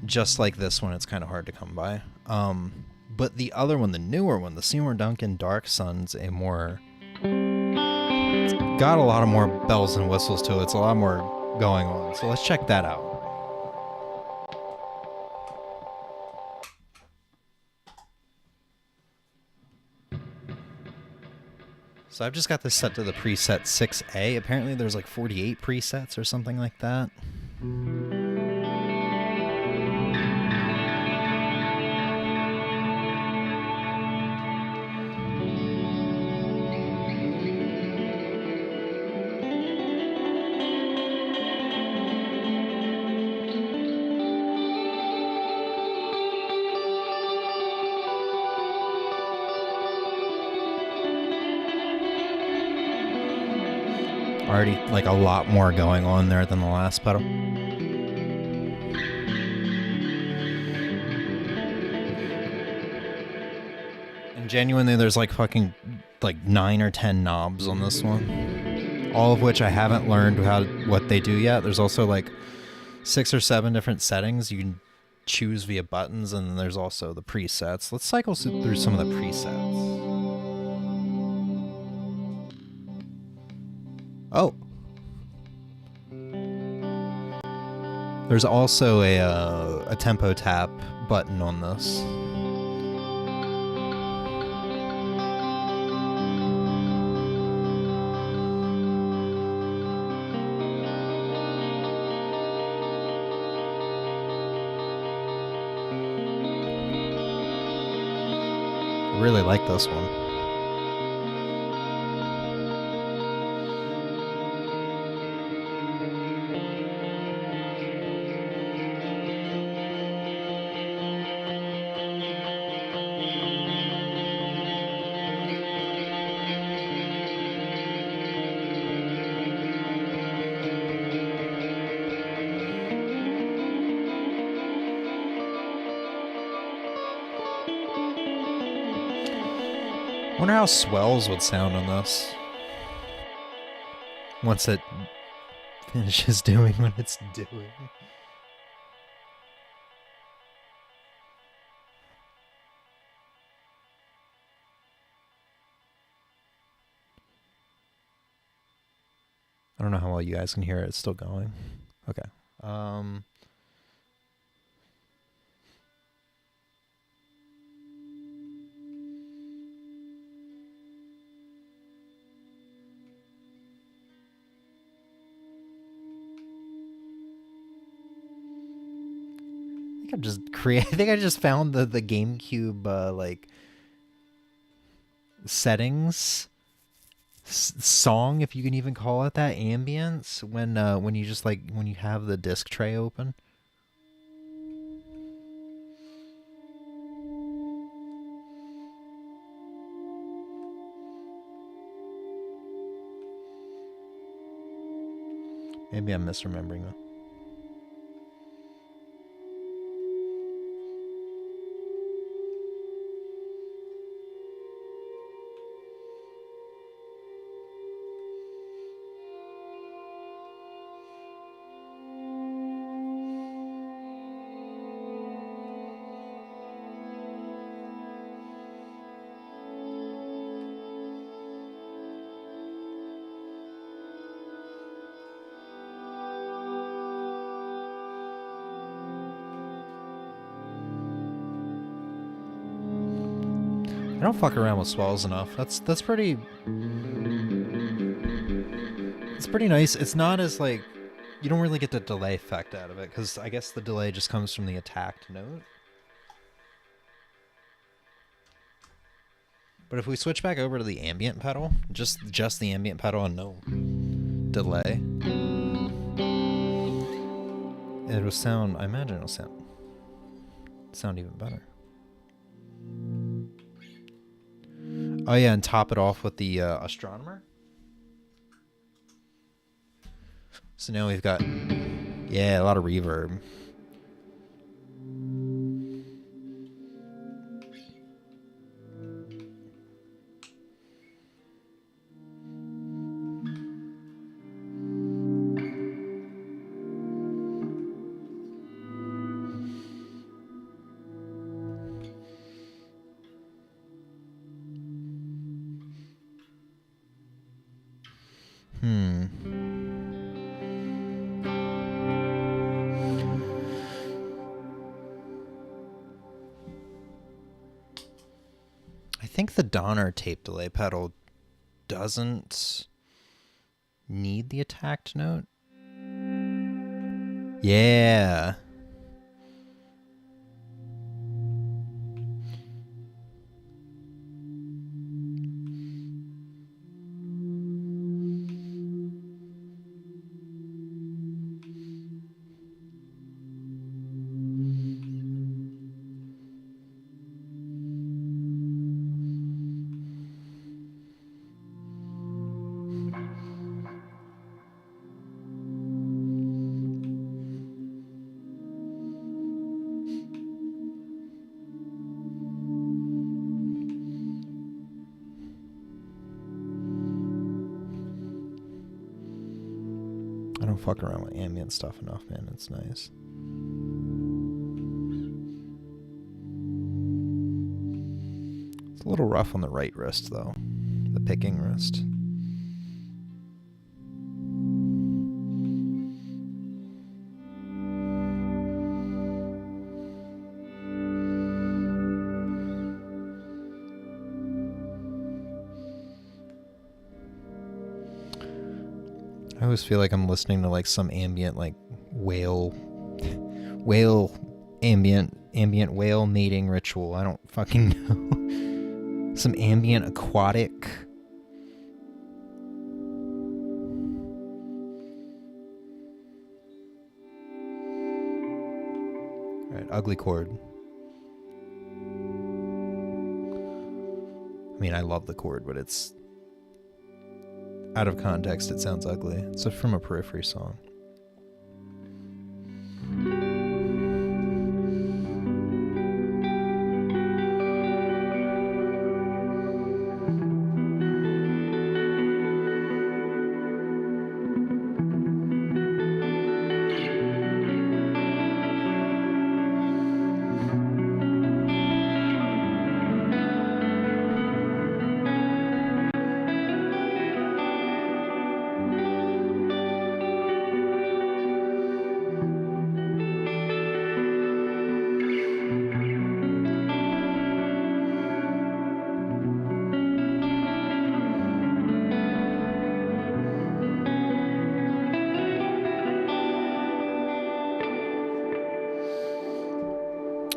just like this one, it's kind of hard to come by. But the other one, the newer one, the Seymour Duncan Dark Sun's a more... It's got a lot of more bells and whistles to it. It's a lot more going on. So let's check that out. So I've just got this set to the preset 6A. Apparently there's like 48 presets or something like that. Already like a lot more going on there than the last pedal. And genuinely there's like fucking like 9 or 10 knobs on this one. All of which I haven't learned what they do yet. There's also like 6 or 7 different settings you can choose via buttons, and then there's also the presets. Let's cycle through some of the presets. Oh. There's also a tempo tap button on this. I really like this one. Wonder how swells would sound on this once it finishes doing what it's doing. I don't know how well you guys can hear it. It's still going. Okay. I think I just found the GameCube like settings song, if you can even call it that, ambience when you just like when you have the disc tray open. Maybe I'm misremembering that. I don't fuck around with swells enough. That's pretty. It's pretty nice. It's not as like you don't really get the delay effect out of it because I guess the delay just comes from the attacked note. But if we switch back over to the ambient pedal, just the ambient pedal and no delay, it'll sound. I imagine it'll sound even better. Oh yeah, and top it off with the astronomer. So now we've got, yeah, a lot of reverb. I think the Donner tape delay pedal doesn't need the attacked note. Yeah. I don't fuck around with ambient stuff enough, man. It's nice. It's a little rough on the right wrist, though. The picking wrist. I always feel like I'm listening to like some ambient like whale ambient whale mating ritual. I don't fucking know. Some ambient aquatic. All right, ugly chord. I mean, I love the chord, but it's out of context, it sounds ugly. It's from a Periphery song.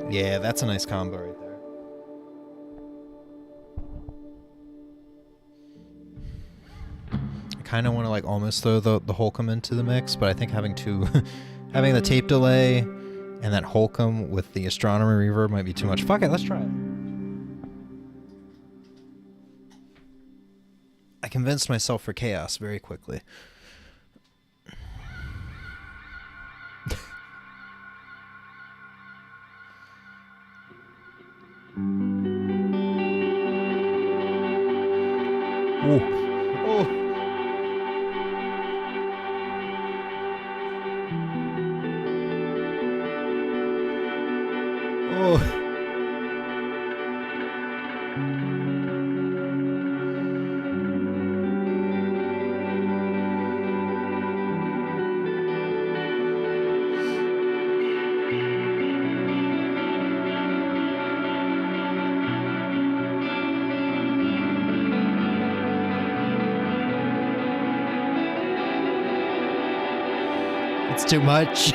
Yeah, that's a nice combo right there. I kind of want to like almost throw the Holcomb into the mix, but I think having having the tape delay and that Holcomb with the astronomer reverb might be too much. Fuck it, let's try it. I convinced myself for chaos very quickly. Oh. Oh. Oh. It's too much.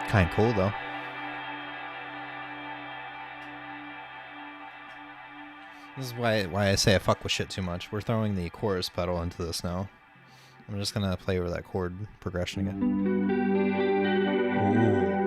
Kind of cool though. This is why I say I fuck with shit too much. We're throwing the chorus pedal into this now. I'm just gonna play over that chord progression again. Ooh.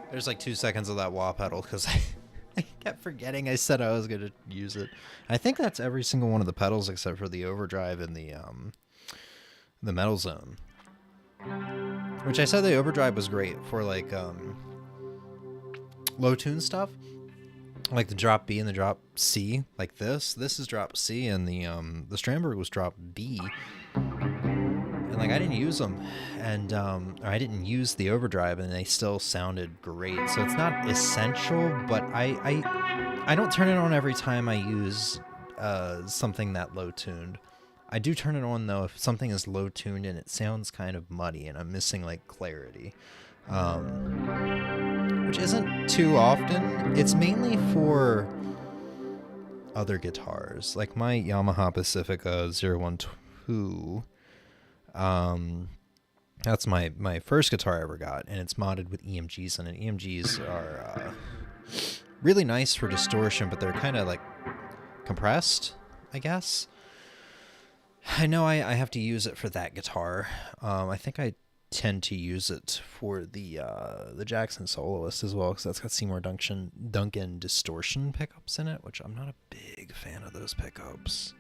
There's like 2 seconds of that wah pedal because I kept forgetting I said I was going to use it. I think that's every single one of the pedals except for the overdrive and the metal zone. Which I said the overdrive was great for like low tune stuff. Like the drop B and the drop C, like this. This is drop C and the Strandberg was drop B. And like I didn't use them, and or I didn't use the overdrive, and they still sounded great. So it's not essential, but I don't turn it on every time I use something that low tuned. I do turn it on though if something is low tuned and it sounds kind of muddy and I'm missing like clarity, which isn't too often. It's mainly for other guitars, like my Yamaha Pacifica 012. That's my first guitar I ever got, and it's modded with EMGs in it. EMGs are really nice for distortion, but they're kind of like compressed, I guess. I know I have to use it for that guitar. I think I tend to use it for the Jackson Soloist as well, because that's got Seymour Duncan distortion pickups in it, which I'm not a big fan of those pickups.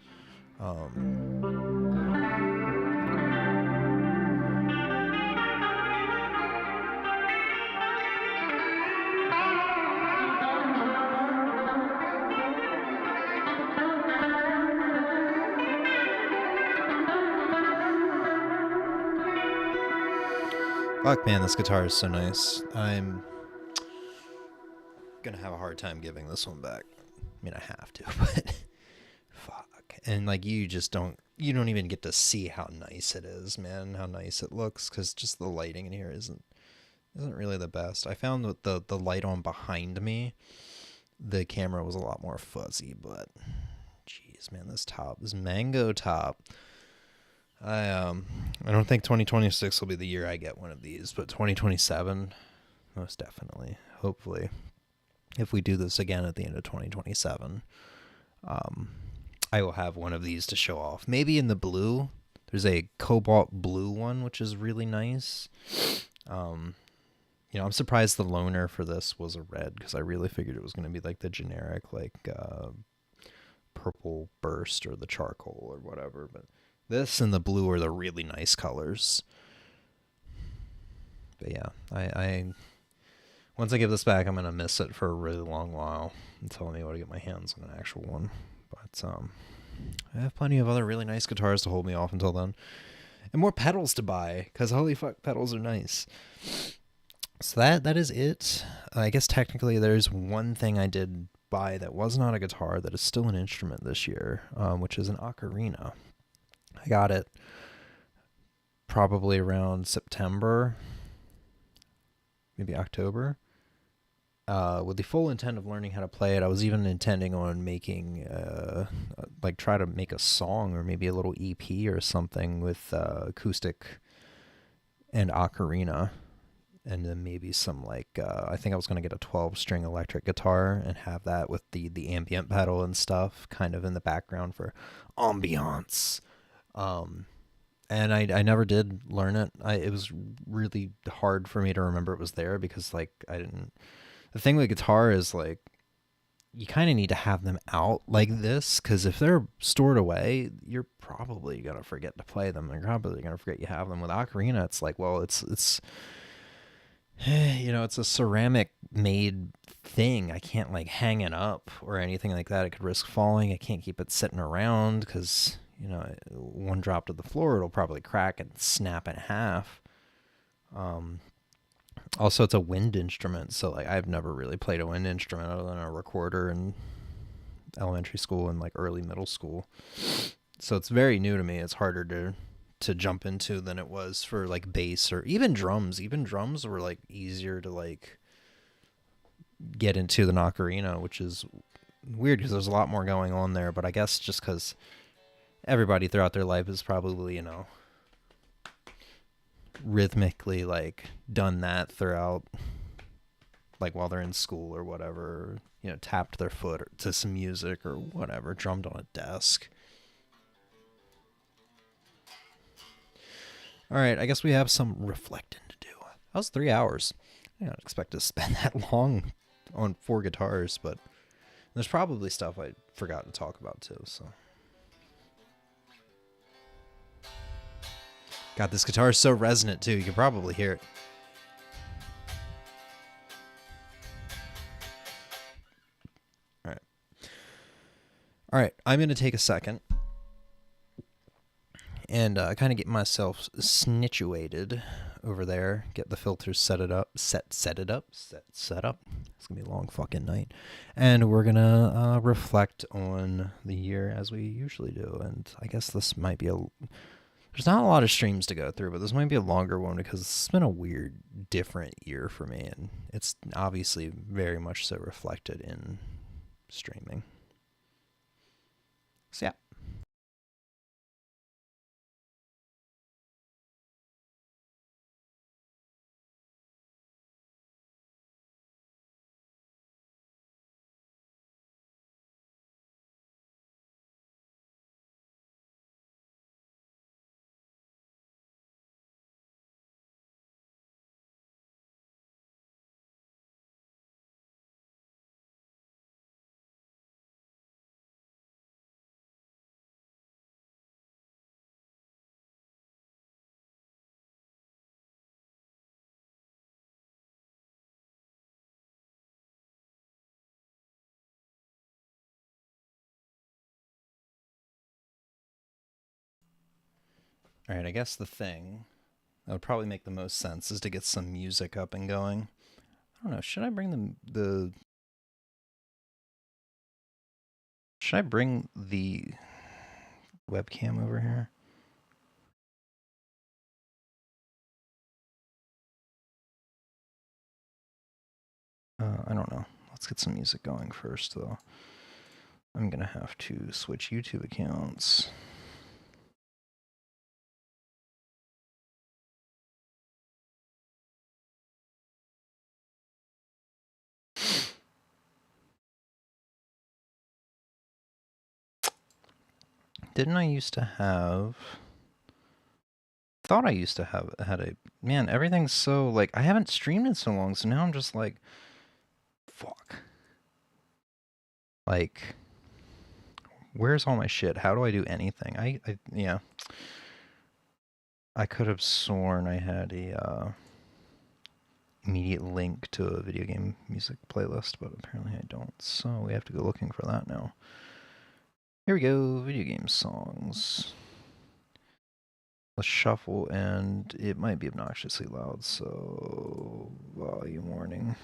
Fuck, man, this guitar is so nice. I'm gonna have a hard time giving this one back. I mean, I have to, but fuck. And like, you don't even get to see how nice it is, man, how nice it looks, because just the lighting in here isn't really the best. I found that the light on behind me, the camera was a lot more fuzzy, but jeez, man, this mango top. I don't think 2026 will be the year I get one of these, but 2027, most definitely. Hopefully, if we do this again at the end of 2027, I will have one of these to show off. Maybe in the blue. There's a cobalt blue one, which is really nice. You know, I'm surprised the loaner for this was a red because I really figured it was going to be like the generic, like purple burst or the charcoal or whatever. But this and the blue are the really nice colors. But yeah, I once I give this back, I'm going to miss it for a really long while until I'm able to get my hands on an actual one. But I have plenty of other really nice guitars to hold me off until then. And more pedals to buy, because holy fuck, pedals are nice. So that is it. I guess technically there's one thing I did buy that was not a guitar that is still an instrument this year, which is an ocarina. I got it probably around September, maybe October, with the full intent of learning how to play it. I was even intending on making, like try to make a song or maybe a little EP or something with acoustic and ocarina. And then maybe some like, I think I was going to get a 12-string electric guitar and have that with the ambient pedal and stuff kind of in the background for ambiance. And I never did learn it. It was really hard for me to remember it was there because like I didn't. The thing with guitar is like you kind of need to have them out like this because if they're stored away, you're probably going to forget to play them. You're probably going to forget you have them. With ocarina, it's like, well, it's you know, it's a ceramic made thing. I can't like hang it up or anything like that. It could risk falling. I can't keep it sitting around because, you know, one drop to the floor, it'll probably crack and snap in half. Also, it's a wind instrument. So like I've never really played a wind instrument other than a recorder in elementary school and like early middle school. So it's very new to me. It's harder to jump into than it was for like bass or even drums. Even drums were like easier to like get into than ocarina, which is weird because there's a lot more going on there. But I guess just because everybody throughout their life has probably, you know, rhythmically like done that throughout, like while they're in school or whatever, you know, tapped their foot to some music or whatever, drummed on a desk. All right, I guess we have some reflecting to do. That was 3 hours. I didn't expect to spend that long on 4 guitars, but there's probably stuff I forgot to talk about too, so. God, this guitar is so resonant too. You can probably hear it. All right. All right, I'm going to take a second and kind of get myself snituated over there, get the filters set up. It's gonna be a long fucking night, and we're gonna reflect on the year as we usually do. And I guess this might be there's not a lot of streams to go through, but this might be a longer one because it's been a weird, different year for me, and it's obviously very much so reflected in streaming. So yeah. All right, I guess the thing that would probably make the most sense is to get some music up and going. I don't know, should I bring should I bring the webcam over here? I don't know. Let's get some music going first, though. I'm gonna have to switch YouTube accounts. Didn't I used to have thought I used to have had a man. Everything's so like I haven't streamed in so long, so now I'm just like, fuck. Like, where's all my shit? How do I do anything? Yeah. I could have sworn I had a immediate link to a video game music playlist, but apparently I don't. So we have to go looking for that now. Here we go, video game songs. Let's shuffle, and it might be obnoxiously loud, so volume warning.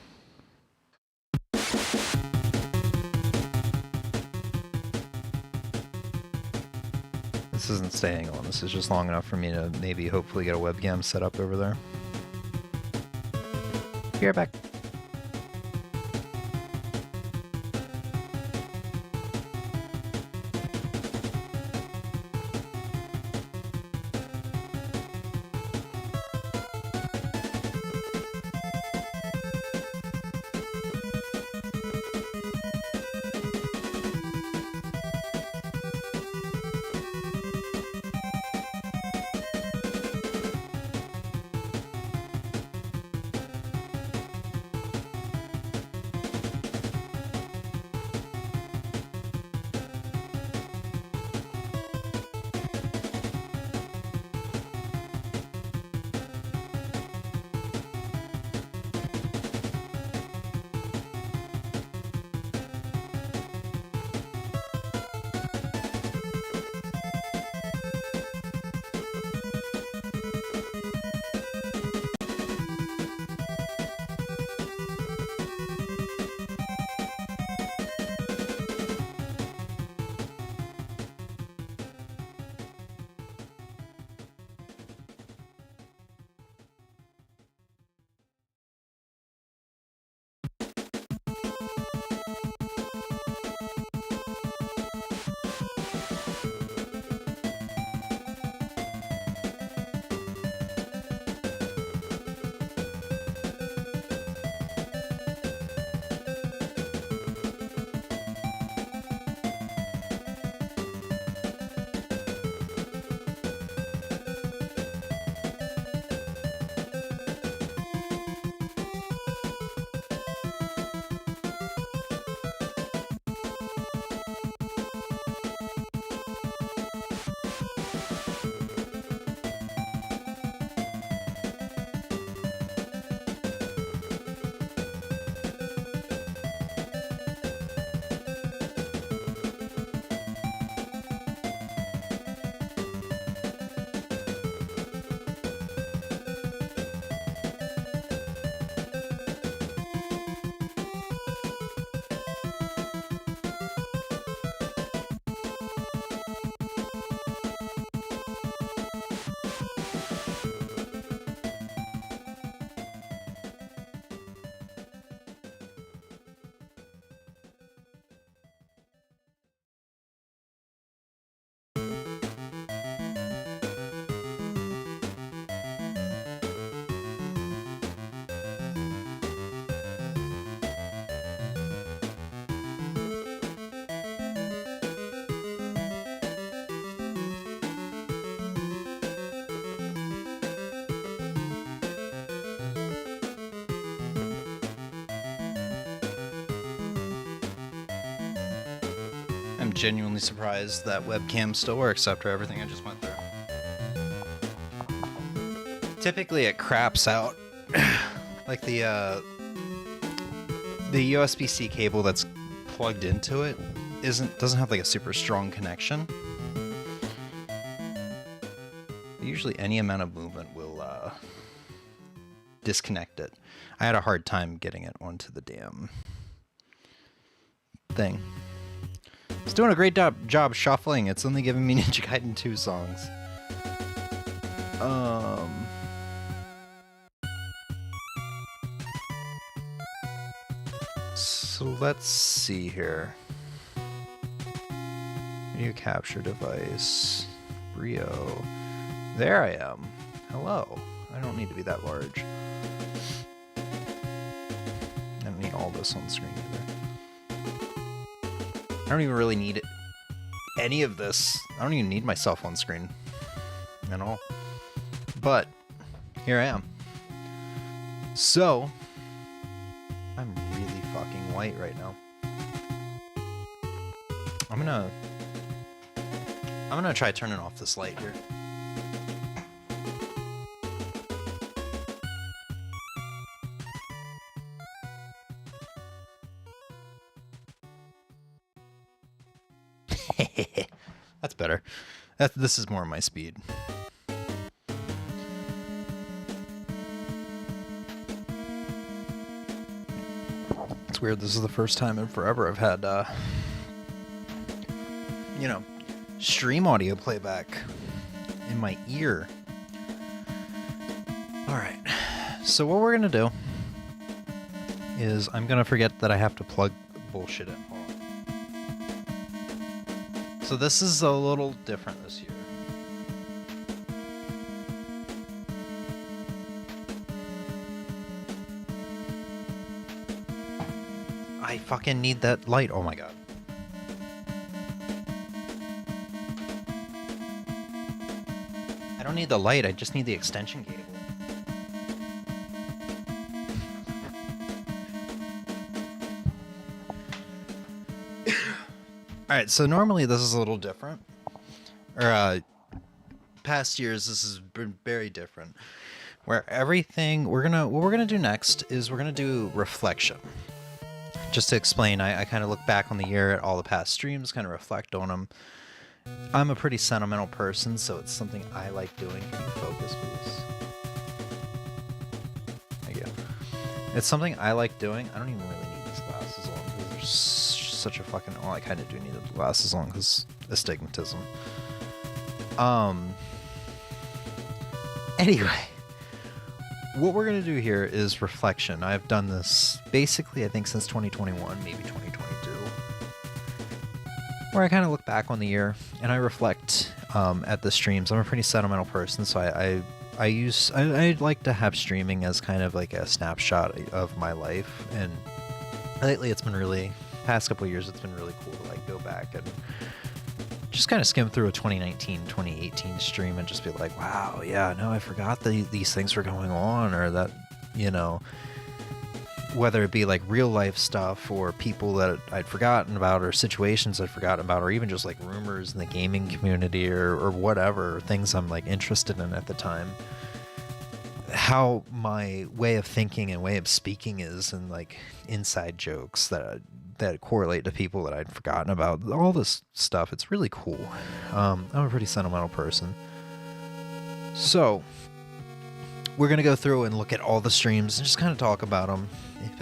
This isn't staying on, this is just long enough for me to maybe hopefully get a webcam set up over there. Be right back. I'm genuinely surprised that webcam still works after everything I just went through. Typically it craps out. Like the USB-C cable that's plugged into it doesn't have like a super strong connection. Usually any amount of movement will disconnect it. I had a hard time getting it onto the damn thing. It's doing a great job shuffling. It's only giving me Ninja Gaiden 2 songs. So let's see here. Video capture device. Brio. There I am. Hello. I don't need to be that large. I don't need all this on screen either. I don't even really need any of this. I don't even need myself on screen at all. But here I am. So I'm really fucking white right now. I'm gonna try turning off this light here. That's better. This is more my speed. It's weird. This is the first time in forever I've had, stream audio playback in my ear. All right. So what we're gonna do is I'm gonna forget that I have to plug bullshit in. Hold on. So this is a little different this year. I fucking need that light. Oh my god. I don't need the light, I just need the extension cable. Alright, so normally this is a little different. Or, past years this has been very different. Where everything, what we're gonna do next is we're gonna do reflection. Just to explain, I kind of look back on the year at all the past streams, kind of reflect on them. I'm a pretty sentimental person, so it's something I like doing. Can you focus, please? Thank you. It's something I like doing. I don't even really need these glasses on because they're such a fucking... Well, I kind of do need the glasses on because astigmatism. Anyway, what we're going to do here is reflection. I've done this basically, I think, since 2021, maybe 2022. Where I kind of look back on the year and I reflect at the streams. I'm a pretty sentimental person, so I like to have streaming as kind of like a snapshot of my life. And lately, it's been really, past couple of years, it's been really cool to like go back and just kind of skim through a 2019, 2018 stream and just be like, wow, yeah, no, I forgot these things were going on, or that, whether it be like real life stuff or people that I'd forgotten about or situations I'd forgotten about, or even just like rumors in the gaming community or whatever, things I'm like interested in at the time. How my way of thinking and way of speaking is, and like inside jokes that correlate to people that I'd forgotten about. All this stuff, it's really cool. I'm a pretty sentimental person. So we're going to go through and look at all the streams and just kind of talk about them. If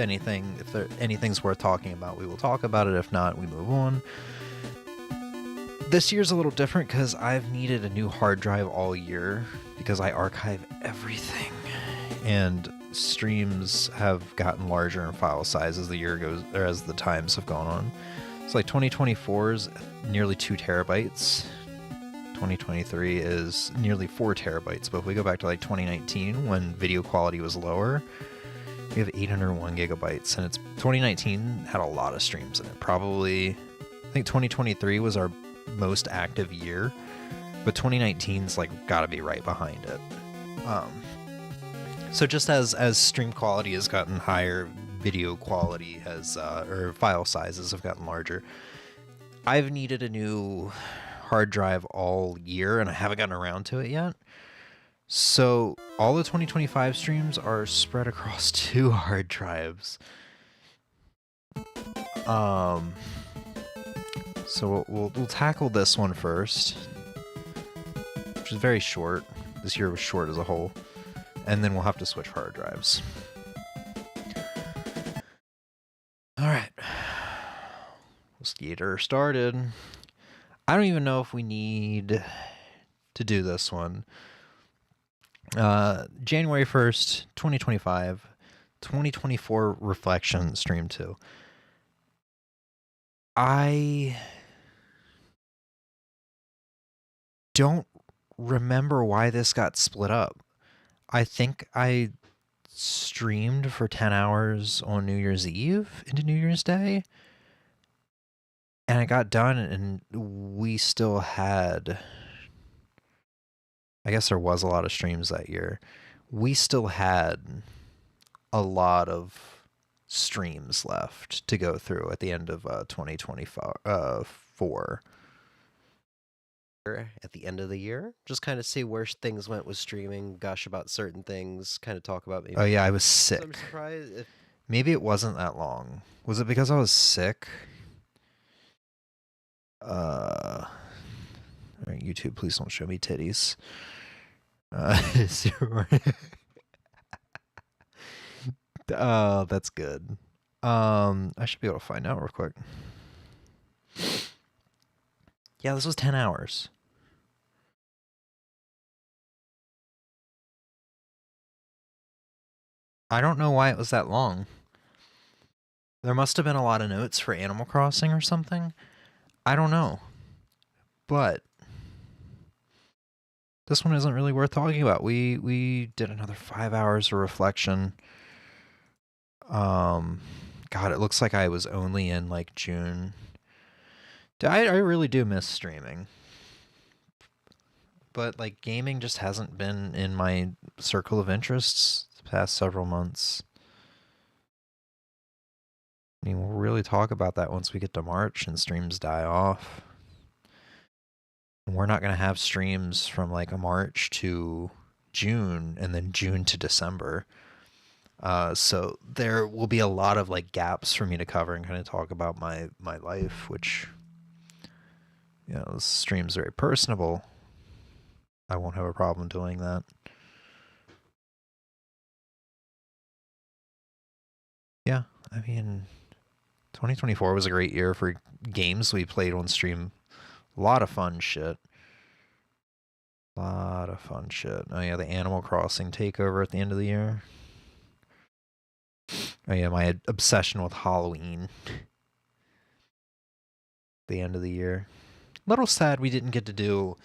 anything's worth talking about, we will talk about it. If not, we move on. This year's a little different because I've needed a new hard drive all year because I archive everything. And streams have gotten larger in file size as the year goes, or as the times have gone on. It's like 2024 is nearly 2 terabytes. 2023 is nearly 4 terabytes. But if we go back to like 2019, when video quality was lower, we have 801 gigabytes. And 2019 had a lot of streams in it. Probably, I think 2023 was our most active year, but 2019's like gotta be right behind it. So just as stream quality has gotten higher, video quality has, or file sizes have gotten larger. I've needed a new hard drive all year and I haven't gotten around to it yet. So all the 2025 streams are spread across 2 hard drives. So we'll tackle this one first, which is very short. This year was short as a whole. And then we'll have to switch hard drives. Alright. Let's get her started. I don't even know if we need to do this one. January 1st, 2025, 2024 Reflection Stream 2. I don't remember why this got split up. I think I streamed for 10 hours on New Year's Eve into New Year's Day. And I got done and we still had I guess there was a lot of streams that year. We still had a lot of streams left to go through at the end of 2024. At the end of the year, just kind of see where things went with streaming, gush about certain things, kind of talk about maybe. Oh yeah, I was So sick. I'm surprised if Maybe it wasn't that long. Was it because I was sick? All right, YouTube, please don't show me titties. Oh, that's good. I should be able to find out real quick. Yeah, this was 10 hours. I don't know why it was that long. There must have been a lot of notes for Animal Crossing or something. I don't know. But this one isn't really worth talking about. We did another 5 hours of reflection. God, it looks like I was only in like June. I really do miss streaming. But like gaming just hasn't been in my circle of interests the past several months. I mean, we'll really talk about that once we get to March and streams die off. And we're not going to have streams from like a March to June and then June to December. So there will be a lot of like gaps for me to cover and kind of talk about my life, which, you know, this stream's very personable. I won't have a problem doing that. Yeah, I mean, 2024 was a great year for games we played on stream. A lot of fun shit. A lot of fun shit. Oh yeah, the Animal Crossing takeover at the end of the year. Oh yeah, my obsession with Halloween. The end of the year. Little sad we didn't get to do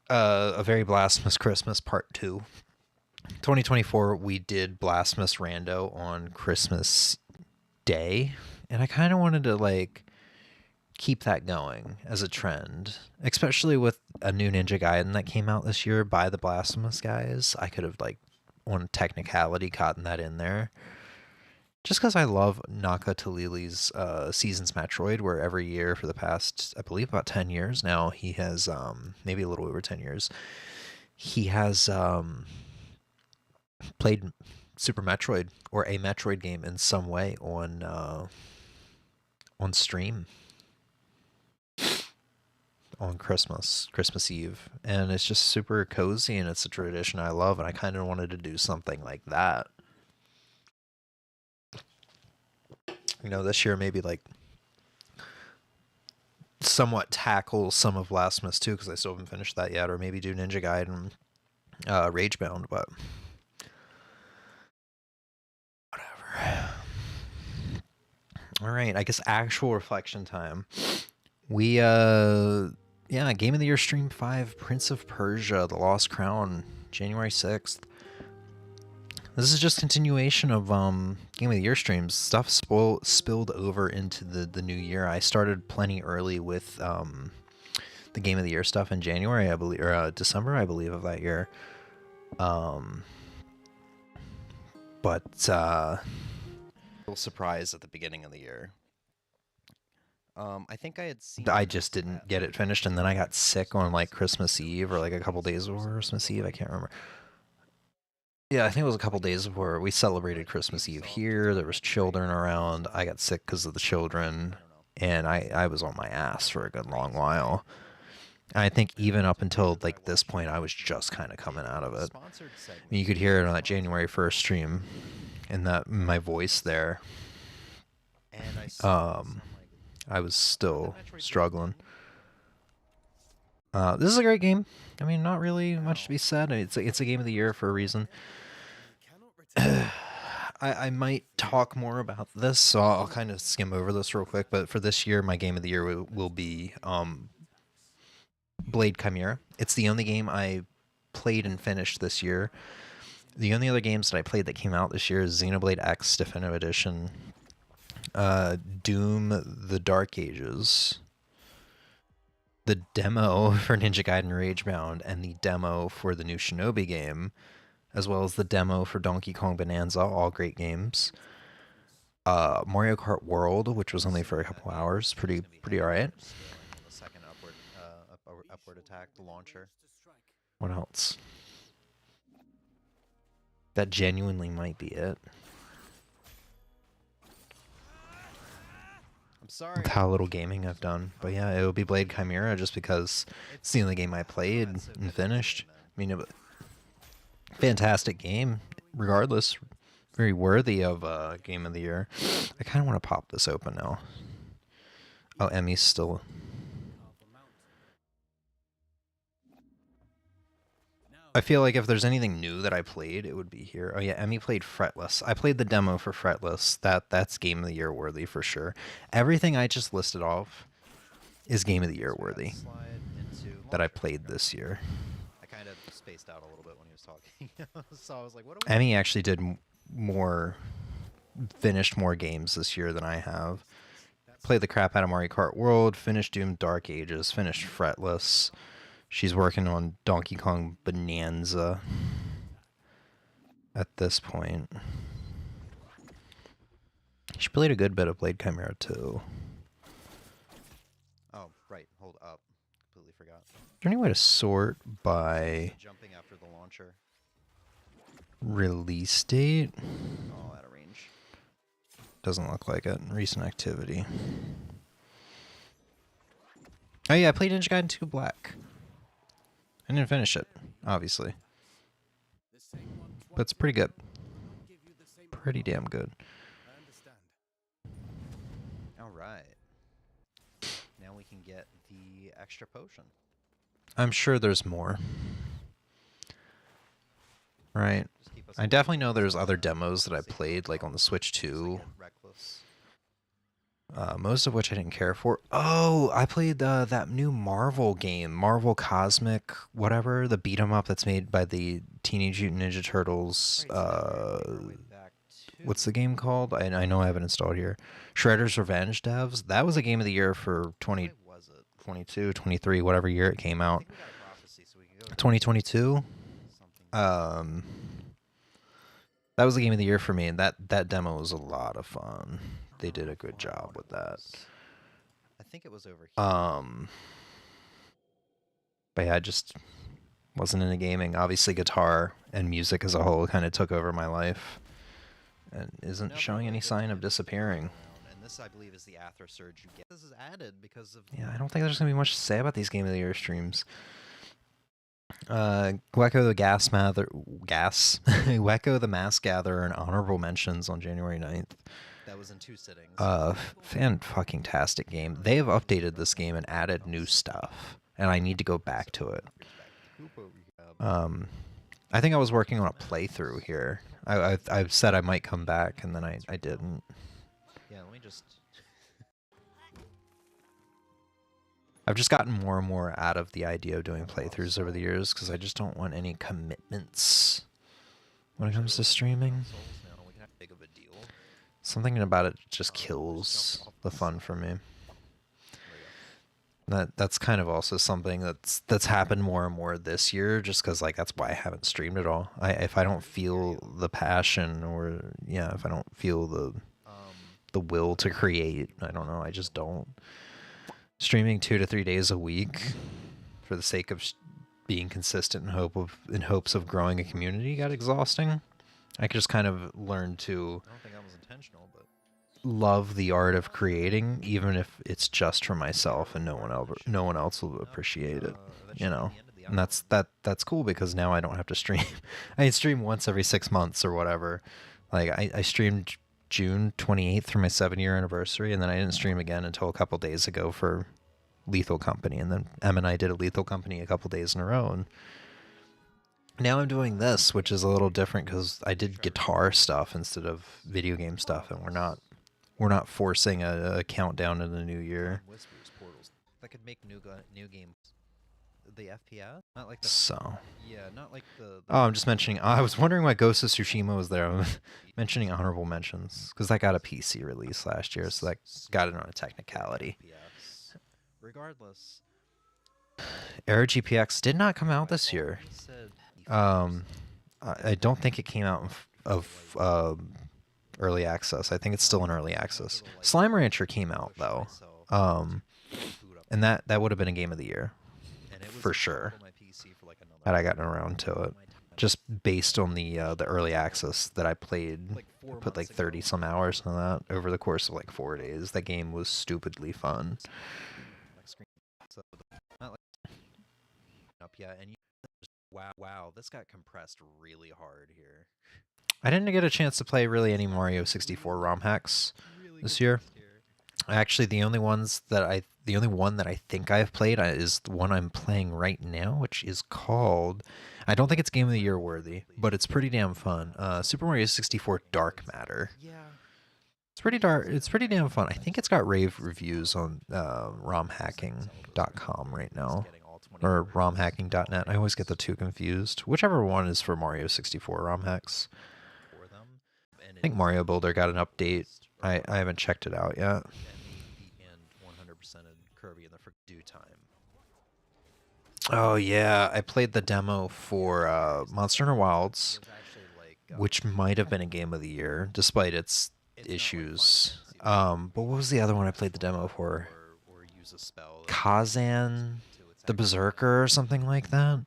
a Very Blasphemous Christmas Part 2. 2024, we did Blasphemous Rando on Christmas Day, and I kind of wanted to like keep that going as a trend, especially with a new Ninja Gaiden that came out this year by the Blasphemous guys. I could have like on technicality gotten that in there, just because I love Naka Talili's Seasons Metroid, where every year for the past, I believe about 10 years now, he has maybe a little over 10 years, he has played Super Metroid or a Metroid game in some way on stream on Christmas Eve, and it's just super cozy and it's a tradition I love, and I kind of wanted to do something like that. You know, this year maybe like somewhat tackle some of Blasphemous 2 because I still haven't finished that yet, or maybe do Ninja Gaiden Ragebound, but whatever. All right, I guess actual reflection time. We yeah, Game of the Year Stream 5, Prince of Persia, The Lost Crown, January 6th. This is just continuation of Game of the Year streams. Stuff spilled over into the new year. I started plenty early with the Game of the Year stuff in January, I believe, or December, I believe, of that year. But a little surprise at the beginning of the year. I think I had seen. I just didn't get it finished, and then I got sick on like Christmas Eve or like a couple days before Christmas Eve. I can't remember. Yeah, I think it was a couple days before we celebrated Christmas Eve here. There was children around. I got sick because of the children, and I was on my ass for a good long while. I think even up until like this point, I was just kind of coming out of it. I mean, you could hear it on that January 1st stream, and that my voice there. I was still struggling. This is a great game. I mean, not really much to be said. It's a game of the year for a reason. I might talk more about this, so I'll kind of skim over this real quick. But for this year, my game of the year will be Blade Chimera. It's the only game I played and finished this year. The only other games that I played that came out this year is Xenoblade X Definitive Edition, Doom: The Dark Ages, the demo for Ninja Gaiden Ragebound and the demo for the new Shinobi game, as well as the demo for Donkey Kong Bonanza, all great games. Mario Kart World, which was only for a couple hours, pretty alright. The second upward attack, the launcher. What else? That genuinely might be it. I'm sorry. With how little gaming I've done. But yeah, it would be Blade Chimera just because it's the only game I played and finished. I mean, fantastic game, regardless. Very worthy of Game of the Year. I kind of want to pop this open now. Oh, Emmy's still... I feel like if there's anything new that I played, it would be here. Oh yeah, Emmy played Fretless. I played the demo for Fretless. That's Game of the Year worthy for sure. Everything I just listed off is Game of the Year worthy that I played this year. I kind of spaced out a little bit when he was talking, so I was like, "What?" Emmy actually did finished more games this year than I have. Played the crap out of Mario Kart World, finished Doom Dark Ages, finished Fretless. She's working on Donkey Kong Bonanza at this point. She played a good bit of Blade Chimera too. Oh, right. Hold up. Completely forgot. Is there any way to sort by Jumping after the launcher. release date? Oh, out of range. Doesn't look like it. Recent activity. Oh yeah, I played Ninja Gaiden 2 Black. I didn't finish it, obviously. But it's pretty good. Pretty damn good. Alright. Now we can get the extra potion. I'm sure there's more. Right. I definitely know there's other demos that I played, like on the Switch 2. Reckless. Most of which I didn't care for. Oh, I played that new Marvel game, Marvel Cosmic, whatever, the beat 'em up that's made by the Teenage Mutant Ninja Turtles. What's the game called? I know I have it installed here. Shredder's Revenge devs. That was a game of the year for 2022, 23, whatever year it came out. 2022. That was the game of the year for me, and that demo was a lot of fun. They did a good job with that. I think it was over here. But yeah, I just wasn't into gaming. Obviously, guitar and music as a whole kind of took over my life, and isn't showing any sign of disappearing. And this, I believe, is the Aether Surge you get. This is added because of... Yeah, I don't think there's gonna be much to say about these Game of the Year streams. Wecco the Wecco the Mask Gatherer and honorable mentions on January 9th. That was in 2 sittings. Fan-fucking-tastic game. They have updated this game and added new stuff, and I need to go back to it. I think I was working on a playthrough here. I said I might come back, and then I didn't. Yeah, let me just... I've just gotten more and more out of the idea of doing playthroughs over the years, because I just don't want any commitments when it comes to streaming. Something about it just kills the fun for me. That's kind of also something that's happened more and more this year, just because like that's why I haven't streamed at all. If I don't feel the passion, or yeah, if I don't feel the will to create, I don't know, I just don't. Streaming 2 to 3 days a week for the sake of being consistent in hopes of growing a community got exhausting. I just kind of learned to I don't think that was intentional, but... love the art of creating, even if it's just for myself and no one else will appreciate it, you know. And that's cool, because now I don't have to stream. I stream once every 6 months or whatever. Like I streamed June 28th for my 7-year anniversary, and then I didn't stream again until a couple days ago for Lethal Company, and then Em and I did a Lethal Company a couple days in a row, and now I'm doing this, which is a little different because I did guitar stuff instead of video game stuff, and we're not forcing a countdown to the new year. Whispers, portals. That could make new games. The FPS? Not like the... So. Yeah, not like the... Oh, I'm just mentioning... I was wondering why Ghost of Tsushima was there. I'm mentioning honorable mentions, because that got a PC release last year, so that got it on a technicality. FPS. Regardless, Arrquil did not come out this year. I don't think it came out of early access. I think it's still in early access. Slime Rancher came out though, and that would have been a game of the year for sure had I gotten around to it. Just based on the early access that I played, I put like 30 some hours into that over the course of like 4 days. That game was stupidly fun. Wow, this got compressed really hard here. I didn't get a chance to play really any Mario 64 ROM hacks this year. Actually, the only one that I think I've played is the one I'm playing right now, which is called, I don't think it's Game of the Year worthy, but it's pretty damn fun. Super Mario 64 Dark Matter. It's pretty dark. It's pretty damn fun. I think it's got rave reviews on romhacking.com right now, or romhacking.net. I always get the two confused. Whichever one is for Mario 64 ROM hacks. I think Mario Builder got an update. I haven't checked it out yet. Oh yeah, I played the demo for Monster Hunter Wilds, which might have been a game of the year, despite its issues. But what was the other one I played the demo for? Kazan the Berserker or something like that?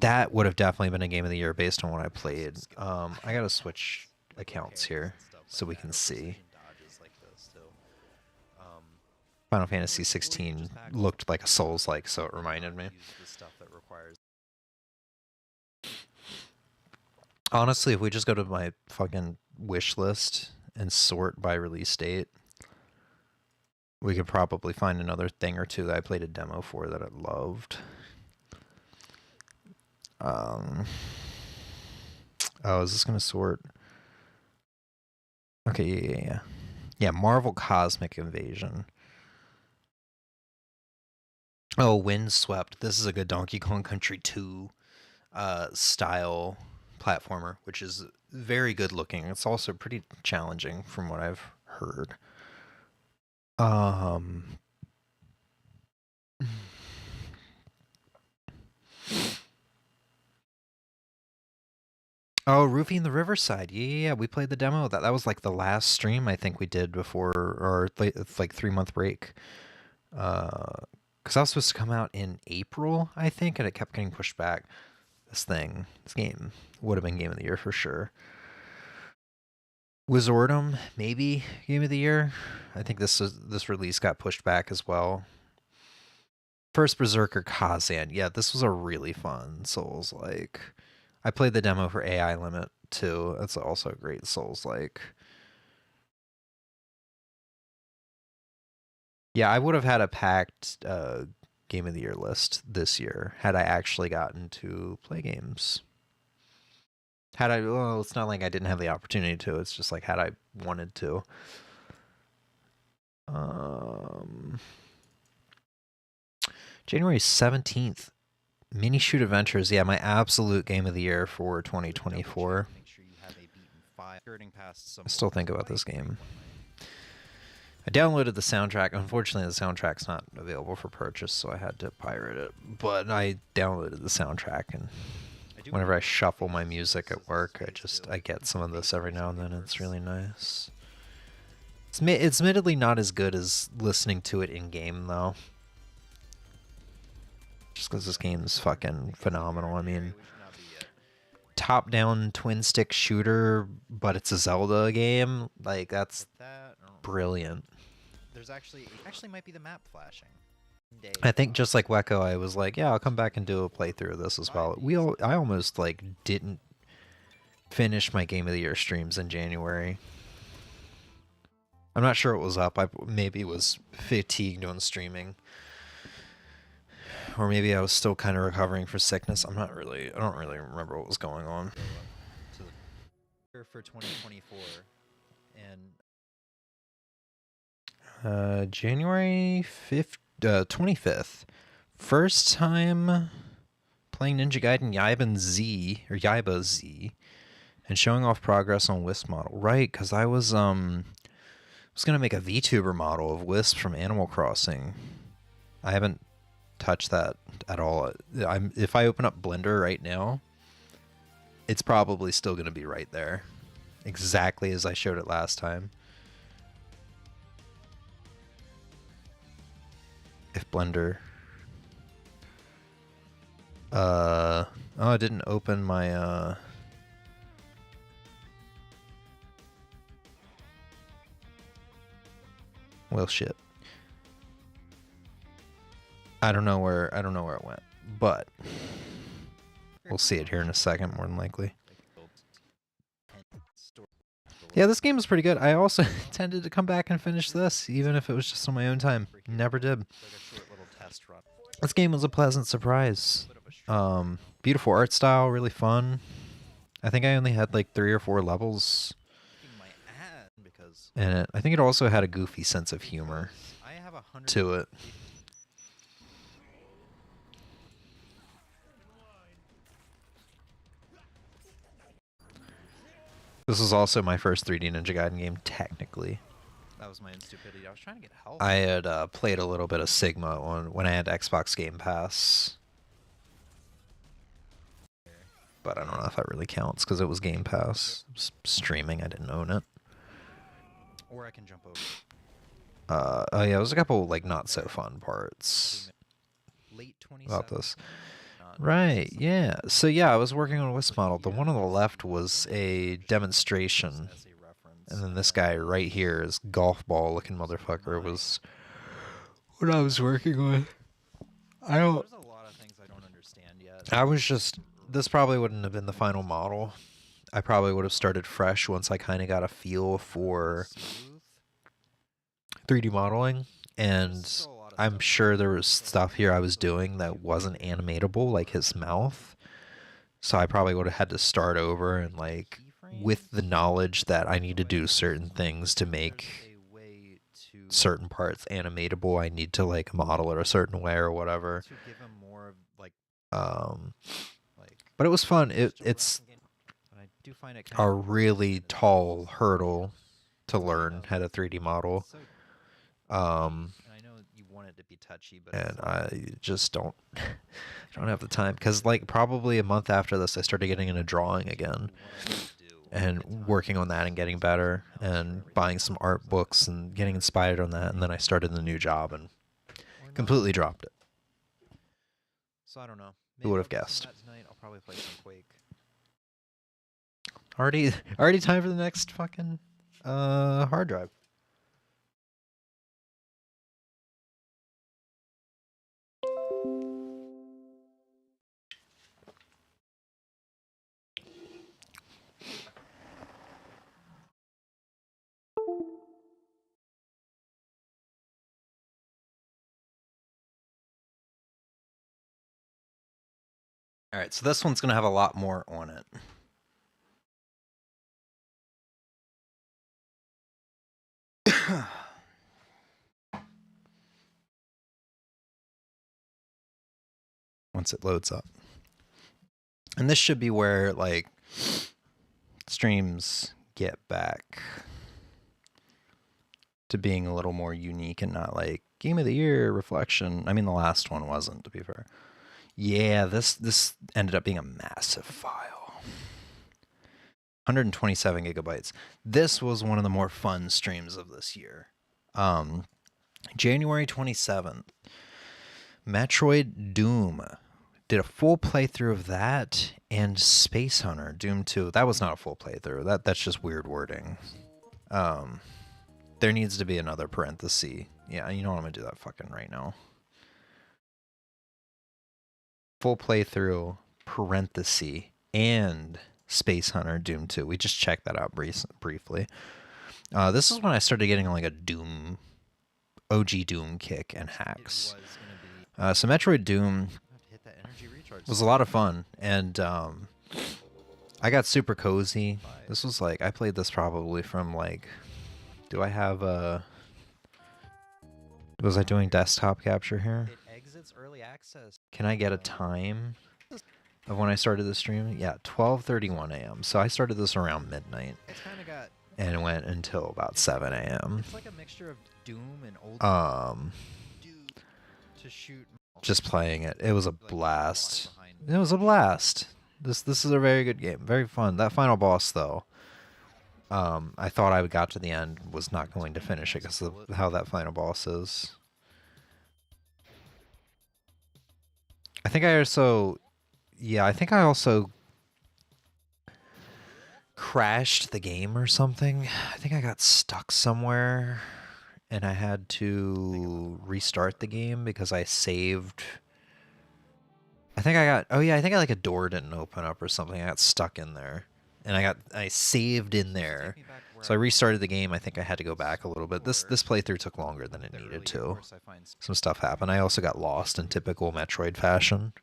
That would have definitely been a game of the year based on what I played. I gotta switch accounts here so we can see. Final Fantasy 16 looked like a Souls-like, so it reminded me. Honestly, if we just go to my fucking wish list and sort by release date, we could probably find another thing or two that I played a demo for that I loved. Oh, is this going to sort? Okay, yeah. Yeah, Marvel Cosmic Invasion. Oh, Windswept. This is a good Donkey Kong Country 2 style platformer, which is very good looking. It's also pretty challenging from what I've heard. Oh, Roofing the Riverside. Yeah, we played the demo of that. That was like the last stream I think we did before our like 3-month break. Because that was supposed to come out in April, I think, and it kept getting pushed back. This game would have been Game of the Year for sure. Wizardom, maybe Game of the Year. I think this release got pushed back as well. First Berserker Kazan. Yeah, this was a really fun Souls-like. I played the demo for AI Limit too. That's also a great Souls-like. Yeah, I would have had a packed Game of the Year list this year had I actually gotten to play games. Well, it's not like I didn't have the opportunity to. It's just like had I wanted to. January 17th. Mini Shoot Adventures. Yeah, my absolute game of the year for 2024. I still think about this game. I downloaded the soundtrack. Unfortunately, the soundtrack's not available for purchase, so I had to pirate it. But I downloaded the soundtrack, and whenever I shuffle my music at work, I get some of this every now and then. It's really nice. It's admittedly not as good as listening to it in game, though. Just because this game's fucking phenomenal. I mean, top-down twin-stick shooter, but it's a Zelda game. Like, that's brilliant. There's actually might be the map flashing. I think just like Weko, I was like, yeah, I'll come back and do a playthrough of this as well. I almost like didn't finish my Game of the Year streams in January. I'm not sure it was up. I maybe was fatigued on streaming. Or maybe I was still kind of recovering for sickness. I don't really remember what was going on. For 2024 and January 25th. First time playing Ninja Gaiden Yaiba Z and showing off progress on Wisp model. Right, because I was gonna make a VTuber model of Wisp from Animal Crossing. I haven't touch that at all. If I open up Blender right now, it's probably still going to be right there, exactly as I showed it last time. If Blender... oh, I didn't open my... Well, shit. I don't know where it went, but we'll see it here in a second, more than likely. Yeah, this game is pretty good. I also intended to come back and finish this, even if it was just on my own time. Never did. This game was a pleasant surprise. Beautiful art style, really fun. I think I only had like 3 or 4 levels in it. I think it also had a goofy sense of humor to it. This was also my first 3D Ninja Gaiden game, technically. That was my own stupidity. I was trying to get help. I had played a little bit of Sigma when I had Xbox Game Pass. But I don't know if that really counts, because it was Game Pass. It was streaming, I didn't own it. Or I can jump over. Oh yeah, there was a couple, like, not-so-fun parts about this. Right, yeah. So yeah, I was working on a Wisp model. The one on the left was a demonstration. And then this guy right here, is golf ball looking motherfucker, was what I was working with. There's a lot of things I don't understand yet. I was just, this probably wouldn't have been the final model. I probably would have started fresh once I kind of got a feel for 3D modeling, and I'm sure there was stuff here I was doing that wasn't animatable, like his mouth. So I probably would have had to start over, and like with the knowledge that I need to do certain things to make certain parts animatable, I need to like model it a certain way or whatever. But it was fun. It's a really tall hurdle to learn how to 3D model. And I just don't have the time, because like probably a month after this I started getting into drawing again and working on that and getting better and buying some art books and getting inspired on that, and then I started the new job and completely dropped it. So I don't know. Who would have guessed? I'll probably play some Quake. Already time for the next fucking hard drive. All right, so this one's going to have a lot more on it. Once it loads up. And this should be where, like, streams get back to being a little more unique and not like Game of the Year reflection. I mean, the last one wasn't, to be fair. Yeah, this ended up being a massive file. 127 gigabytes. This was one of the more fun streams of this year. January 27th, Metroid Doom. Did a full playthrough of that, and Space Hunter Doom 2. That was not a full playthrough. That's just weird wording. There needs to be another parenthesis. Yeah, you know what, I'm gonna do that fucking right now. Full playthrough, parenthesis, and Space Hunter Doom 2. We just checked that out briefly. This is when I started getting like a Doom, OG Doom kick and hacks. So Metroid Doom was a lot of fun, and I got super cozy. This was like, I played this probably from like, do I have a, was I doing desktop capture here? Can I get a time of when I started the stream? Yeah, 12:31 a.m. So I started this around midnight, and it went until about 7 a.m. It's like a mixture of Doom and old to shoot just playing it. It was a blast. It was a blast. This is a very good game. Very fun. That final boss though, I thought I got to the end, was not going to finish it because of how that final boss is. I think I also, yeah, I think I also crashed the game or something. I think I got stuck somewhere and I had to restart the game because I saved. I think I got, oh yeah, I think like a door didn't open up or something. I got stuck in there. And I saved in there. So I restarted the game. I think I had to go back a little bit. This playthrough took longer than it needed to. Some stuff happened. I also got lost in typical Metroid fashion.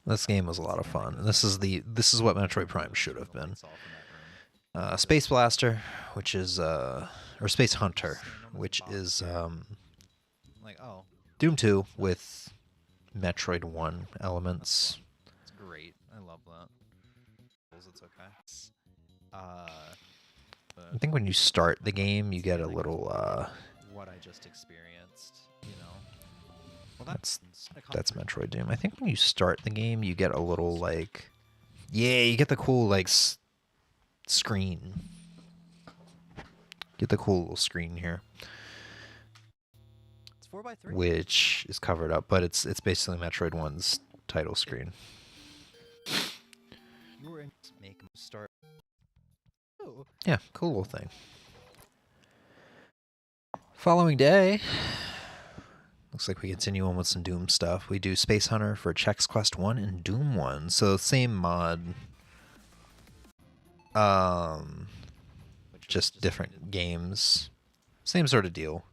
This game was a lot of fun. This is what Metroid Prime should have been. Space Blaster, which is or Space Hunter, which is Doom 2 with Metroid 1 elements. It's great. I love that. It's okay. I think when you start the game, you get a little what I just experienced, you know. Well, that's Metroid Doom. I think when you start the game, you get a little like, yeah, you get the cool like screen. Get the cool little screen here. It's 4x3, which is covered up, but it's basically Metroid 1's title screen. Make them start. Yeah, cool little thing. Following day, looks like we continue on with some Doom stuff. We do Space Hunter for Chex Quest 1 and Doom 1. So same mod. Just different games. Same sort of deal.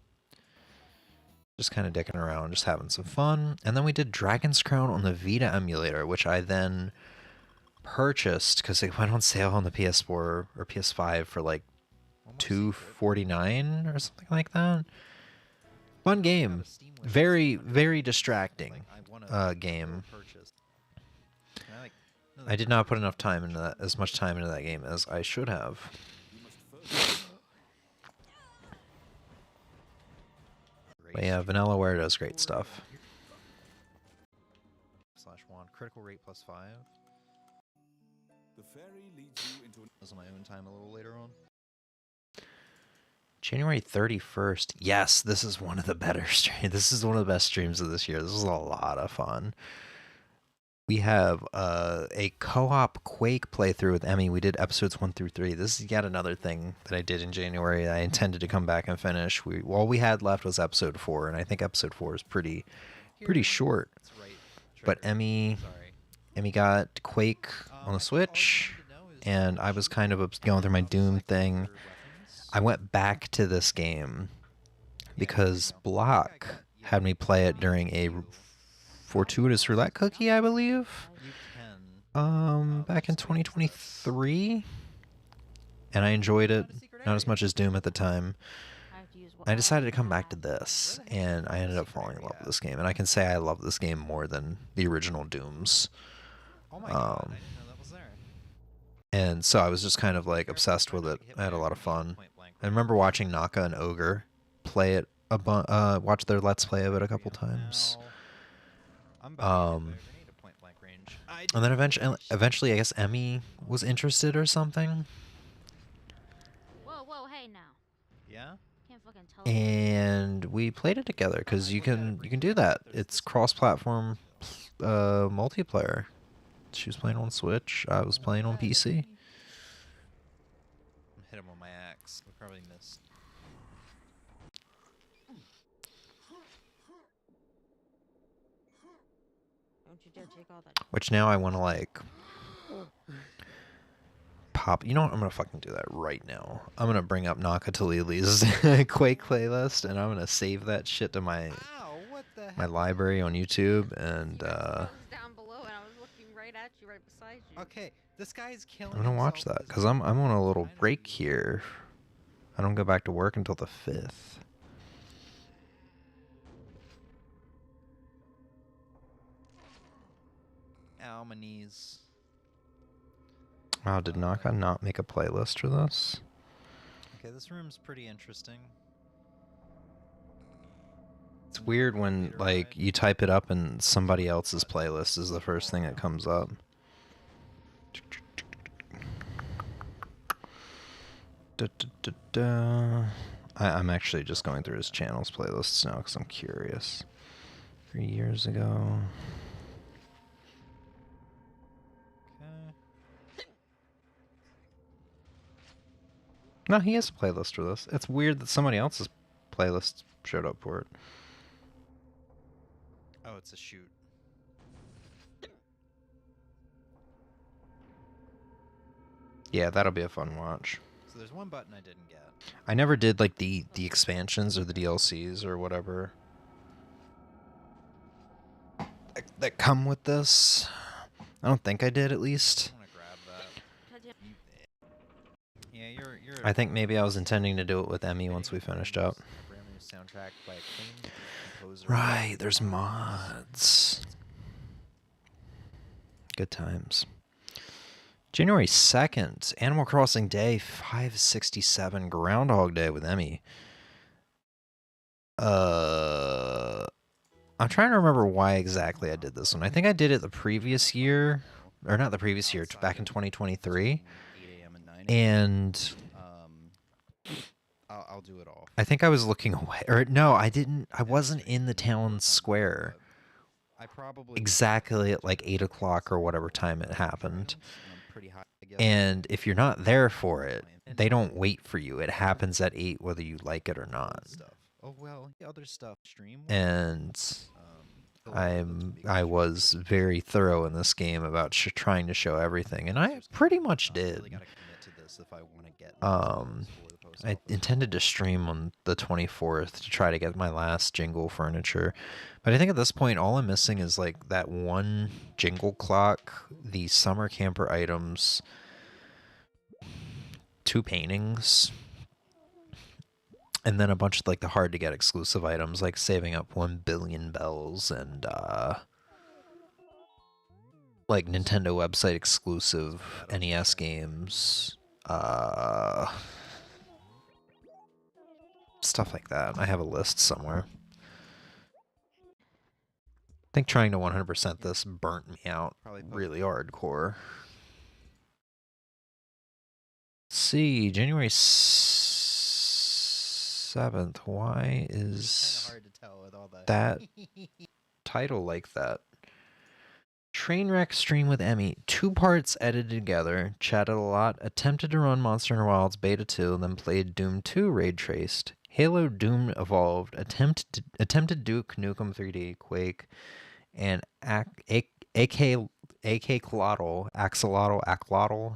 Just kind of dicking around, just having some fun. And then we did Dragon's Crown on the Vita emulator, which I then purchased because it went on sale on the PS4 or PS5 for like $249 or something like that. Fun game. Very, very distracting game. I did not put enough time into that, as much time into that game as I should have. But yeah, Vanillaware does great stuff. /1 critical rate +5. Those on my own time a little later on. January 31st. Yes, this is one of the better streams. This is one of the best streams of this year. This was a lot of fun. We have a co-op Quake playthrough with Emmy. We did episodes 1 through 3. This is yet another thing that I did in January. I intended to come back and finish. All we had left was episode 4, and I think episode 4 is pretty short. But Emmy got Quake on the Switch, and I was kind of going through my Doom thing. I went back to this game because Block had me play it during a Fortuitous Roulette Cookie, I believe, back in 2023, and I enjoyed it, not as much as Doom at the time. I decided to come back to this, and I ended up falling in love with this game, and I can say I love this game more than the original Dooms. And so I was just kind of like obsessed with it. I had a lot of fun. I remember watching Naka and Ogre play it, watch their Let's Play of it a couple times. And then eventually, I guess Emmy was interested or something. Whoa, hey now. Yeah. Can't fucking tell. And we played it together because you can do that. It's cross-platform multiplayer. She was playing on Switch. I was playing on PC. Hit him on my axe. We probably missed. Don't you dare take all that. Which now I want to like pop. You know what? I'm gonna fucking do that right now. I'm gonna bring up Nakatalili's Quake playlist, and I'm gonna save that shit to my library on YouTube. And down below, and I was looking right at you, right beside you. okay, this guy's killing. I'm gonna watch that because I'm on a little break here. I don't go back to work until the 5th. Ow, my knees. Wow, did Naka not make a playlist for this? Okay, this room's pretty interesting. It's weird when, like, you type it up and somebody else's playlist is the first thing that comes up. I'm actually just going through his channels playlists now because I'm curious. 3 years ago. Okay. No, he has a playlist for this. It's weird that somebody else's playlist showed up for it. Oh, it's a shoot. Yeah, that'll be a fun watch. So there's one button I didn't get. I never did like the expansions or the DLCs or whatever that come with this. I don't think I did, at least. I want to grab that. Yeah, you're. I think maybe I was intending to do it with Emmy once we finished up. Brand new soundtrack by acclaimed composer. Right, there's mods. Good times. January 2nd, Animal Crossing Day 567, Groundhog Day with Emmy. I'm trying to remember why exactly I did this one. I think I did it the previous year, or not the previous year, back in 2023. And I'll do it all. I think I was looking away, or no, I didn't. I wasn't in the town square I probably exactly at like 8 o'clock or whatever time it happened. And if you're not there for it, they don't wait for you. It happens at 8 whether you like it or not. Oh well, other stuff stream. And I was very thorough in this game about trying to show everything, and I pretty much did. I intended to stream on the 24th to try to get my last jingle furniture, but I think at this point all I'm missing is like that one jingle clock, the summer camper items, 2 paintings, and then a bunch of like the hard to get exclusive items like saving up 1 billion bells and like Nintendo website exclusive NES games, stuff like that. I have a list somewhere. I think trying to 100% this burnt me out really hardcore. Let's see, January 7th. Why is that title like that? Trainwreck stream with Emmy. 2 parts edited together. Chatted a lot. Attempted to run Monster Hunter Wilds Beta 2. Then played Doom 2 Raid Traced. Halo Doom Evolved. Attempted Duke Nukem 3D Quake. And AK Axolotl,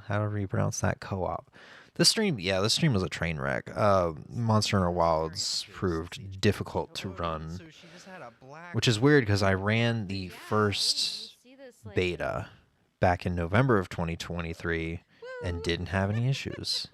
however you pronounce that, co-op. This stream was a train wreck. Monster Hunter Wilds proved difficult to run, which is weird because I ran the first beta back in November of 2023 and didn't have any issues.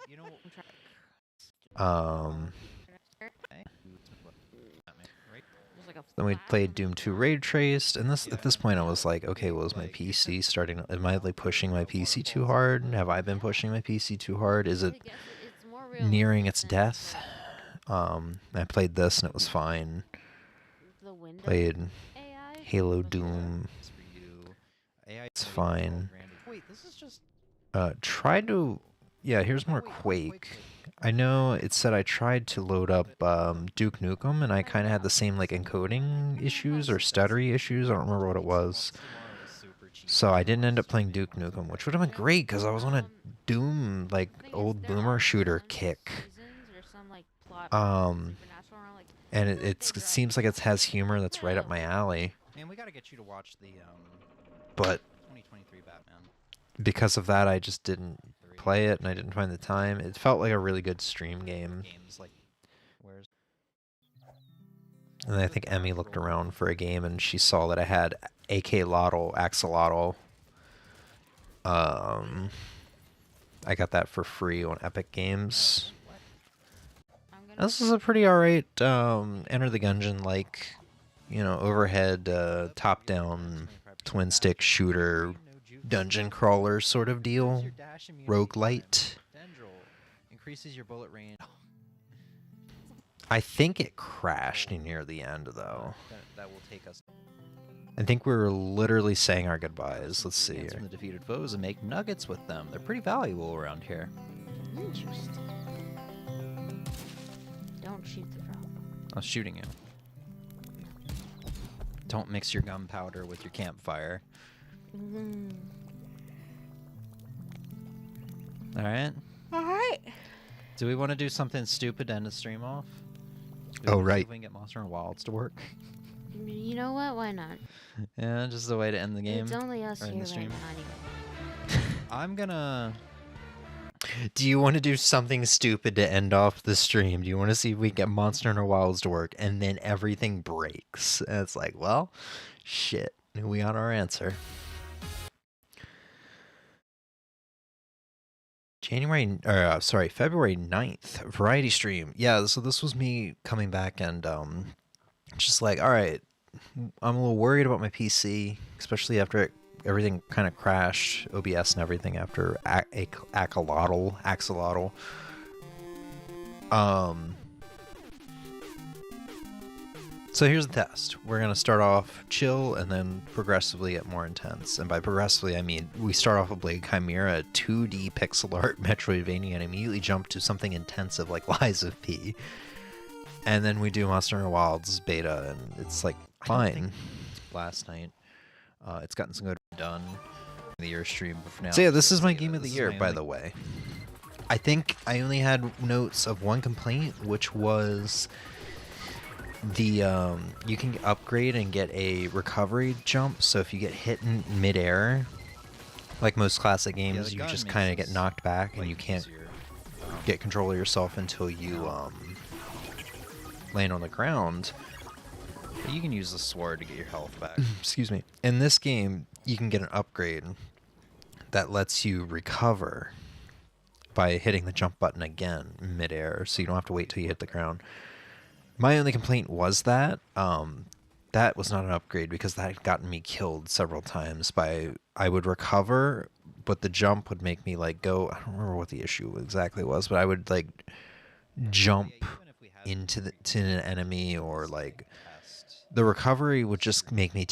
Then we played Doom 2 Raid Traced, and at this point I was like, okay, well, is my PC starting? Am I like pushing my PC too hard? Have I been pushing my PC too hard? Is it nearing its death? I played this and it was fine. Played Halo Doom. It's fine. Tried to... Yeah, here's more Quake. I know it said I tried to load up Duke Nukem, and I kind of had the same like encoding issues or stuttery issues. I don't remember what it was. So I didn't end up playing Duke Nukem, which would have been great because I was on a Doom like old boomer shooter kick. And it seems like it has humor that's right up my alley. Man, we gotta get you to watch the but 2023 Batman. Because of that, I just didn't play it, and I didn't find the time. It felt like a really good stream game. And I think Emmy looked around for a game, and she saw that I had Axolotl. I got that for free on Epic Games. This is a pretty alright Enter the Gungeon like, you know, overhead top-down twin-stick shooter dungeon crawler sort of deal. Roguelite. Increases your bullet range. I think it crashed near the end, though. That will take us. I think we're literally saying our goodbyes. Let's see here. From the defeated foes and make nuggets with them. They're pretty valuable around here. Interesting. Don't shoot the frog. I was shooting you. Don't mix your gunpowder with your campfire. Mm. All right. All right. Do we want to do something stupid to end the stream off? Oh, See right. if we can get Monster and Wilds to work. You know what? Why not? Yeah, just a way to end the game. It's only us or in here the right stream. now anyway. I'm gonna. Do you want to do something stupid to end off the stream? Do you want to see if we can get Monster Hunter Wilds to work and then everything breaks? And it's like, well, shit. We got our answer. February 9th, variety stream. Yeah, so this was me coming back and just like, all right, I'm a little worried about my PC, especially after everything kind of crashed, OBS and everything after axolotl. So here's the test. We're going to start off chill and then progressively get more intense. And by progressively, I mean we start off with Blade Chimera, a 2D pixel art Metroidvania, and immediately jump to something intensive like Lies of P. And then we do Monster Hunter Wilds beta, and it's like fine. Last night, it's gotten some good done in the year stream. But for now, So yeah, this is my game of the year, by the way. I think I only had notes of one complaint, which was the you can upgrade and get a recovery jump. So if you get hit in midair, like most classic games, you just kind of get knocked back, and you can't get control of yourself until you land on the ground. But you can use the sword to get your health back. Excuse me. In this game, you can get an upgrade that lets you recover by hitting the jump button again midair, so you don't have to wait till you hit the ground. My only complaint was that that was not an upgrade, because that had gotten me killed several times. I would recover, but the jump would make me like go. I don't remember what the issue exactly was, but I would like jump into an enemy, or like the recovery would just make me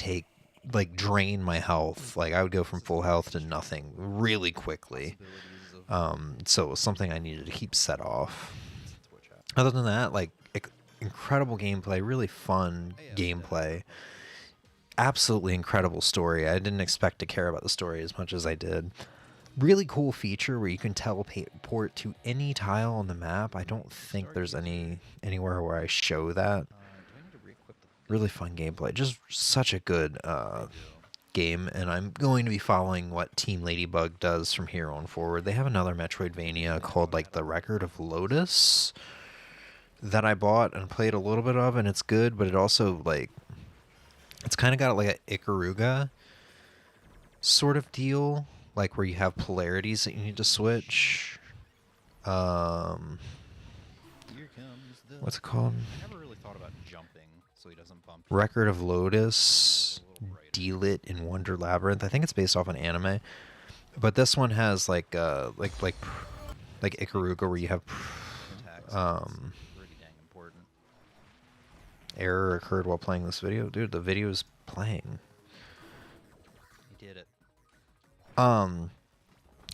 drain my health. Like I would go from full health to nothing really quickly. So it was something I needed to keep set off. Other than that, like incredible gameplay, really fun gameplay. Absolutely incredible story. I didn't expect to care about the story as much as I did. Really cool feature where you can teleport to any tile on the map. I don't think there's anywhere where I show that. Really fun gameplay. Just such a good game, and I'm going to be following what Team Ladybug does from here on forward. They have another Metroidvania called like The Record of Lotus that I bought and played a little bit of, and it's good, but it also like it's kind of got like a Ikaruga sort of deal, like where you have polarities that you need to switch. What's it called? I never really thought about jumping, so he doesn't bump. Record of Lotus, Delit in Wonder Labyrinth. I think it's based off an anime, but this one has like Ikaruga, where you have error occurred while playing this video. Dude, the video is playing. He did it.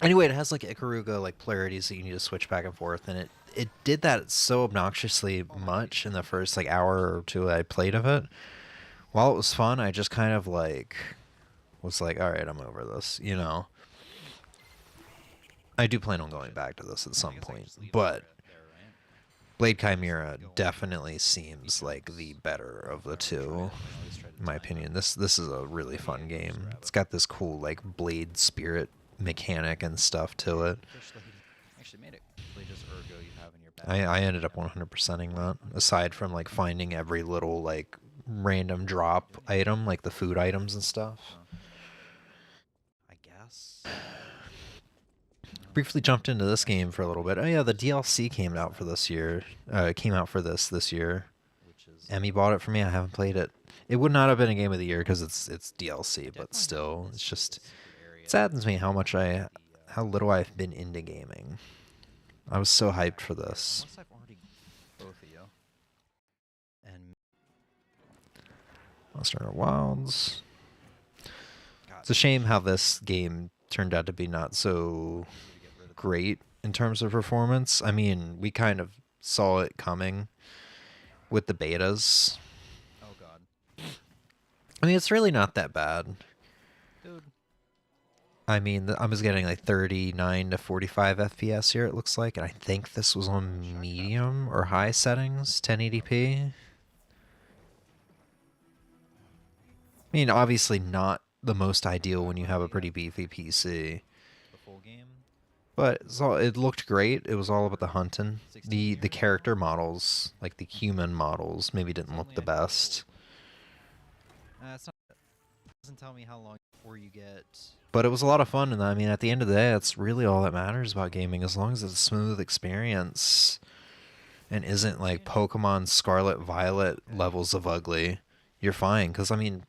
Anyway, it has like Ikaruga like polarities that you need to switch back and forth, and it did that so obnoxiously much in the first like hour or two I played of it. While it was fun, I just kind of like was like, all right, I'm over this, you know. I do plan on going back to this at some point, but Blade Chimera definitely seems like the better of the two, in my opinion. This is a really fun game. It's got this cool like blade spirit mechanic and stuff to it. Actually made it. Just Arrquil you have in your bag. I ended up 100%ing that, aside from like finding every little like random drop item, like the food items and stuff. I guess. Briefly jumped into this game for a little bit. Oh yeah, the DLC came out for this year. Came out for this year. Emmy bought it for me. I haven't played it. It would not have been a game of the year because it's DLC, but still, it's just it saddens me how little I've been into gaming. I was so hyped for this. Unless I've already both of you. And Monster Hunter Wilds. It's a shame how this game turned out to be not so great in terms of performance. I mean, we kind of saw it coming with the betas. oh god, I mean, it's really not that bad. dude. I mean, I was getting like 39 to 45 FPS here, it looks like, and I think this was on medium or high settings, 1080p. I mean, obviously not the most ideal when you have a pretty beefy PC. The full game. But it looked great. It was all about the hunting. The character models, like the human models, maybe didn't look the best. It's not. It doesn't tell me how long before you get. But it was a lot of fun, and I mean, at the end of the day, that's really all that matters about gaming. As long as it's a smooth experience and isn't like Pokemon Scarlet Violet levels of ugly, you're fine. Because I mean,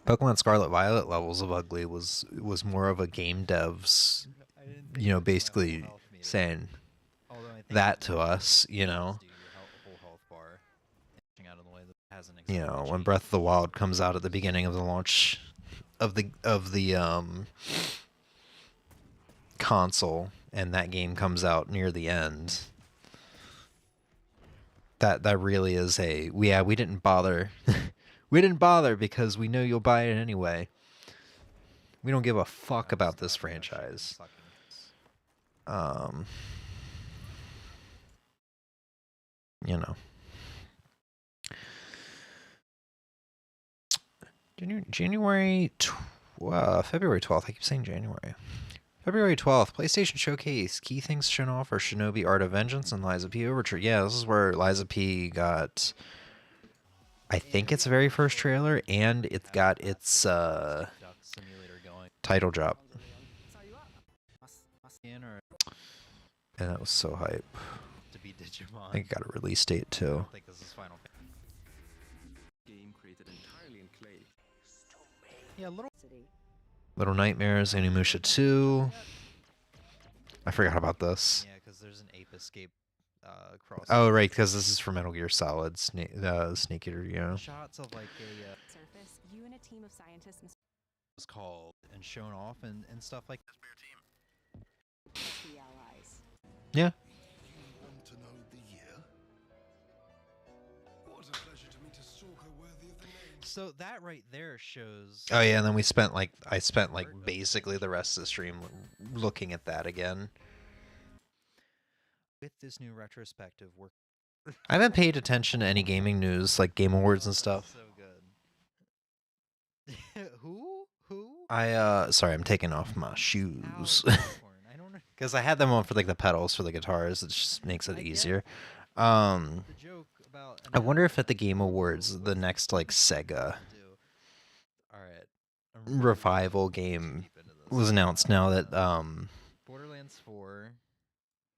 Pokemon Scarlet Violet levels of ugly was more of a game devs, you know, basically saying that to us, you know. You know, when Breath of the Wild comes out at the beginning of the launch of the console, and that game comes out near the end, that really is a we didn't bother. We didn't bother because we know you'll buy it anyway. We don't give a fuck about this franchise. You know. February 12th. I keep saying January. February 12th, PlayStation Showcase. Key things shown off are Shinobi Art of Vengeance and Liza P. Overture. Yeah, this is where Liza P got, I think, its very first trailer, and it got its title drop. And that was so hype. I think it got a release date, too. Yeah, Little Nightmares, Animusha 2. I forgot about this. Yeah, because there's an ape escape cross. Oh, right, because this is for Metal Gear Solid, Snake Eater, yeah. Shots of like a surface, you and a team of scientists was called and shown off and stuff like that. must be allies. Yeah. Want to know the year? What a pleasure to meet a stalker worthy of the name. So that right there shows. Oh, yeah, and then I spent basically the rest of the stream looking at that again. With this new retrospective, we're I haven't paid attention to any gaming news, like Game Awards and stuff. so good. Who? Sorry, I'm taking off my shoes. Ow, popcorn. I don't know. Because I had them on for like the pedals for the guitars. It just makes it I get easier. The joke about. I wonder if at the Game Awards, the next like Sega All right. revival game was announced now that Borderlands 4.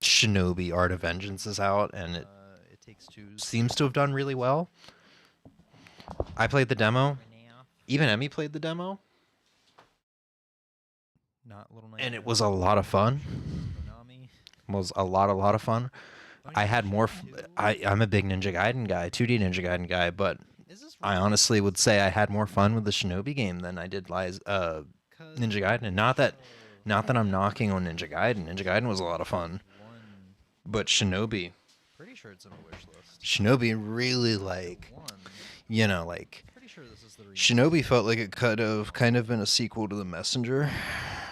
Shinobi Art of Vengeance is out, and it It takes two. seems to have done really well. I played the demo. Even Emmy played the demo, Not Little and it was a lot of fun. Konami. Was a lot of fun. I had more. I'm a big Ninja Gaiden guy, 2D Ninja Gaiden guy, but Is this I honestly would say I had more fun with the Shinobi game than I did Ninja Gaiden. And not that I'm knocking on Ninja Gaiden. Ninja Gaiden was a lot of fun, but Shinobi, Pretty sure it's on a wish list. Shinobi really like, One. you know, like Pretty sure this is the remake. Shinobi felt like it could have kind of been a sequel to The Messenger,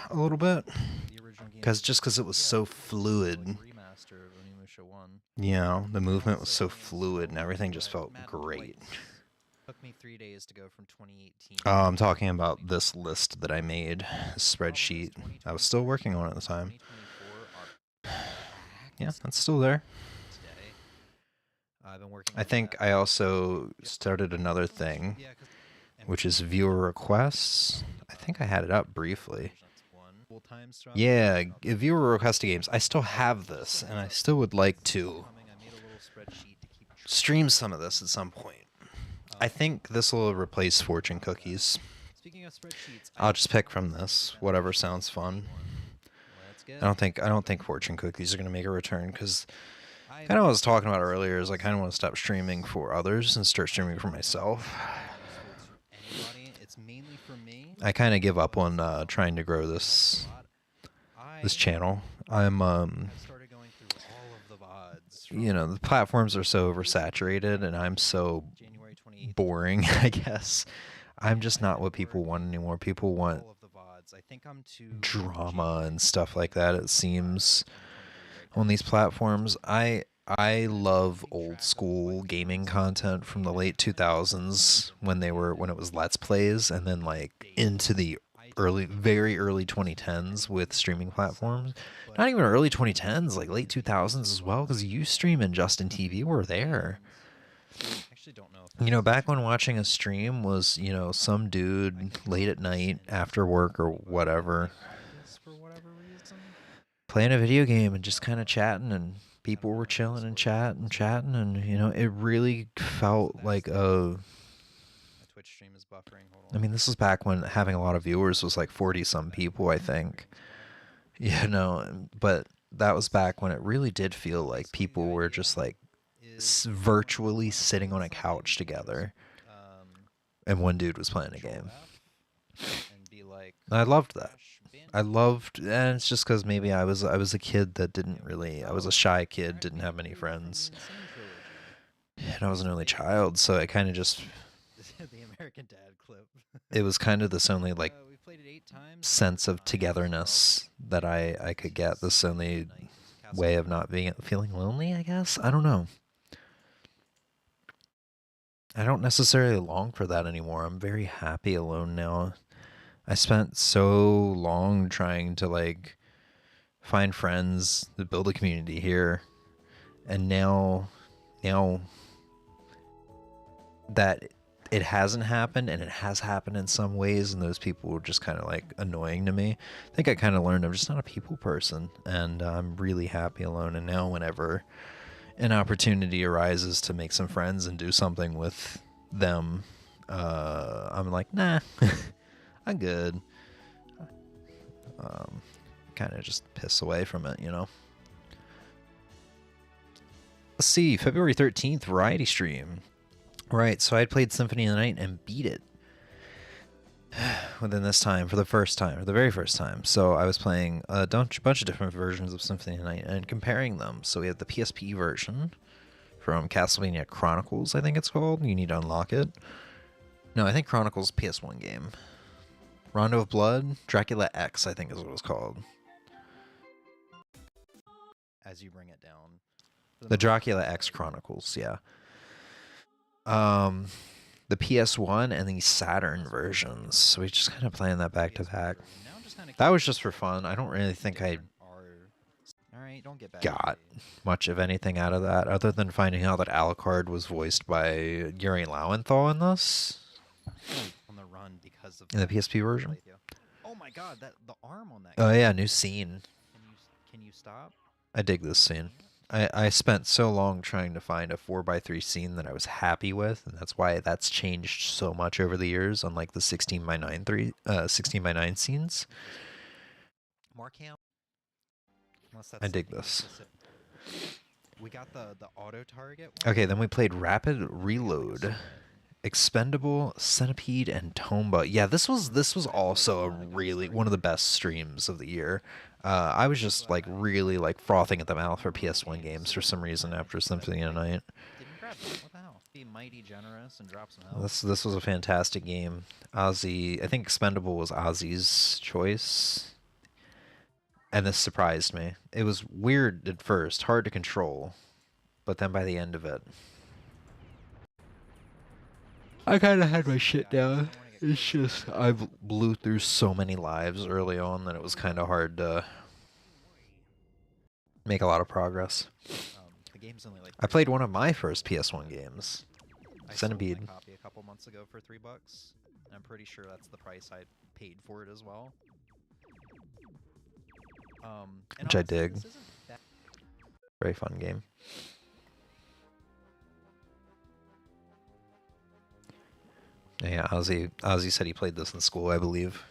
a little bit, The original game. because it was so fluid. Like remaster of Onimusha 1. You know, the movement was so fluid and everything just felt Madden great. Twice. Took me 3 days to go from 2018. Oh, I'm talking about this list that I made, this spreadsheet. I was still working on it at the time. 2024 are Yeah, that's still there. today. I've been working. I on think that. I also started another thing, Yeah, 'cause- and which is viewer requests. I think I had it up briefly. that's one. Full-time stuff. Yeah, viewer request games. I still have this, and I still would like to I made a little spreadsheet to keep track. stream some of this at some point. I think this will replace fortune cookies. Speaking of spreadsheets, I'll just pick from this, whatever sounds fun. Let's I don't think fortune cookies are gonna make a return because kind of what I was talking about earlier is I kind of want to stop streaming for others and start streaming for myself. I kind of give up on trying to grow this channel. I'm you know, the platforms are so oversaturated and I'm so boring, I guess. I'm just not what people want anymore. People want drama and stuff like that, it seems, on these platforms. I love old school gaming content from the late 2000s when it was Let's Plays, and then like into the very early 2010s with streaming platforms. Not even early 2010s, like late 2000s as well, because Ustream and Justin TV were there. You know, back when watching a stream was, you know, some dude late at night after work or whatever, playing a video game and just kind of chatting, and people were chilling and chatting, and you know, it really felt like a. I mean, this was back when having a lot of viewers was like 40-some people, I think. You know, but that was back when it really did feel like people were just like virtually sitting on a couch together, and one dude was playing a game. I loved that. And it's just because maybe I was a kid that didn't really, I was a shy kid, didn't have many friends, and I was an only child, so I kind of just, it was kind of this only like sense of togetherness that I could get, this only way of not feeling lonely, I guess. I don't know. I don't necessarily long for that anymore. I'm very happy alone now. I spent so long trying to like find friends, to build a community here, and now that it hasn't happened, and it has happened in some ways, and those people were just kind of like annoying to me. I think I kind of learned I'm just not a people person, and I'm really happy alone. And now whenever an opportunity arises to make some friends and do something with them, I'm like, nah, I'm good. Kind of just piss away from it, you know. Let's see, February 13th, variety stream. Right, so I had played Symphony of the Night and beat it within this time for the first time, or the very first time. So I was playing a bunch of different versions of Symphony of the Night and comparing them. So we have the PSP version from Castlevania Chronicles, I think it's called. You need to unlock it. No, I think Chronicles PS1 game. Rondo of Blood, Dracula X, I think is what it was called. As you bring it down. The Dracula X Chronicles, yeah. The PS1 and the Saturn versions. So we just kind of playing that back to back. That was just for fun. I don't really think I got much of anything out of that, other than finding out that Alucard was voiced by Yuri Lowenthal in this. In the PSP version. Oh my god, the arm on that. Oh yeah, new scene. Can you stop? I dig this scene. I spent so long trying to find a 4x3 scene that I was happy with, and that's why that's changed so much over the years, unlike the 16x9 scenes. I dig this. We got the auto target. Okay, then we played Rapid Reload, Expendable, Centipede, and Tomba. Yeah, this was also a really one of the best streams of the year. I was just like really like frothing at the mouth for PS1 games for some reason after Symphony of the Night. This was a fantastic game. Ozzy, I think Expendable was Ozzy's choice, and this surprised me. It was weird at first, hard to control, but then by the end of it, I kind of had my shit down. It's just, I blew through so many lives early on that it was kind of hard to make a lot of progress. I played one of my first PS1 games, Centipede. I sold my copy a couple months ago for $3, and I'm pretty sure that's the price I paid for it as well. Which I dig. Very fun game. Yeah, Ozzy said he played this in school, I believe.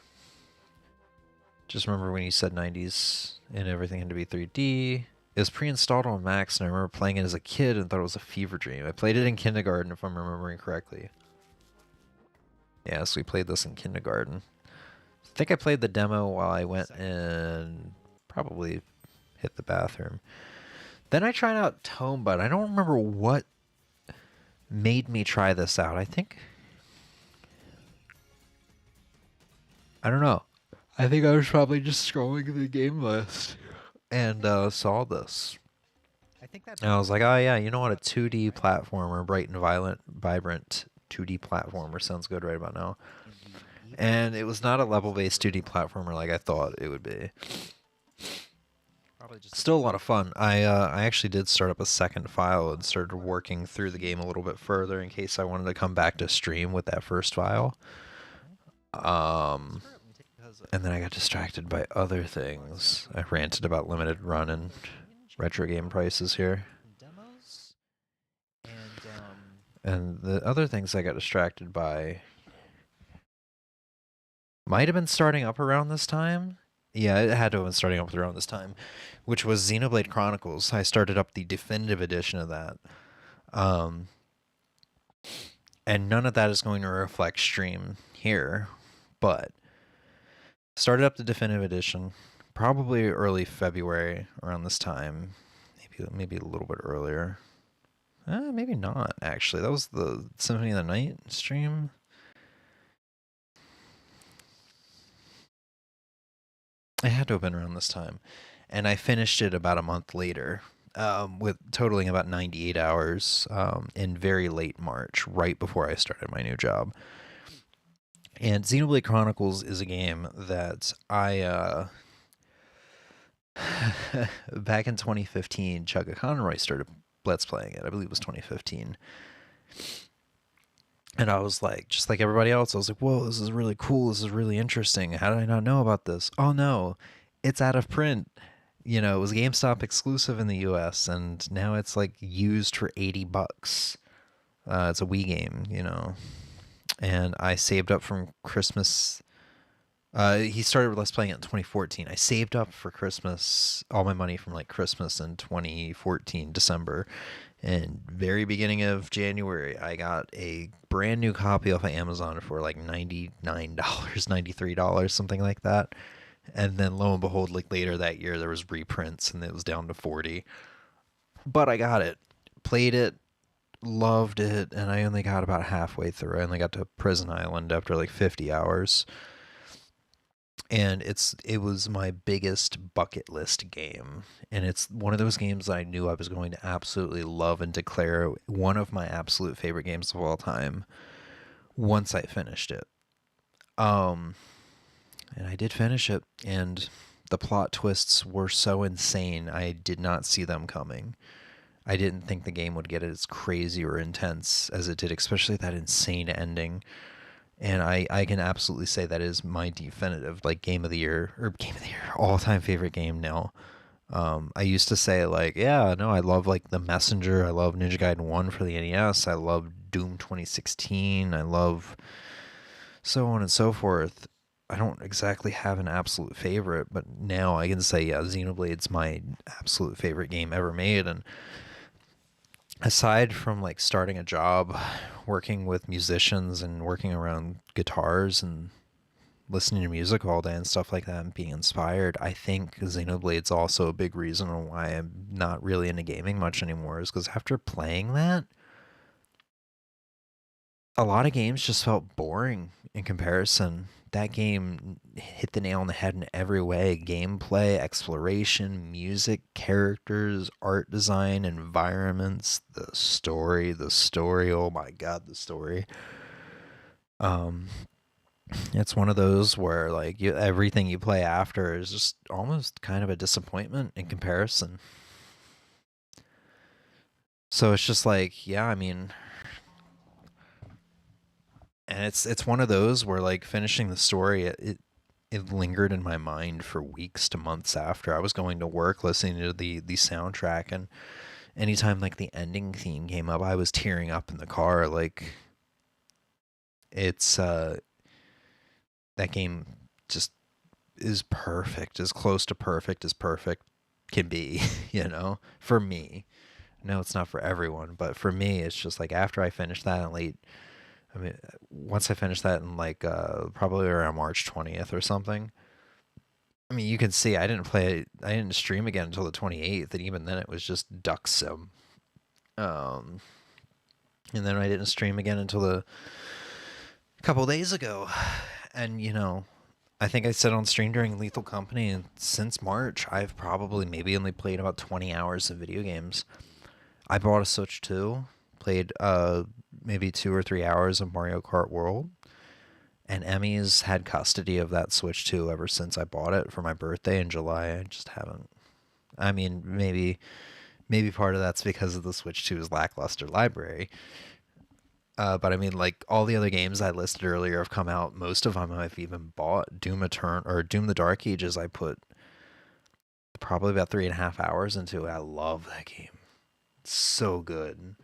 Just remember when you said 90s and everything had to be 3D. It was pre-installed on Macs, and I remember playing it as a kid and thought it was a fever dream. I played it in kindergarten, if I'm remembering correctly. Yeah, so we played this in kindergarten. I think I played the demo while I went and probably hit the bathroom. Then I tried out Tome, but I don't remember what made me try this out. I don't know. I think I was probably just scrolling the game list and saw this. And I was like, oh yeah, you know what? A 2D platformer, bright and vibrant 2D platformer sounds good right about now. And it was not a level-based 2D platformer like I thought it would be. Still a lot of fun. I actually did start up a second file and started working through the game a little bit further in case I wanted to come back to stream with that first file. And then I got distracted by other things. I ranted about limited run and retro game prices here. And the other things I got distracted by might have been starting up around this time. Yeah, it had to have been starting up around this time, which was Xenoblade Chronicles. I started up the definitive edition of that. And none of that is going to reflect stream here, but started up the definitive edition probably early February around this time, maybe a little bit earlier. Maybe not, actually. That was the Symphony of the Night stream. It had to have been around this time. And I finished it about a month later, with totaling about 98 hours in very late March, right before I started my new job. And Xenoblade Chronicles is a game that I, back in 2015, Chugga Conroy started Let's Playing it. I believe it was 2015. And I was like, just like everybody else, I was like, whoa, this is really cool. This is really interesting. How did I not know about this? Oh, no, it's out of print. You know, it was GameStop exclusive in the US, and now it's like used for $80. It's a Wii game, you know. And I saved up from Christmas. He started Let's Playing it in 2014. I saved up for Christmas, all my money from like Christmas in 2014, December. And very beginning of January, I got a brand new copy off of Amazon for like $99, $93, something like that. And then lo and behold, like later that year, there was reprints and it was down to 40. But I got it, played it, loved it, and I only got about halfway through. I only got to Prison Island after like 50 hours. And it was my biggest bucket list game. And it's one of those games that I knew I was going to absolutely love and declare one of my absolute favorite games of all time once I finished it. And I did finish it, and the plot twists were so insane, I did not see them coming. I didn't think the game would get as crazy or intense as it did, especially that insane ending. And I can absolutely say that is my definitive, like, game of the year, all-time favorite game now. I used to say, like, yeah, no, I love, like, The Messenger, I love Ninja Gaiden 1 for the NES, I love Doom 2016, I love so on and so forth. I don't exactly have an absolute favorite, but now I can say, yeah, Xenoblade's my absolute favorite game ever made. And aside from like starting a job, working with musicians and working around guitars and listening to music all day and stuff like that and being inspired, I think Xenoblade's also a big reason why I'm not really into gaming much anymore, is because after playing that, a lot of games just felt boring in comparison. That game hit the nail on the head in every way. Gameplay, exploration, music, characters, art design, environments, the story, oh my god, the story. It's one of those where like everything you play after is just almost kind of a disappointment in comparison. So it's just like, yeah, I mean, and it's one of those where like finishing the story, it lingered in my mind for weeks to months after. I was going to work listening to the soundtrack, and anytime like the ending theme came up, I was tearing up in the car. Like, it's that game just is perfect, as close to perfect as perfect can be, you know, for me. No, it's not for everyone, but for me, it's just like after I finished that in late, I mean, once I finished that in like probably around March 20th or something. I mean, you can see I didn't stream again until the 28th, and even then it was just Duck Sim. And then I didn't stream again until a couple days ago. And, you know, I think I said on stream during Lethal Company, and since March, I've probably maybe only played about 20 hours of video games. I bought a Switch 2, played maybe 2 or 3 hours of Mario Kart World, and Emmy's had custody of that Switch 2 ever since I bought it for my birthday in July. I just haven't. I mean, maybe part of that's because of the Switch 2's lackluster library. But I mean, like, all the other games I listed earlier have come out. Most of them I've even bought. Doom the Dark Ages, I put probably about 3.5 hours into it. I love that game. It's so good.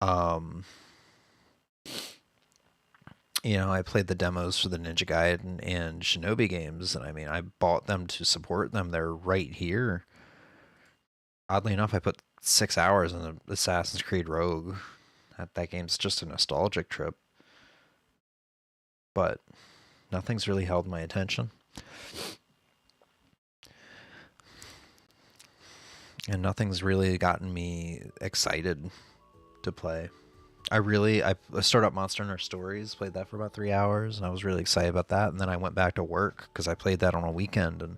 You know, I played the demos for the Ninja Gaiden and Shinobi games, and I mean, I bought them to support them. They're right here. Oddly enough, I put 6 hours in Assassin's Creed Rogue. That game's just a nostalgic trip. But nothing's really held my attention. And nothing's really gotten me excited to play. I started up Monster Hunter Stories, played that for about 3 hours, and I was really excited about that. And then I went back to work because I played that on a weekend and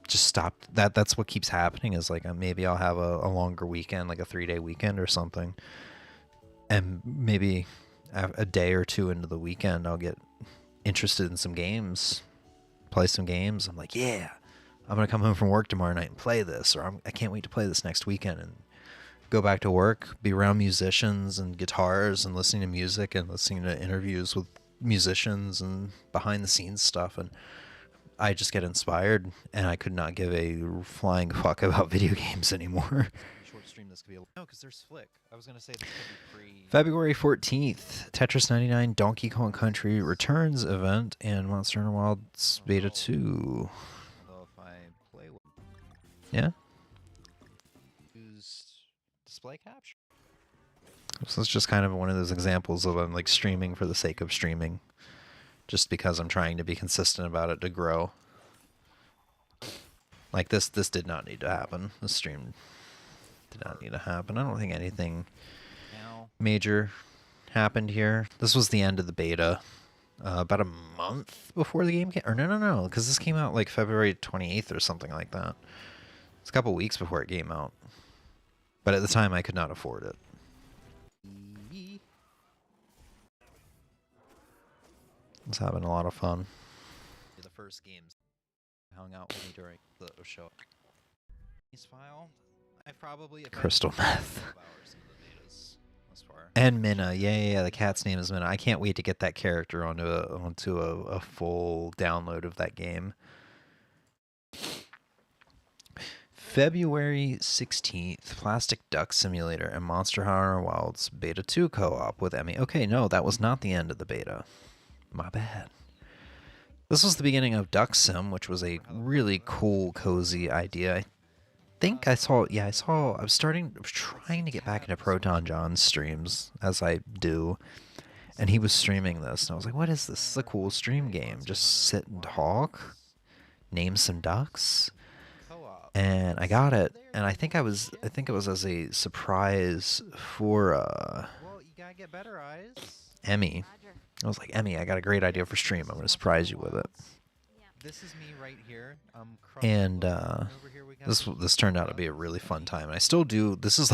just stopped. That's what keeps happening is like maybe I'll have a longer weekend, like a 3-day weekend or something. And maybe a day or two into the weekend, I'll get interested in some games, play some games. I'm like, yeah, I'm going to come home from work tomorrow night and play this, or I can't wait to play this next weekend, and go back to work, be around musicians and guitars and listening to music and listening to interviews with musicians and behind the scenes stuff. And I just get inspired, and I could not give a flying fuck about video games anymore. Short stream this could be no, because there's Flick. I was going to say this could be free. February 14th, Tetris 99 Donkey Kong Country Returns event and Monster Hunter Wilds Beta 2. Although if I play with... Yeah? Use display capture. So it's just kind of one of those examples of I'm like streaming for the sake of streaming. Just because I'm trying to be consistent about it to grow. Like this did not need to happen. This stream did not need to happen. I don't think anything major happened here. This was the end of the beta. About a month before the game came. Or no, because this came out like February 28th or something like that. It's a couple weeks before it came out. But at the time, I could not afford it. It's having a lot of fun. The first games hung out with me during the show. File, I probably Crystal Meth. And Minna, yeah, the cat's name is Minna. I can't wait to get that character onto a full download of that game. February 16th, Plastic Duck Simulator and Monster Hunter Wilds Beta 2 co-op with Emmy. Okay, no, that was not the end of the beta. My bad. This was the beginning of Duck Sim, which was a really cool, cozy idea. I was trying to get back into Proton John's streams, as I do, and he was streaming this, and I was like, what is this? This is a cool stream game. Just sit and talk, name some ducks, and I got it, and I think it was as a surprise for, well, you gotta get better eyes. Emmy. I was like, Emmy, I got a great idea for stream. I'm going to surprise you with it. This is me right here. And this turned out to be a really fun time. And I still do. This is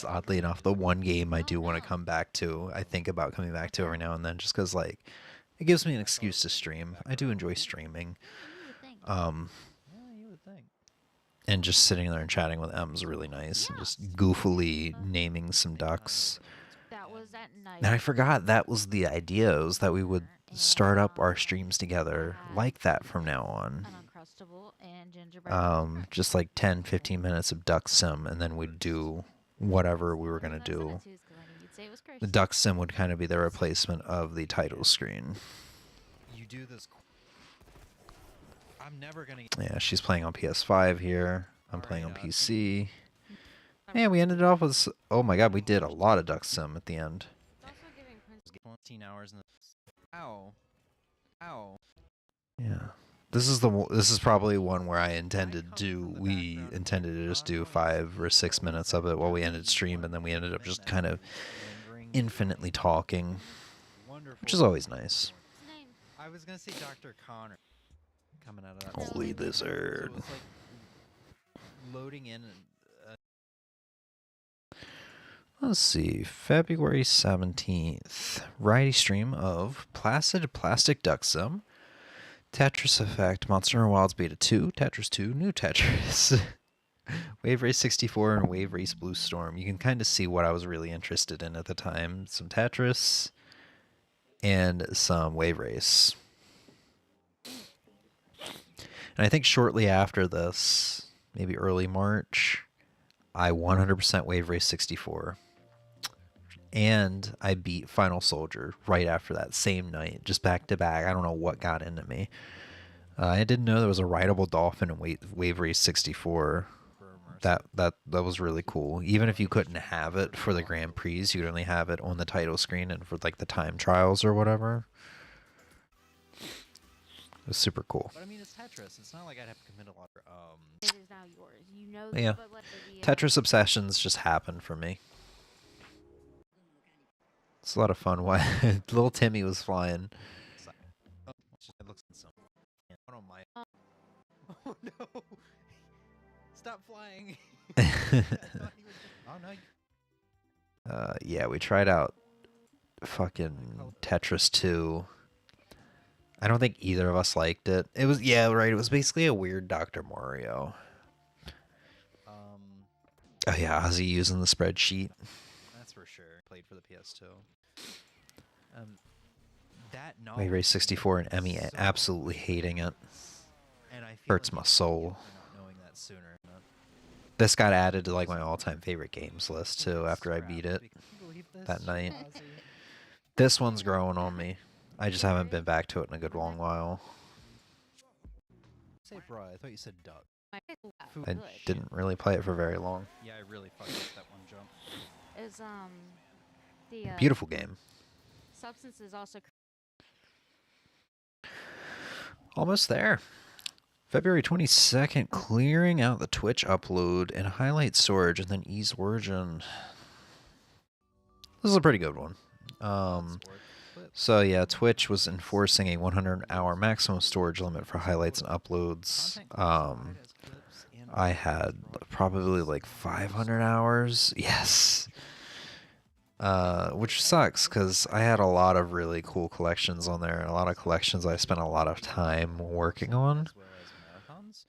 oddly enough, the one game I do want to come back to. I think about coming back to every now and then, just because like it gives me an excuse to stream. I do enjoy streaming. And just sitting there and chatting with Em is really nice. And just goofily naming some ducks. And I forgot that was the idea, was that we would start up our streams together like that from now on. Just like 10-15 minutes of Duck Sim, and then we'd do whatever we were going to do. The Duck Sim would kind of be the replacement of the title screen. You do this. I'm never gonna. Yeah, she's playing on PS5 here. I'm playing on PC. Yeah, we ended off with. Oh my god, we did a lot of Duck Sim at the end. It's also giving Prince 15 hours in the. Ow. Ow. Yeah. This is probably one where we intended to just do 5 or 6 minutes of it while we ended stream, and then we ended up just kind of infinitely talking, which is always nice. his name. I was gonna say Dr. Connor coming out of that. Holy lizard. So it's like loading in. Let's see, February 17th, variety stream of Placid Plastic Duck Sim, Tetris Effect, Monster Hunter Wilds Beta 2, Tetris 2, New Tetris, Wave Race 64, and Wave Race Blue Storm. You can kind of see what I was really interested in at the time. Some Tetris and some Wave Race. And I think shortly after this, maybe early March, I 100% Wave Race 64. And I beat Final Soldier right after that same night, just back to back. I don't know what got into me. I didn't know there was a rideable dolphin in Wave Race 64. That was really cool. Even if you couldn't have it for the Grand Prix, you could only have it on the title screen and for like the time trials or whatever. It was super cool. But I mean, it's Tetris. It's not like I'd have to commit a lot. It is now yours. You know. Yeah. But let the, Tetris obsessions just happen for me. It's a lot of fun. Why little Timmy was flying. It looks some. Oh my. Oh no! Stop flying. Oh no. Yeah, we tried out fucking Tetris 2. I don't think either of us liked it. It was, yeah, right. It was basically a weird Dr. Mario. Oh yeah, Ozzy using the spreadsheet. That's for sure. Played for the PS2. Wave Race 64 and Emmy absolutely hating it. And I feel Hurts my soul. not knowing that sooner. This got added to like my all-time favorite games list too after I beat it that night. This one's growing on me. I just haven't been back to it in a good long while. Say bro, I thought you said duck. I didn't really play it for very long. Yeah, I really fucked up that one jump. Is the Beautiful game. substance is also Almost there. February 22nd, clearing out the Twitch upload and highlight storage and then ease origin. This is a pretty good one. So yeah, Twitch was enforcing a 100-hour maximum storage limit for highlights and uploads. I had probably like 500 hours. Yes. Which sucks because I had a lot of really cool collections on there, and a lot of collections I spent a lot of time working on. As well as marathons.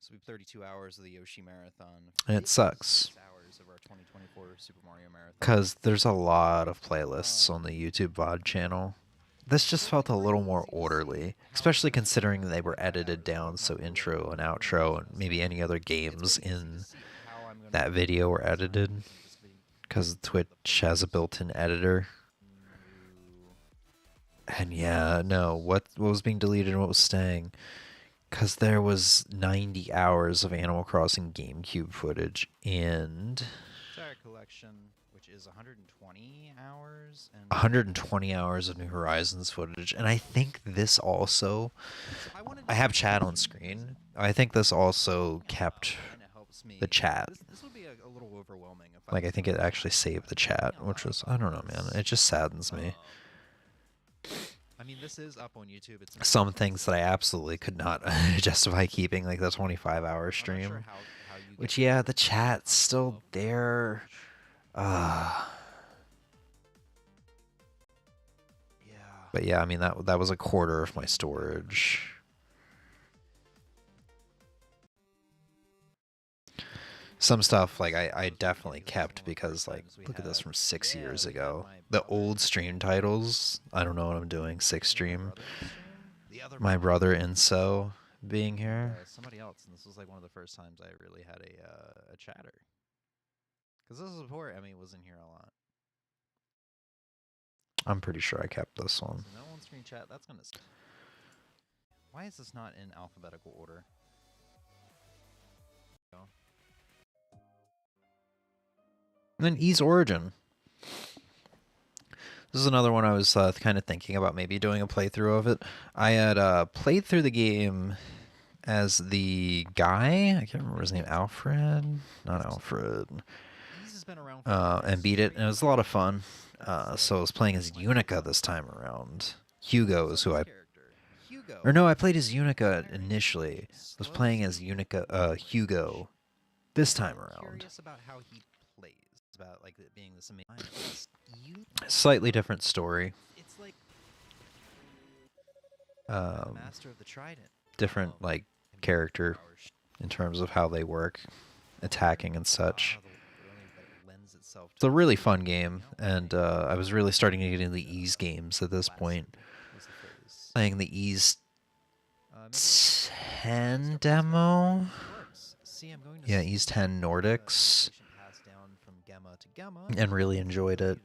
So we have 32 hours of the Yoshi Marathon. And it sucks. 6 hours of our 2024 Super Mario Marathon. Because there's a lot of playlists on the YouTube VOD channel. This just felt a little more orderly, especially considering they were edited down so intro and outro and maybe any other games in that video were edited. Because Twitch has a built-in editor. And yeah, no, what was being deleted and what was staying? Because there was 90 hours of Animal Crossing GameCube footage and Entire collection, which is 120 hours. And 120 hours of New Horizons footage. And I think this also, I have chat on screen. I think this also kept the chat. This would be a little overwhelming. If Like, I think it actually saved the chat, which was, I don't know, man. It just saddens me. I mean, this is up on YouTube. It's Some things that I absolutely could not justify keeping, like the 25-hour stream. Which, yeah, the chat's still there. Yeah. But yeah, I mean, that was a quarter of my storage. Some stuff, like, I definitely kept because, like, look at this from 6 years ago. The old stream titles, I don't know what I'm doing, 6 stream. My brother Inso being here. Somebody else, and this was like one of the first times I really had a chatter. Because this is before Emmy was in here a lot. I'm pretty sure I kept this one. So no on-screen chat, that's gonna. Why is this not in alphabetical order? And then Ease Origin. This is another one I was kind of thinking about maybe doing a playthrough of it. I had played through the game as the guy. I can't remember his name. Alfred? Not Alfred. And beat it, and it was a lot of fun. So I was playing as Unica this time around. Hugo is who I... Or no, I played as Unica initially. I was playing as Hugo this time around. About how he plays. About like it being this amazing. Slightly different story. It's like Master of the Trident. Different like character in terms of how they work, attacking and such. It's a really fun game, and I was really starting to get into the Ease games at this point. Playing the Ease 10 demo. Yeah, Ease 10 Nordics. And really enjoyed it.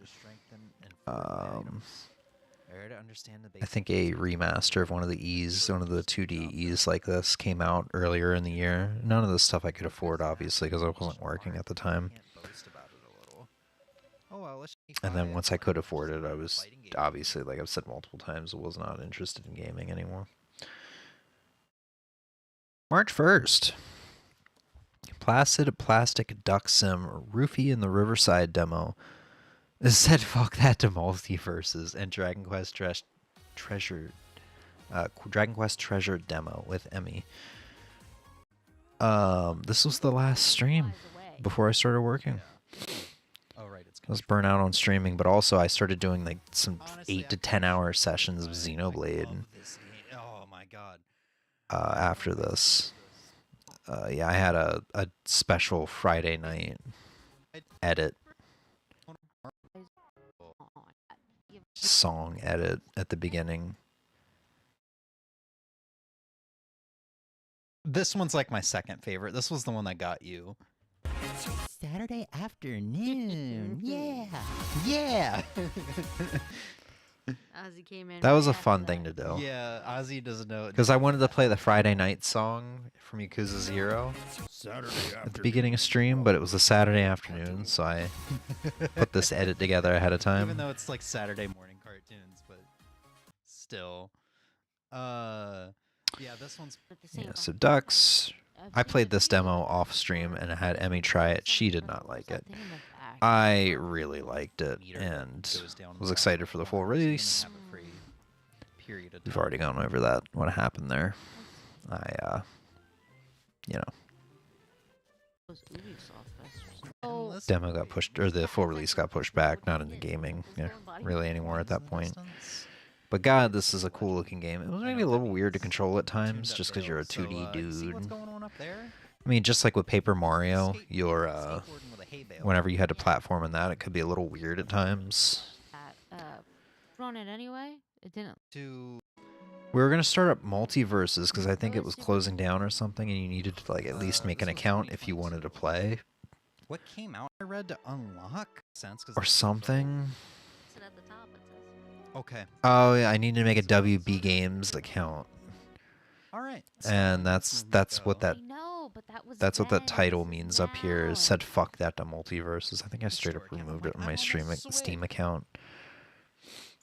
I think a remaster of one of the E's, one of the 2D E's like this came out earlier in the year. None of this stuff I could afford, obviously, because I wasn't working at the time. And then once I could afford it, I was obviously, like I've said multiple times, I was not interested in gaming anymore. March 1st. Placid Plastic Duck Sim Roofie in the Riverside demo. It said fuck that to multiverses and Dragon Quest Treasure demo with Emmy. This was the last stream before I started working. I was burnt out on streaming, but also I started doing like some 8 to 10 hour sessions of Xenoblade. Oh my god. After this. Yeah, I had a special Friday night edit. Song edit at the beginning. This one's like my second favorite. This was the one that got you. Saturday afternoon. Yeah. Yeah. Ozzy came in. That was right a fun after thing to that. do. Yeah, Ozzy doesn't know it. Because I wanted to play the Friday night song from Yakuza 0 at the beginning of stream, but it was a Saturday afternoon, so I put this edit together ahead of time. Even though it's like Saturday morning cartoons, but still. Yeah, this one's At the same Yeah, time. so Ducks, I played this demo off stream and I had Emmy try it. She did not like it. Something in the back. I really liked it and goes down was the excited for the full release. have a free period of We've time. already gone over that, what happened there. You know, Those Ubisoft fests or something. Oh, demo got pushed, or the full release got pushed back, not into gaming really anymore at that point. But God, this is a cool looking game. It was maybe a little weird to control at times, just because you're a 2D dude. What's going on up there? I mean, just like with Paper Mario, you're, whenever you had to platform in that, it could be a little weird at times. run it anyway. It didn't. We were going to start up multiverses, because I think it was closing down or something, and you needed to, like, at least make an account if you wanted to play. What came out? I read to unlock sense Or something. Sit at the top. It says. Okay. Oh, yeah, I needed to make a WB Games account. All right. And that's what that I know, but that was. That's what that then, title this is means up here. now. Is said fuck that to multiverses. I think I straight up removed it from my Steam account.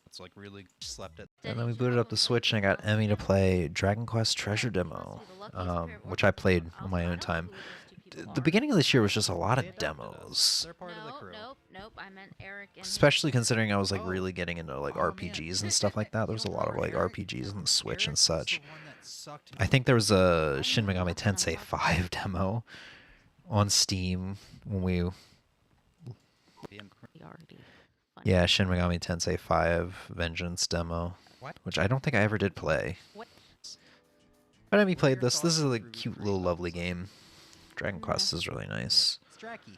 It's like really slept it. And then we booted up the Switch and I got Emmy to play Dragon Quest Treasure Demo, which I played on my own time. The beginning of this year was just a lot of demos, They're part of the crew. Nope. I meant Eric and. especially considering I was like really getting into like RPGs and stuff like that. There was a lot of like RPGs on the Switch and such. I think there was a Shin Megami Tensei 5 demo on Steam when we Already. Yeah, Shin Megami Tensei 5 Vengeance demo, which I don't think I ever did play. But Emmy played this. This is a cute little lovely game. Dragon Quest is really nice. Jackie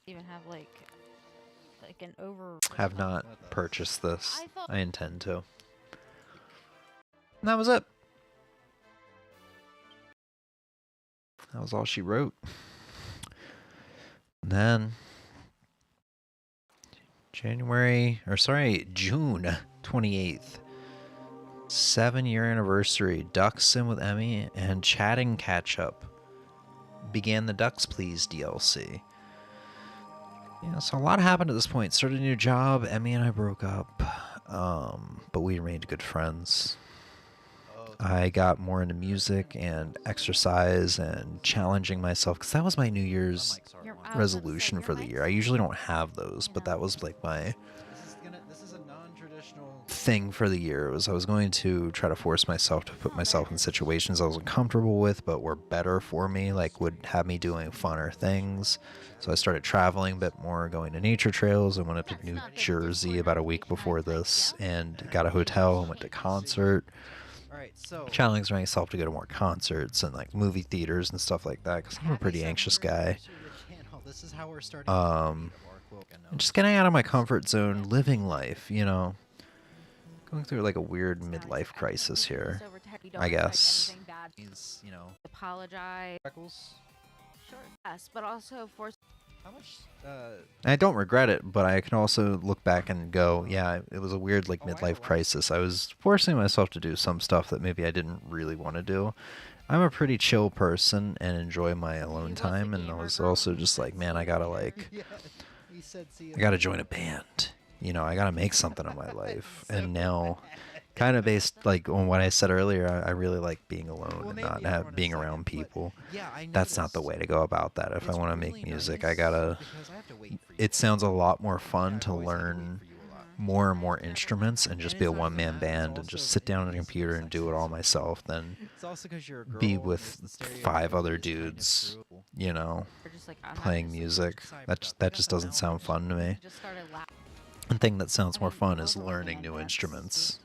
even have like an over. Have not purchased this. I thought- I intend to. And that was it. That was all she wrote. And then June 28th. 7-year anniversary, Ducks Sim with Emmy, and Chatting Catch Up. Began the Ducks Please DLC. Yeah, so a lot happened at this point. Started a new job, Emmy and I broke up, but we remained good friends. I got more into music and exercise and challenging myself, because that was my New Year's resolution for the year. I usually don't have those, but that was like my thing for the year. I was going to try to force myself to put myself in situations I was uncomfortable with but were better for me, like would have me doing funner things. So I started traveling a bit more, going to nature trails. I went up to New Jersey about a week before this and got a hotel and went to concert. Challenging myself to go to more concerts and like movie theaters and stuff like that, because I'm a pretty anxious guy. Just getting out of my comfort zone, living life, you know. Going through like a weird midlife crisis here, I guess. You know, apologize. Sure. Yes, but also for How much? I don't regret it, but I can also look back and go, yeah, it was a weird like midlife crisis. I was forcing myself to do some stuff that maybe I didn't really want to do. I'm a pretty chill person and enjoy my alone time, and I was also just like, man, I gotta join a band. You know, I gotta make something of my life. And now, kind of based like on what I said earlier, I really like being alone and not being around people. That's not the way to go about that. If I want to make music, I gotta. It sounds a lot more fun to learn more and more instruments and just be a one-man band and just sit down on a computer and do it all myself than be with 5 other dudes, you know, playing music. That just doesn't sound fun to me. One thing that sounds more fun is learning new instruments.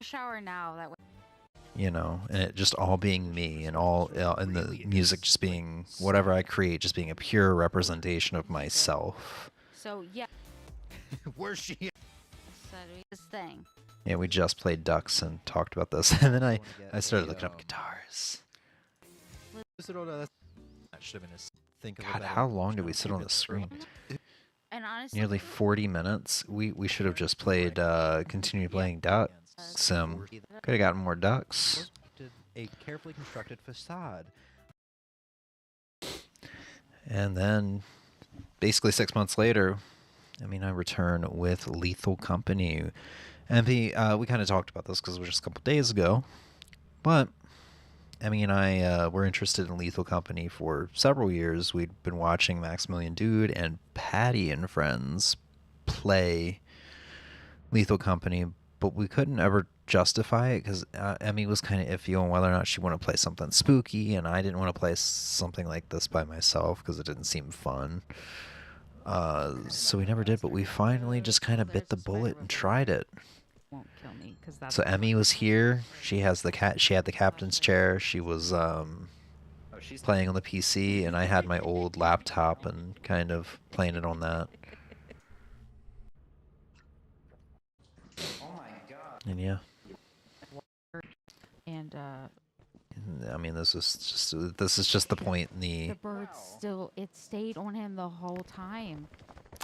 shower now that way. You know, and it just all being me, and all and the music just being whatever I create, just being a pure representation of myself. So yeah. Where's she? So this thing. Yeah, we just played Ducks and talked about this, and then I started looking up guitars. God, how long did we sit on the screen? And honestly, Nearly 40 minutes. We should have just played, continued playing Duck Sim. Could have gotten more ducks. A carefully constructed facade. And then, basically 6 months later, I return with Lethal Company. And we kind of talked about this because it was just a couple days ago. But Emmy and I were interested in Lethal Company for several years. We'd been watching Maximilian Dude and Patty and friends play Lethal Company, but we couldn't ever justify it because Emmy was kind of iffy on whether or not she wanted to play something spooky, and I didn't want to play something like this by myself because it didn't seem fun. So we never did, but we finally just kind of bit the bullet and tried it. Won't kill me, 'cause that's So Emmy was here. She had the captain's chair. She was playing on the PC, and I had my old laptop and kind of playing it on that. Oh my god. And yeah. and This is just the point in the bird still it stayed on him the whole time.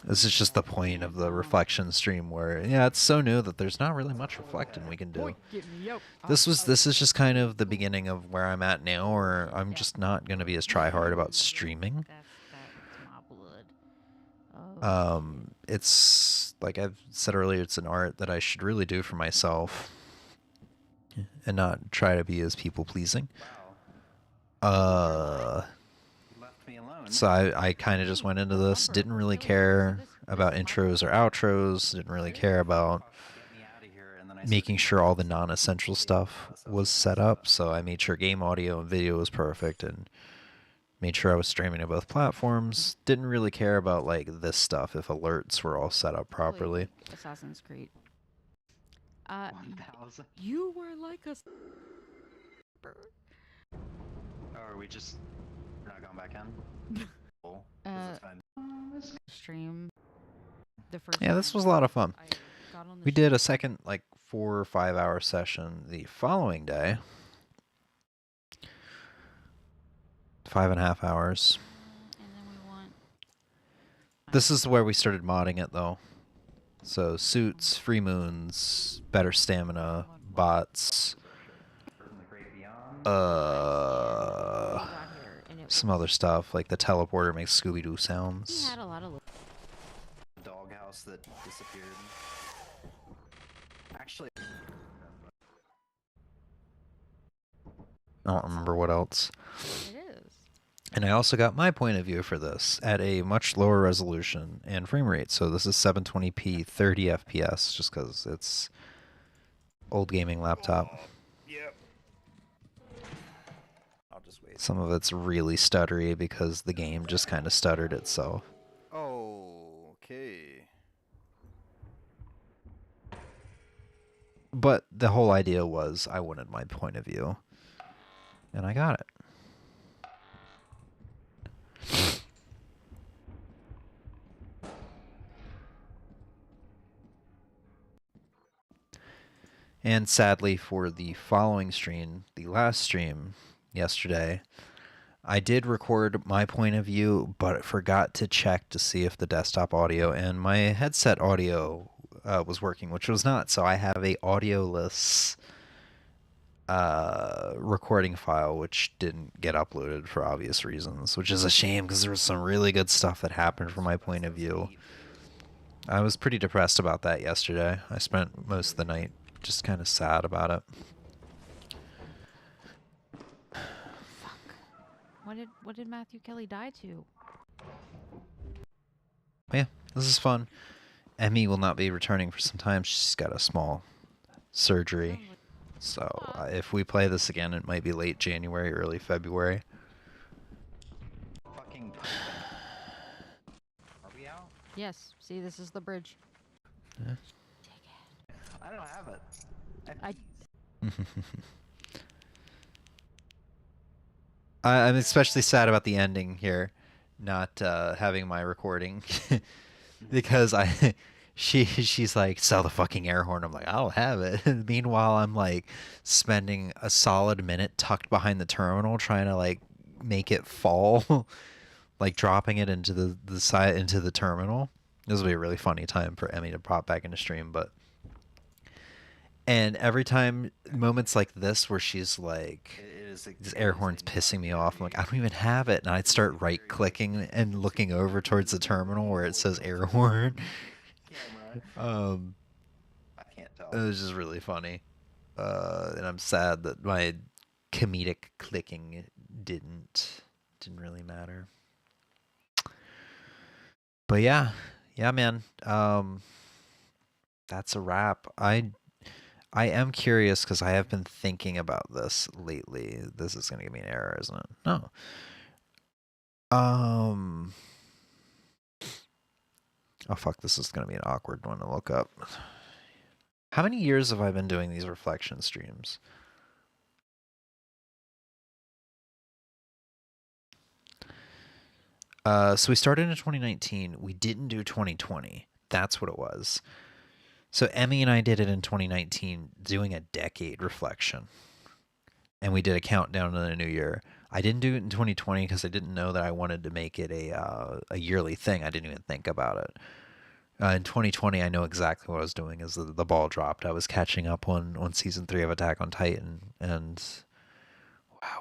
This is just the point of the reflection stream where, yeah, it's so new that there's not really much reflecting we can do. This is just kind of the beginning of where I'm at now, or I'm just not going to be as try hard about streaming. That's my blood. It's like I've said earlier, it's an art that I should really do for myself and not try to be as people pleasing. So I kind of just went into this, didn't really care about intros or outros, didn't really care about making sure all the non-essential stuff was set up. So I made sure game audio and video was perfect and made sure I was streaming to both platforms. Didn't really care about like this stuff if alerts were all set up properly. Assassin's Creed. You were like a. Are we just not going back in? Stream. The first. Yeah, this was a lot of fun. I got on the We did a second like 4 or 5 hour session the following day. 5.5 hours. And then we want. This is where we started modding it though. So suits, free moons, better stamina, bots, some other stuff like the teleporter makes Scooby-Doo He sounds. had a lot of. Doghouse that disappeared. Actually, I don't remember what else. It is. And I also got my point of view for this at a much lower resolution and frame rate. So this is 720p 30 FPS just because it's old gaming laptop. Yep. I'll just wait. Some of it's really stuttery because the game just kind of stuttered itself. Okay. But the whole idea was I wanted my point of view. And I got it. And sadly for the following stream, the last stream yesterday, I did record my point of view, but forgot to check to see if the desktop audio and my headset audio was working, which was not. So I have a audioless recording file, which didn't get uploaded for obvious reasons, which is a shame because there was some really good stuff that happened from my point of view. I was pretty depressed about that yesterday. I spent most of the night just kind of sad about it. What did Matthew Kelly die to? Yeah, this is fun. Emmy will not be returning for some time. She's got a small surgery. So if we play this again, it might be late January, early February. fucking. Are we out? Yes. See, this is the bridge. Yeah. Take it. I don't have it. I'm especially sad about the ending here, not having my recording, because she's like, sell the fucking air horn. I'm like, I'll have it. Meanwhile, I'm like spending a solid minute tucked behind the terminal trying to like make it fall, like dropping it into the side into the terminal. This will be a really funny time for Emmy to pop back into stream, but. And every time, moments like this where she's like, this air horn's pissing me off. I'm like, I don't even have it. And I'd start right-clicking and looking over towards the terminal where it says air horn. I can't tell. It was just really funny. And I'm sad that my comedic clicking didn't really matter. But yeah, man. That's a wrap. I am curious because I have been thinking about this lately. This is going to give me an error, isn't it? No. Oh fuck, this is going to be an awkward one to look up. How many years have I been doing these reflection streams? So we started in 2019. We didn't do 2020. That's what it was. So Emmy and I did it in 2019, doing a decade reflection. And we did a countdown to the new year. I didn't do it in 2020 because I didn't know that I wanted to make it a yearly thing. I didn't even think about it. In 2020, I know exactly what I was doing as the ball dropped. I was catching up on Season 3 of Attack on Titan and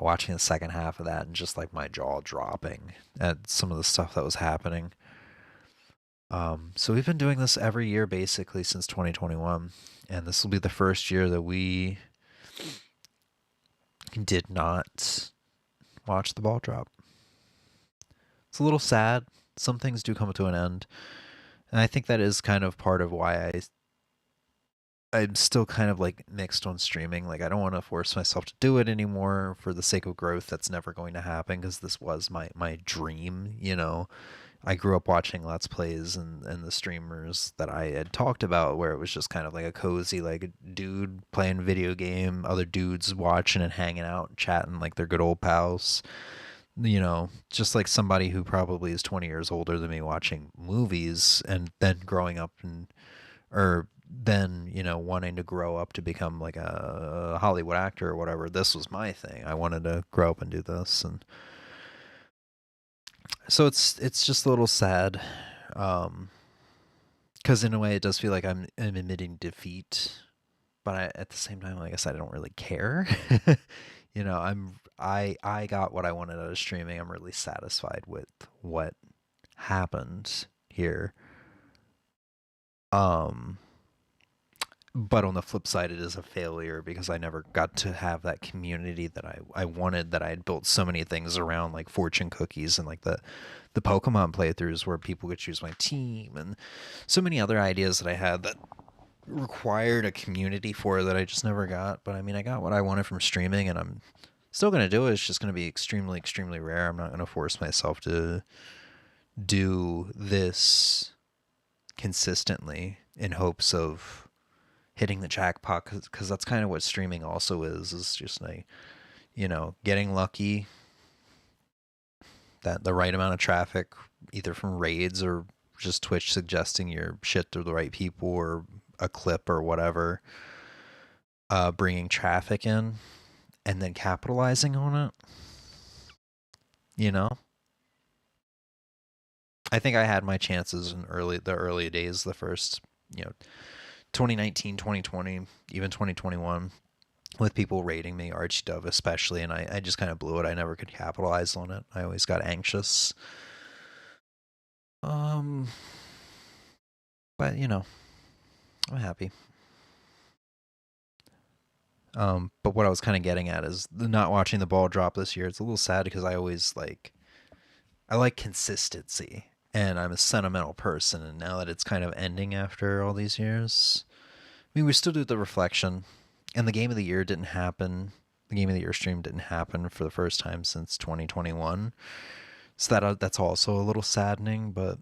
watching the second half of that and just like my jaw dropping at some of the stuff that was happening. So we've been doing this every year basically since 2021, and this will be the first year that we did not watch the ball drop. It's a little sad. Some things do come to an end, and I think that is kind of part of why I'm still kind of like mixed on streaming. Like I don't want to force myself to do it anymore for the sake of growth. That's never going to happen because this was my dream, you know. I grew up watching Let's Plays and the streamers that I had talked about where it was just kind of like a cozy, like a dude playing video game, other dudes watching and hanging out and chatting like they're good old pals. You know, just like somebody who probably is 20 years older than me watching movies and then growing up or then, you know, wanting to grow up to become like a Hollywood actor or whatever. This was my thing. I wanted to grow up and do this, and so it's just a little sad, because in a way it does feel like I'm admitting defeat but at the same time, like I said, I don't really care. You know, I got what I wanted out of streaming. I'm really satisfied with what happened here. But on the flip side, it is a failure because I never got to have that community that I wanted, that I had built so many things around, like fortune cookies and like the Pokemon playthroughs where people could choose my team, and so many other ideas that I had that required a community for that I just never got. But I mean, I got what I wanted from streaming, and I'm still going to do it. It's just going to be extremely, extremely rare. I'm not going to force myself to do this consistently in hopes of hitting the jackpot, because that's kind of what streaming also is just like, you know, getting lucky, that the right amount of traffic, either from raids or just Twitch suggesting your shit to the right people, or a clip or whatever, bringing traffic in and then capitalizing on it. You know, I think I had my chances in the early days, the first, 2019, 2020, even 2021, with people rating me, Archie especially, and I just kind of blew it. I never could capitalize on it. I always got anxious. But I'm happy. But what I was kind of getting at is not watching the ball drop this year. It's a little sad because I like consistency, and I'm a sentimental person, and now that it's kind of ending after all these years, I mean, we still do the reflection, and the Game of the Year didn't happen. The Game of the Year stream didn't happen for the first time since 2021, so that's also a little saddening. But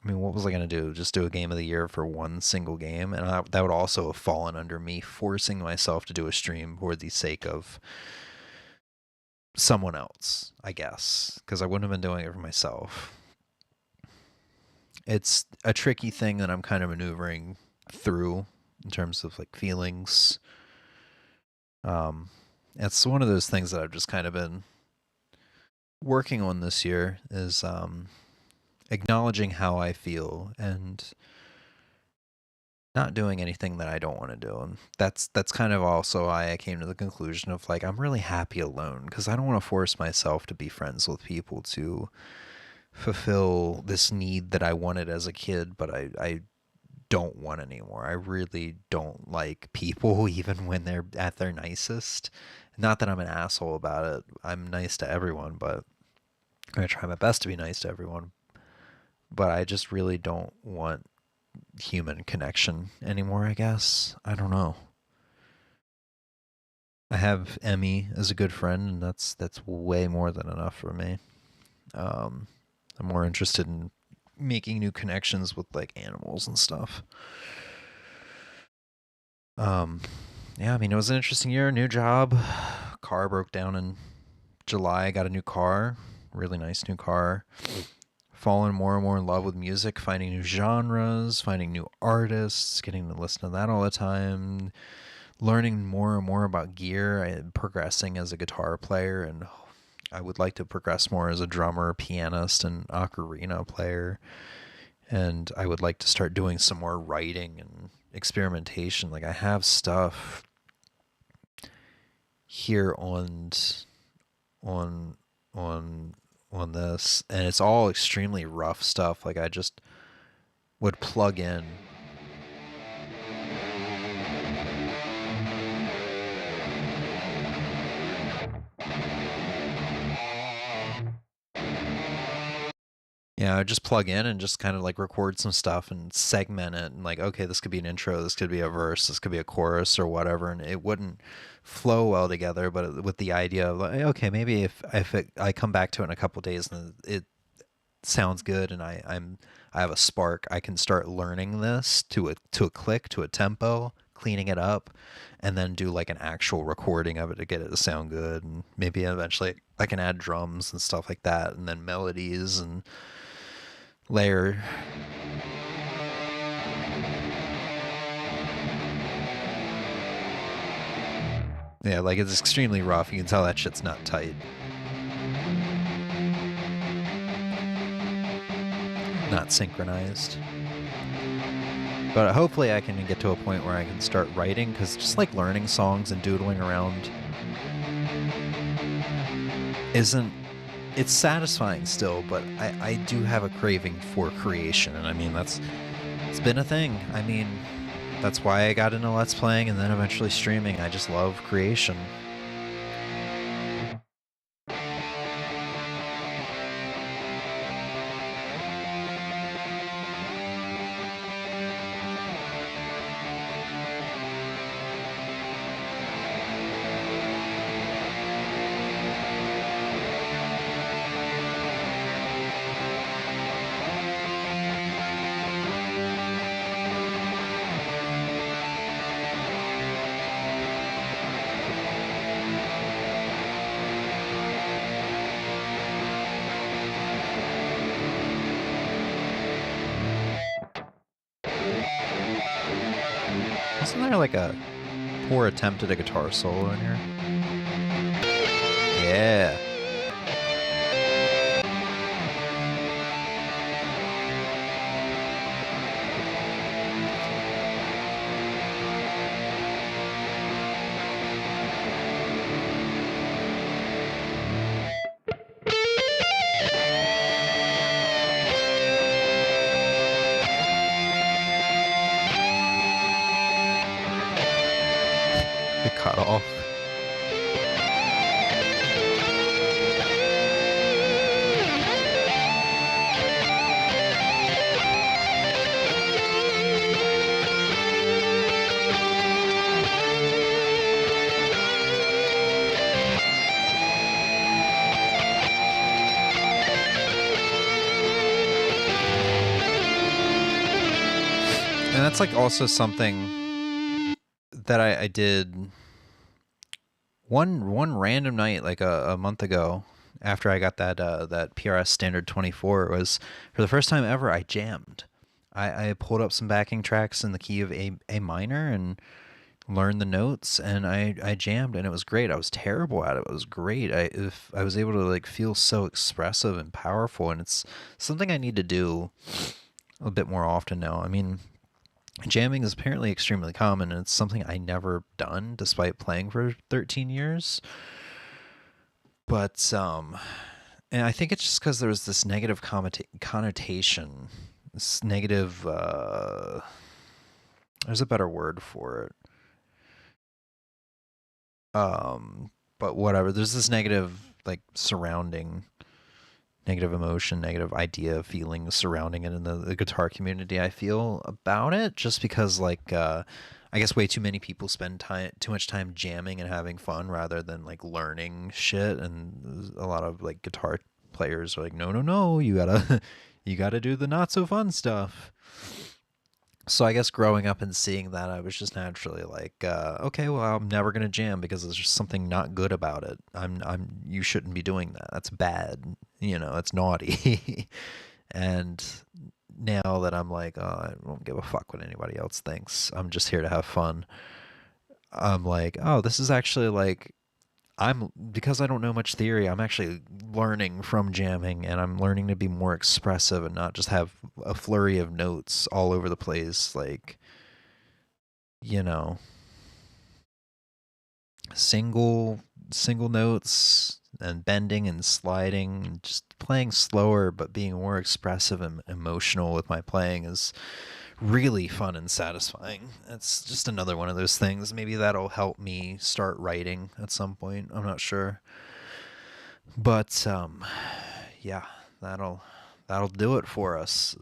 I mean, what was I going to do? Just do a Game of the Year for one single game? And that would also have fallen under me forcing myself to do a stream for the sake of someone else, I guess, because I wouldn't have been doing it for myself. It's a tricky thing that I'm kind of maneuvering through in terms of like feelings. It's one of those things that I've just kind of been working on this year, is acknowledging how I feel and not doing anything that I don't want to do. And that's kind of also why I came to the conclusion of like, I'm really happy alone, because I don't want to force myself to be friends with people to fulfill this need that I wanted as a kid, but I don't want anymore. I really don't like people even when they're at their nicest. Not that I'm an asshole about it. I'm nice to everyone, but I'm going to try my best to be nice to everyone. But I just really don't want human connection anymore, I guess. I don't know. I have Emmy as a good friend, and that's way more than enough for me. I'm more interested in making new connections with like animals and stuff. Yeah, I mean, it was an interesting year, new job. Car broke down in July. I got a new car, really nice new car. Fallen more and more in love with music, finding new genres, finding new artists, getting to listen to that all the time, learning more and more about gear, progressing as a guitar player, and I would like to progress more as a drummer, pianist, and ocarina player. And I would like to start doing some more writing and experimentation. Like, I have stuff here on this, and it's all extremely rough stuff. Like, I just would plug in I'd just plug in and just kind of like record some stuff and segment it, and like, okay, this could be an intro, this could be a verse, this could be a chorus or whatever, and it wouldn't flow well together. But with the idea of like, okay, maybe if I come back to it in a couple of days and it sounds good and I have a spark, I can start learning this to a click, to a tempo, cleaning it up, and then do like an actual recording of it to get it to sound good. And maybe eventually I can add drums and stuff like that, and then melodies and layer. Yeah, like, it's extremely rough. You can tell that shit's not tight. Not synchronized. But hopefully I can get to a point where I can start writing, because just like learning songs and doodling around it's satisfying still, but I do have a craving for creation, and I mean, it's been a thing. I mean, that's why I got into Let's Playing and then eventually streaming. I just love creation. Isn't there like a poor attempt at a guitar solo in here? Yeah. It cut off. And that's like also something that I did one random night, like a month ago, after I got that PRS Standard 24. It was for the first time ever I jammed. I pulled up some backing tracks in the key of A minor and learned the notes, and I jammed, and it was great. I was terrible at it. It was great. I was able to like feel so expressive and powerful, and it's something I need to do a bit more often now. I mean, jamming is apparently extremely common, and it's something I never done despite playing for 13 years. But and I think it's just because there was this negative connotation, this negative there's a better word for it. But whatever, there's this negative like surrounding, negative emotion, negative idea, feeling surrounding it in the guitar community. I feel about it just because like I guess way too many people spend too much time jamming and having fun rather than like learning shit, and a lot of like guitar players are like, no, you gotta do the not so fun stuff. So I guess growing up and seeing that, I was just naturally like, okay, well, I'm never gonna jam because there's just something not good about it. You shouldn't be doing that. That's bad. You know, it's naughty. And now that I'm like, oh, I don't give a fuck what anybody else thinks. I'm just here to have fun. I'm like, oh, this is actually like, because I don't know much theory, I'm actually learning from jamming, and I'm learning to be more expressive and not just have a flurry of notes all over the place, like, you know, single notes and bending and sliding, and just playing slower but being more expressive and emotional with my playing is really fun and satisfying. It's just another one of those things. Maybe that'll help me start writing at some point. I'm not sure. But yeah, that'll do it for us.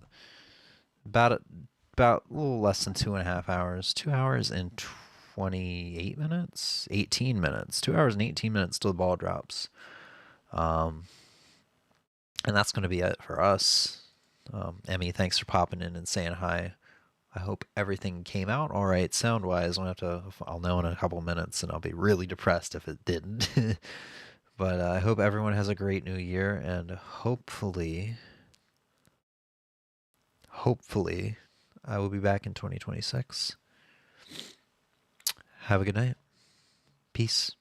About a little less than 2.5 hours. 2 hours and 28 minutes? 18 minutes. 2 hours and 18 minutes till the ball drops. And that's going to be it for us. Emmy, thanks for popping in and saying hi. I hope everything came out all right sound-wise. I'll know in a couple minutes, and I'll be really depressed if it didn't. But I hope everyone has a great new year, and hopefully, I will be back in 2026. Have a good night. Peace.